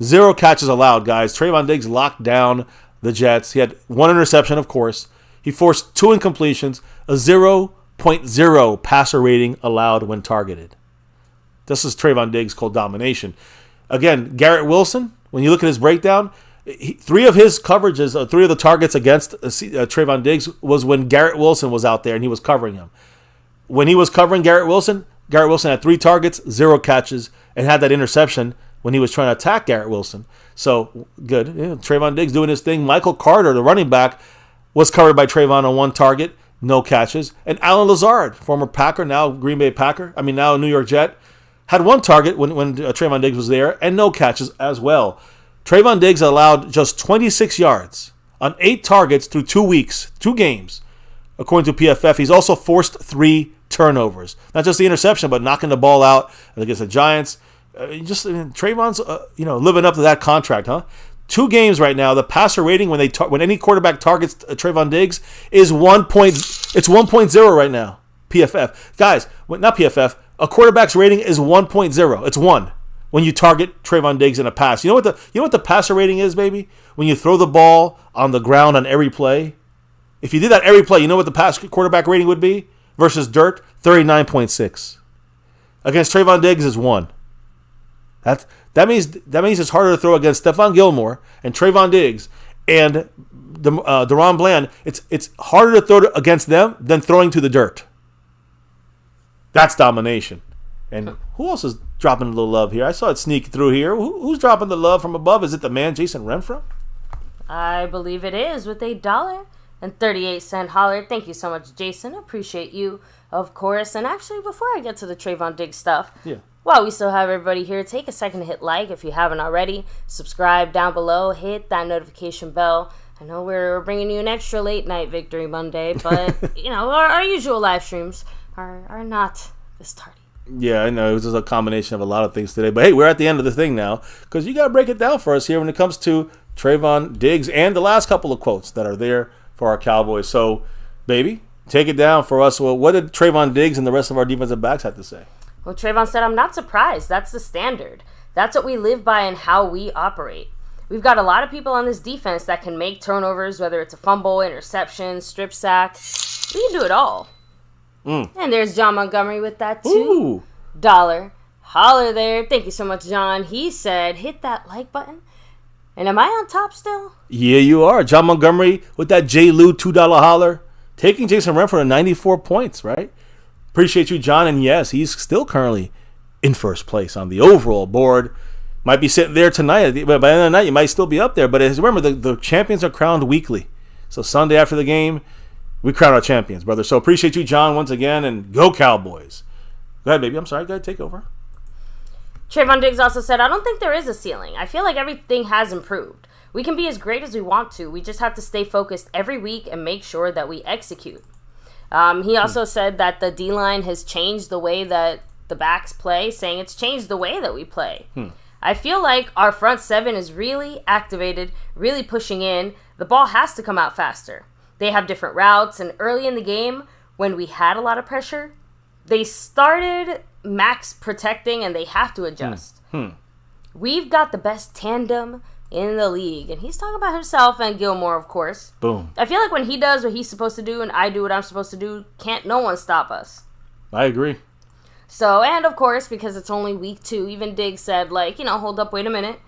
0 catches allowed, guys. Trayvon Diggs locked down the Jets. He had 1 interception, of course. He forced 2 incompletions, a 0.0 passer rating allowed when targeted. This is Trayvon Diggs called domination. Again, Garrett Wilson, when you look at his breakdown, 3 of his coverages, 3 of the targets against Trayvon Diggs was when Garrett Wilson was out there and he was covering him. When he was covering Garrett Wilson had 3 targets, 0 catches, and had that interception when he was trying to attack Garrett Wilson. So, good. Trayvon Diggs doing his thing. Michael Carter, the running back, was covered by Trayvon on 1 target, no catches. And Alan Lazard, former Packer, now Green Bay Packer, now a New York Jet, had 1 target when Trayvon Diggs was there and no catches as well. Trayvon Diggs allowed just 26 yards on 8 targets through 2 games. According to PFF, he's also forced 3 turnovers. Not just the interception, but knocking the ball out against the Giants. Trayvon's living up to that contract, huh? 2 games right now. The passer rating when any quarterback targets Trayvon Diggs is 1.0 right now. PFF, guys, not PFF. A quarterback's rating is 1.0. It's 1 when you target Trayvon Diggs in a pass. You know what the passer rating is, baby? When you throw the ball on the ground on every play. If you did that every play, you know what the quarterback rating would be versus dirt? 39.6. Against Trayvon Diggs is 1. That means it's harder to throw against Stephon Gilmore and Trayvon Diggs and DaRon Bland. It's harder to throw against them than throwing to the dirt. That's domination. And who else is dropping a little love here? I saw it sneak through here. Who's dropping the love from above? Is it the man Jason Renfro? I believe it is, with $1.38 holler. Thank you so much, Jason. Appreciate you, of course. And actually, before I get to the Trayvon Diggs stuff, while we still have everybody here, take a second to hit like if you haven't already. Subscribe down below. Hit that notification bell. I know we're bringing you an extra late night Victory Monday, but our usual live streams are not this tardy. Yeah, I know. It was just a combination of a lot of things today. But hey, we're at the end of the thing now because you got to break it down for us here when it comes to Trayvon Diggs and the last couple of quotes that are there for our Cowboys. So, baby, take it down for us. Well, what did Trayvon Diggs and the rest of our defensive backs have to say? Well, Trayvon said, "I'm not surprised. That's the standard. That's what we live by and how we operate. We've got a lot of people on this defense that can make turnovers, whether it's a fumble, interception, strip sack. We can do it all." And there's John Montgomery with that $2 holler there. Thank you so much, John. He said, hit that like button. And am I on top still? Yeah, you are. John Montgomery with that J. Lou $2 holler. Taking Jason Renfro to 94 points, right? Appreciate you, John. And yes, he's still currently in first place on the overall board. Might be sitting there tonight. But by the end of the night, you might still be up there. But remember, the champions are crowned weekly. So Sunday after the game, we crown our champions, brother. So appreciate you, John, once again. And go Cowboys. Go ahead, baby. I'm sorry. Go ahead, take over. Trayvon Diggs also said, "I don't think there is a ceiling. I feel like everything has improved. We can be as great as we want to. We just have to stay focused every week and make sure that we execute." He also said that the D-line has changed the way that the backs play, saying it's changed the way that we play. "I feel like our front seven is really activated, really pushing in. The ball has to come out faster. They have different routes, and early in the game, when we had a lot of pressure, they started max protecting, and they have to adjust. We've got the best tandem in the league." And he's talking about himself and Gilmore, of course. Boom. "I feel like when he does what he's supposed to do and I do what I'm supposed to do, can't no one stop us." I agree. So, and of course, because it's only week 2, even Diggs said, hold up, wait a minute.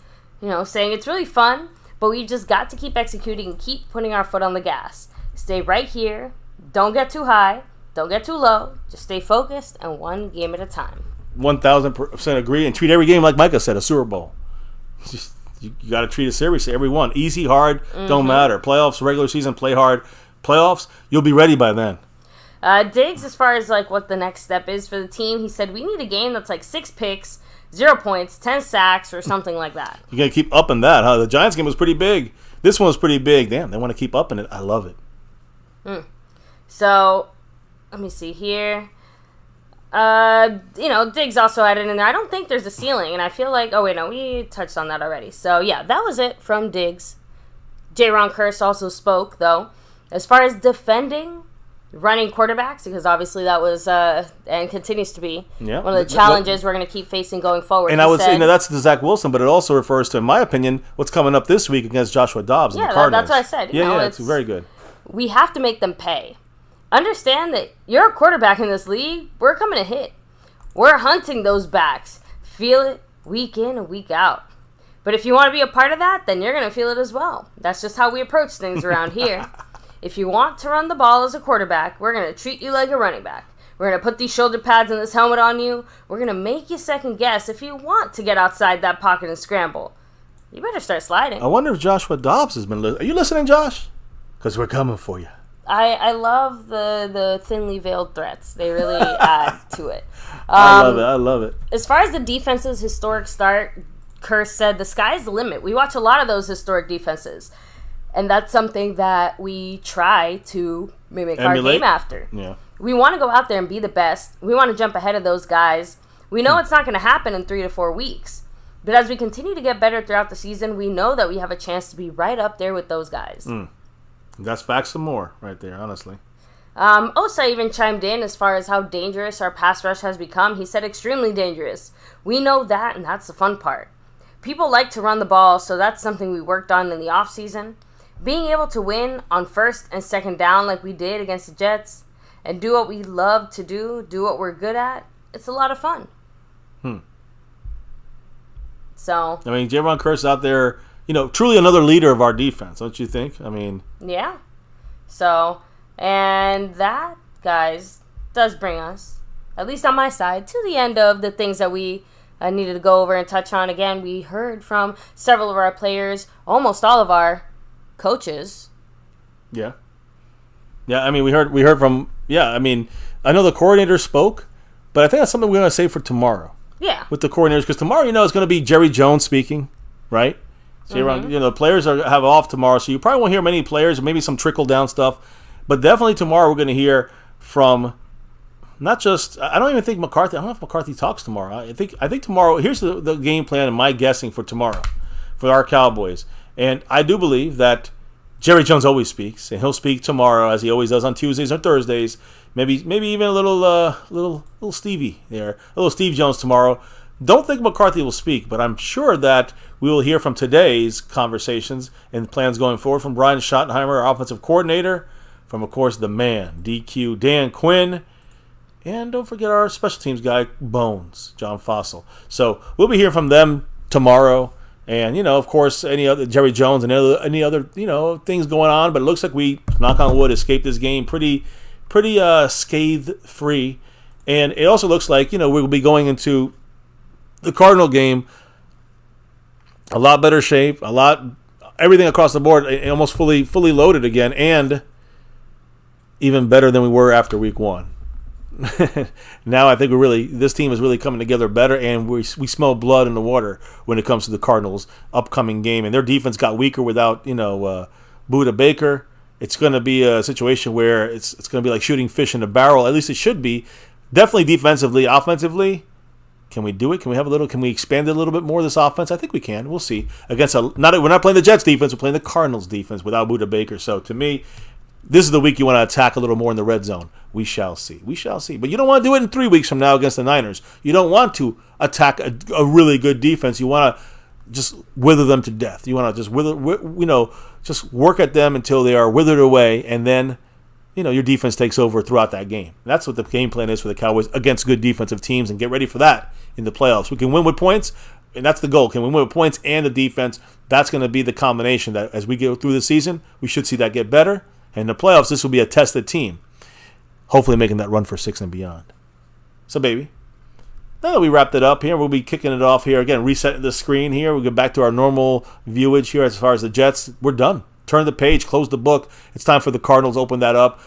Saying it's really fun, but we've just got to keep executing and keep putting our foot on the gas. Stay right here. Don't get too high. Don't get too low. Just stay focused and one game at a time. 1,000% agree. And treat every game like Micah said, a Super Bowl. You got to treat it seriously. Every one. Easy, hard, don't matter. Playoffs, regular season, play hard. Playoffs, you'll be ready by then. Diggs, as far as like what the next step is for the team, he said we need a game that's like 6 picks, 0 points, 10 sacks, or something like that. You got to keep upping that, huh? The Giants game was pretty big. This one was pretty big. Damn, they want to keep upping it. I love it. So, let me see here. Diggs also added in there. I don't think there's a ceiling, and I feel like, we touched on that already. So, yeah, that was it from Diggs. J-Ron Curse also spoke, though. As far as defending running quarterbacks, because obviously that was, and continues to be, one of the challenges we're going to keep facing going forward. And I would say, that's the Zach Wilson, but it also refers to, in my opinion, what's coming up this week against Joshua Dobbs and the Cardinals. That's what I said. It's very good. We have to make them pay. Understand that you're a quarterback in this league. We're coming to hit. We're hunting those backs. Feel it week in and week out. But if you want to be a part of that, then you're going to feel it as well. That's just how we approach things around here. If you want to run the ball as a quarterback, we're going to treat you like a running back. We're going to put these shoulder pads and this helmet on you. We're going to make you second guess if you want to get outside that pocket and scramble. You better start sliding. I wonder if Joshua Dobbs has been listening. Are you listening, Josh? Because we're coming for you. I love the thinly veiled threats. They really add to it. I love it. As far as the defense's historic start, Curse said the sky's the limit. We watch a lot of those historic defenses. And that's something that we try to mimic our game after. Yeah. We want to go out there and be the best. We want to jump ahead of those guys. We know it's not going to happen in 3 to 4 weeks. But as we continue to get better throughout the season, we know that we have a chance to be right up there with those guys. That's facts and more right there, honestly. Osa even chimed in as far as how dangerous our pass rush has become. He said extremely dangerous. We know that, and that's the fun part. People like to run the ball, so that's something we worked on in the offseason. Being able to win on first and second down like we did against the Jets and do what we love to do what we're good at, it's a lot of fun. So, I mean, J-Ron Curse out there, truly another leader of our defense, don't you think? I mean, yeah. So, and that, guys, does bring us, at least on my side, to the end of the things that we needed to go over and touch on. Again, we heard from several of our players, almost all of our coaches. Yeah. I mean, we heard from. I mean, I know the coordinator spoke, but I think that's something we're going to save for tomorrow. Yeah. With the coordinators, because tomorrow, it's going to be Jerry Jones speaking, right? So the players have off tomorrow, so you probably won't hear many players, maybe some trickle down stuff, but definitely tomorrow we're going to hear from not just. I don't even think McCarthy. I don't know if McCarthy talks tomorrow. I think tomorrow. Here's the game plan and my guessing for tomorrow for our Cowboys. And I do believe that Jerry Jones always speaks, and he'll speak tomorrow as he always does on Tuesdays or Thursdays. Maybe even a little Stevie there, a little Steve Jones tomorrow. Don't think McCarthy will speak, but I'm sure that we will hear from today's conversations and plans going forward from Brian Schottenheimer, our offensive coordinator, from, of course, the man, DQ, Dan Quinn, and don't forget our special teams guy, Bones, John Fossil. So we'll be hearing from them tomorrow. And, of course, any other Jerry Jones and any other, things going on. But it looks like we, knock on wood, escaped this game pretty scathe-free. And it also looks like, we'll be going into the Cardinal game a lot better shape, everything across the board, almost fully loaded again, and even better than we were after week 1. Now I think this team is really coming together better, and we smell blood in the water when it comes to the Cardinals' upcoming game. And their defense got weaker without Budda Baker. It's going to be a situation where it's going to be like shooting fish in a barrel. At least it should be. Definitely defensively, offensively. Can we do it? Can we expand it a little bit more, this offense? I think we can. We'll see. We're not playing the Jets defense. We're playing the Cardinals defense without Budda Baker. So to me, this is the week you want to attack a little more in the red zone. We shall see. But you don't want to do it in 3 weeks from now against the Niners. You don't want to attack a really good defense. You want to just wither them to death. You want to just work at them until they are withered away, and then your defense takes over throughout that game. That's what the game plan is for the Cowboys against good defensive teams, and get ready for that in the playoffs. We can win with points, and that's the goal. Can we win with points and the defense? That's going to be the combination that as we go through the season, we should see that get better. And in the playoffs, this will be a tested team, hopefully making that run for 6 and beyond. So, baby, now that we wrapped it up here, we'll be kicking it off here. Again, resetting the screen here. We'll get back to our normal viewage here as far as the Jets. We're done. turn the page, close the book. It's time for the Cardinals to open that up.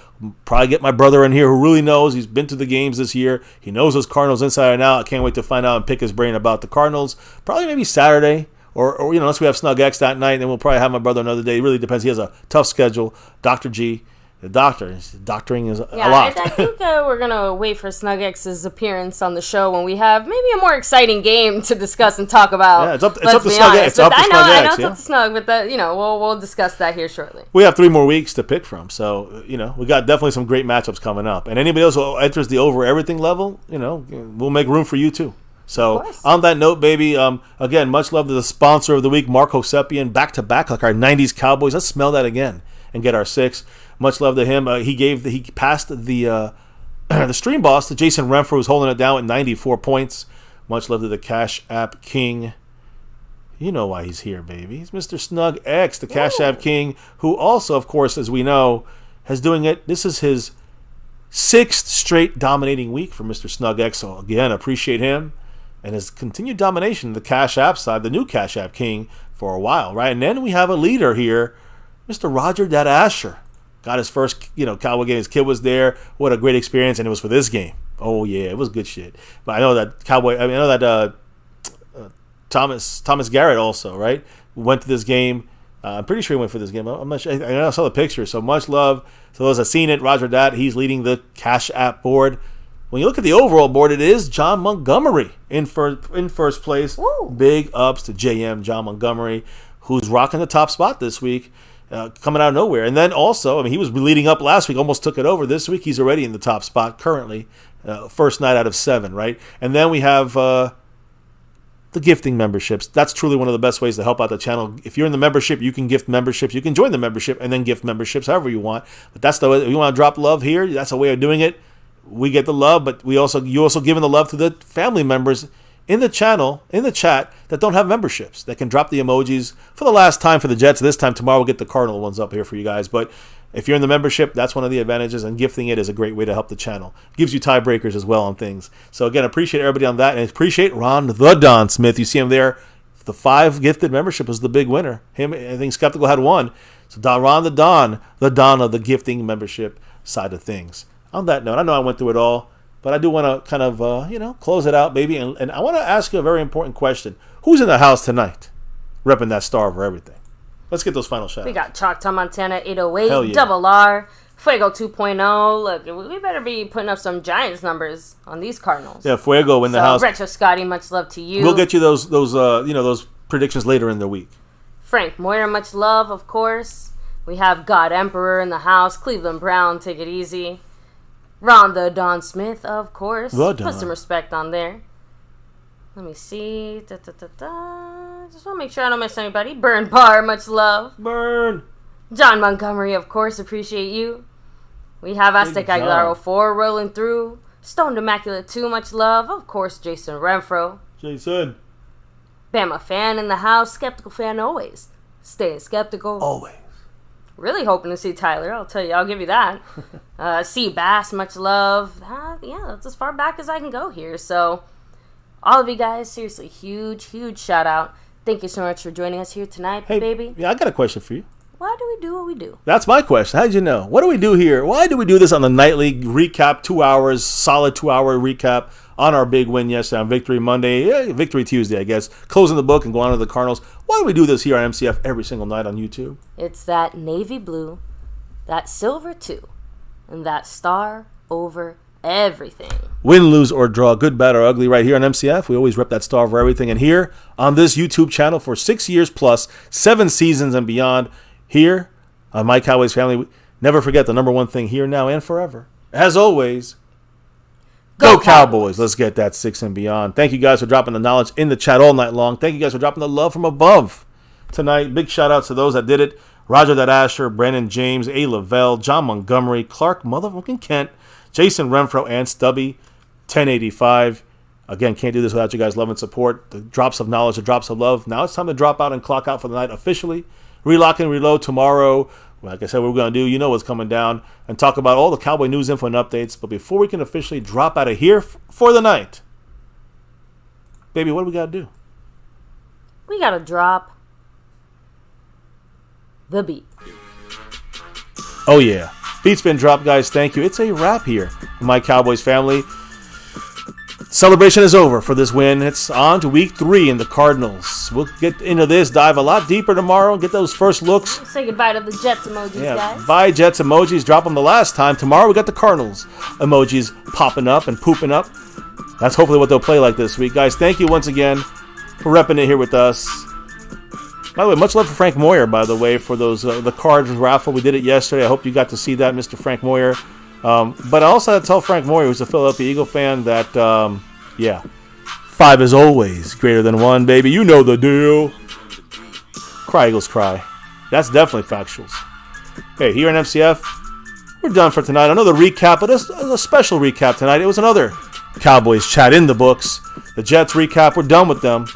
Probably get my brother in here who really knows. He's been to the games this year. He knows those Cardinals inside and out. I can't wait to find out and pick his brain about the Cardinals. Probably maybe Saturday or unless we have Snug X that night, then we'll probably have my brother another day. It really depends. He has a tough schedule. Dr. G. The doctoring is a lot. I think we're going to wait for Snug X's appearance on the show when we have maybe a more exciting game to discuss and talk about. Yeah, it's up to Snug X. I know it's up to Snug, but we'll discuss that here shortly. We have 3 more weeks to pick from, so, we got definitely some great matchups coming up. And anybody else who enters the over everything level, we'll make room for you too. So on that note, baby, again, much love to the sponsor of the week, Mark Hosepian, back-to-back like our 90s Cowboys. Let's smell that again and get our 6. Much love to him. He passed the the stream boss to Jason Renfro, who's holding it down at 94 points. Much love to the Cash App King. You know why he's here, baby. He's Mr. Snug X, the Cash App King, who also, of course, as we know, has doing it. This is his 6th straight dominating week for Mr. Snug X. So again, appreciate him and his continued domination of the Cash App side, the new Cash App King, for a while, right? And then we have a leader here, Mr. Roger Dat Asher. Got his first, Cowboy game. His kid was there. What a great experience, and it was for this game. Oh yeah, it was good shit. But I know that Thomas Garrett also, right, went to this game. I'm pretty sure he went for this game. I'm not sure. I know I saw the picture. So much love to those that seen it. Roger Dat, he's leading the Cash App board. When you look at the overall board, it is John Montgomery in first place. Woo. Big ups to JM John Montgomery, who's rocking the top spot this week. Coming out of nowhere. And then also, he was leading up last week, almost took it over. This week, he's already in the top spot currently. First night out of 7, right? And then we have the gifting memberships. That's truly one of the best ways to help out the channel. If you're in the membership, you can gift memberships. You can join the membership and then gift memberships however you want. But that's the way. If you want to drop love here, that's a way of doing it. We get the love, but you also giving the love to the family members in the channel, in the chat, that don't have memberships, that can drop the emojis for the last time for the Jets. This time, tomorrow, we'll get the Cardinal ones up here for you guys. But if you're in the membership, that's one of the advantages, and gifting it is a great way to help the channel. Gives you tiebreakers as well on things. So, again, appreciate everybody on that, and appreciate Ron the Don Smith. You see him there. The 5 gifted membership was the big winner. Him, I think Skeptical had 1. So, Ron the Don of the gifting membership side of things. On that note, I know I went through it all, but I do want to kind of, close it out, baby. And I want to ask you a very important question. Who's in the house tonight repping that star over everything? Let's get those final shots. We got Choctaw Montana 808, Hell yeah. Double R, Fuego 2.0. Look, we better be putting up some Giants numbers on these Cardinals. Yeah, Fuego in the house. Retro Scotty, much love to you. We'll get you those predictions later in the week. Frank Moyer, much love, of course. We have God Emperor in the house. Cleveland Brown, take it easy. Ron the Don Smith, of course. Put some respect on there. Let me see. Just want to make sure I don't miss anybody. Burn Bar, much love. Burn. John Montgomery, of course, appreciate you. We have Aztec Aguilar 04 rolling through. Stoned Immaculate 2, much love. Of course, Jason Renfro. Jason. Bama fan in the house. Skeptical fan always. Staying skeptical. Always. Really hoping to see Tyler. I'll tell you. I'll give you that. C. Bass, much love. That's as far back as I can go here. So, all of you guys, seriously, huge, huge shout out. Thank you so much for joining us here tonight, baby. Yeah, I got a question for you. Why do we do what we do? That's my question. How did you know? What do we do here? Why do we do this on the nightly recap, 2 hours, solid 2-hour recap on our big win yesterday on Victory Monday, Victory Tuesday, I guess, closing the book and going on to the Cardinals? Why do we do this here on MCF every single night on YouTube? It's that navy blue, that silver too, and that star over everything. Win, lose, or draw, good, bad, or ugly, right here on MCF. We always rep that star over everything. And here on this YouTube channel for 6 years plus, 7 seasons and beyond, here on MyCowboysFamily, never forget the number one thing here, now, and forever. As always, Go Cowboys. Let's get that 6 and beyond. Thank you guys for dropping the knowledge in the chat all night long. Thank you guys for dropping the love from above tonight. Big shout outs to those that did it. Roger that Asher, Brandon James, A. Lavelle, John Montgomery, Clark motherfucking Kent, Jason Renfro, and Stubby 1085. Again, can't do this without you guys' love and support. The drops of knowledge, the drops of love. Now it's time to drop out and clock out for the night officially. Relock and reload tomorrow. Like I said, what we're going to do, you know what's coming down, and talk about all the Cowboy news, info, and updates. But before we can officially drop out of here for the night, baby, what do we got to do? We got to drop the beat. Oh, yeah. Beat's been dropped, guys. Thank you. It's a wrap here. My Cowboys family. Celebration is over for this win. It's on to week 3 in the Cardinals. We'll get into this, dive a lot deeper tomorrow, get those first looks. Say goodbye to the Jets emojis, guys. Bye, Jets emojis. Drop them the last time. Tomorrow we got the Cardinals emojis popping up and pooping up. That's hopefully what they'll play like this week. Guys, thank you once again for repping it here with us. By the way, much love for Frank Moyer, by the way, for those the cards raffle. We did it yesterday. I hope you got to see that, Mr. Frank Moyer. But I also had to tell Frank Moyer, who's a Philadelphia Eagle fan, that, 5 is always greater than 1, baby. You know the deal. Cry, Eagles, cry. That's definitely factuals. Hey, here in MCF, we're done for tonight. Another recap, but a special recap tonight. It was another Cowboys chat in the books. The Jets recap, we're done with them.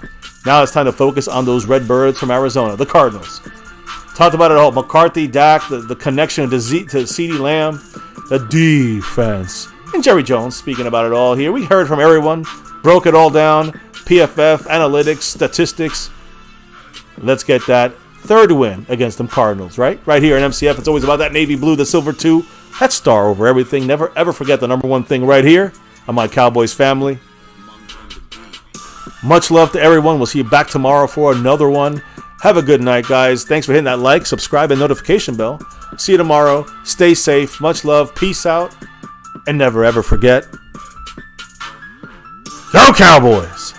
Now it's time to focus on those Redbirds from Arizona, the Cardinals. Talked about it all. McCarthy, Dak, the connection to CeeDee Lamb, the defense. And Jerry Jones speaking about it all here. We heard from everyone, broke it all down. PFF, analytics, statistics. Let's get that third win against them Cardinals, right? Right here in MCF, it's always about that navy blue, the silver 2. That star over everything. Never, ever forget the number one thing right here on my Cowboys family. Much love to everyone. We'll see you back tomorrow for another one. Have a good night, guys. Thanks for hitting that like, subscribe, and notification bell. See you tomorrow. Stay safe. Much love. Peace out. And never, ever forget, Go Cowboys!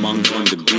Monk on the beat.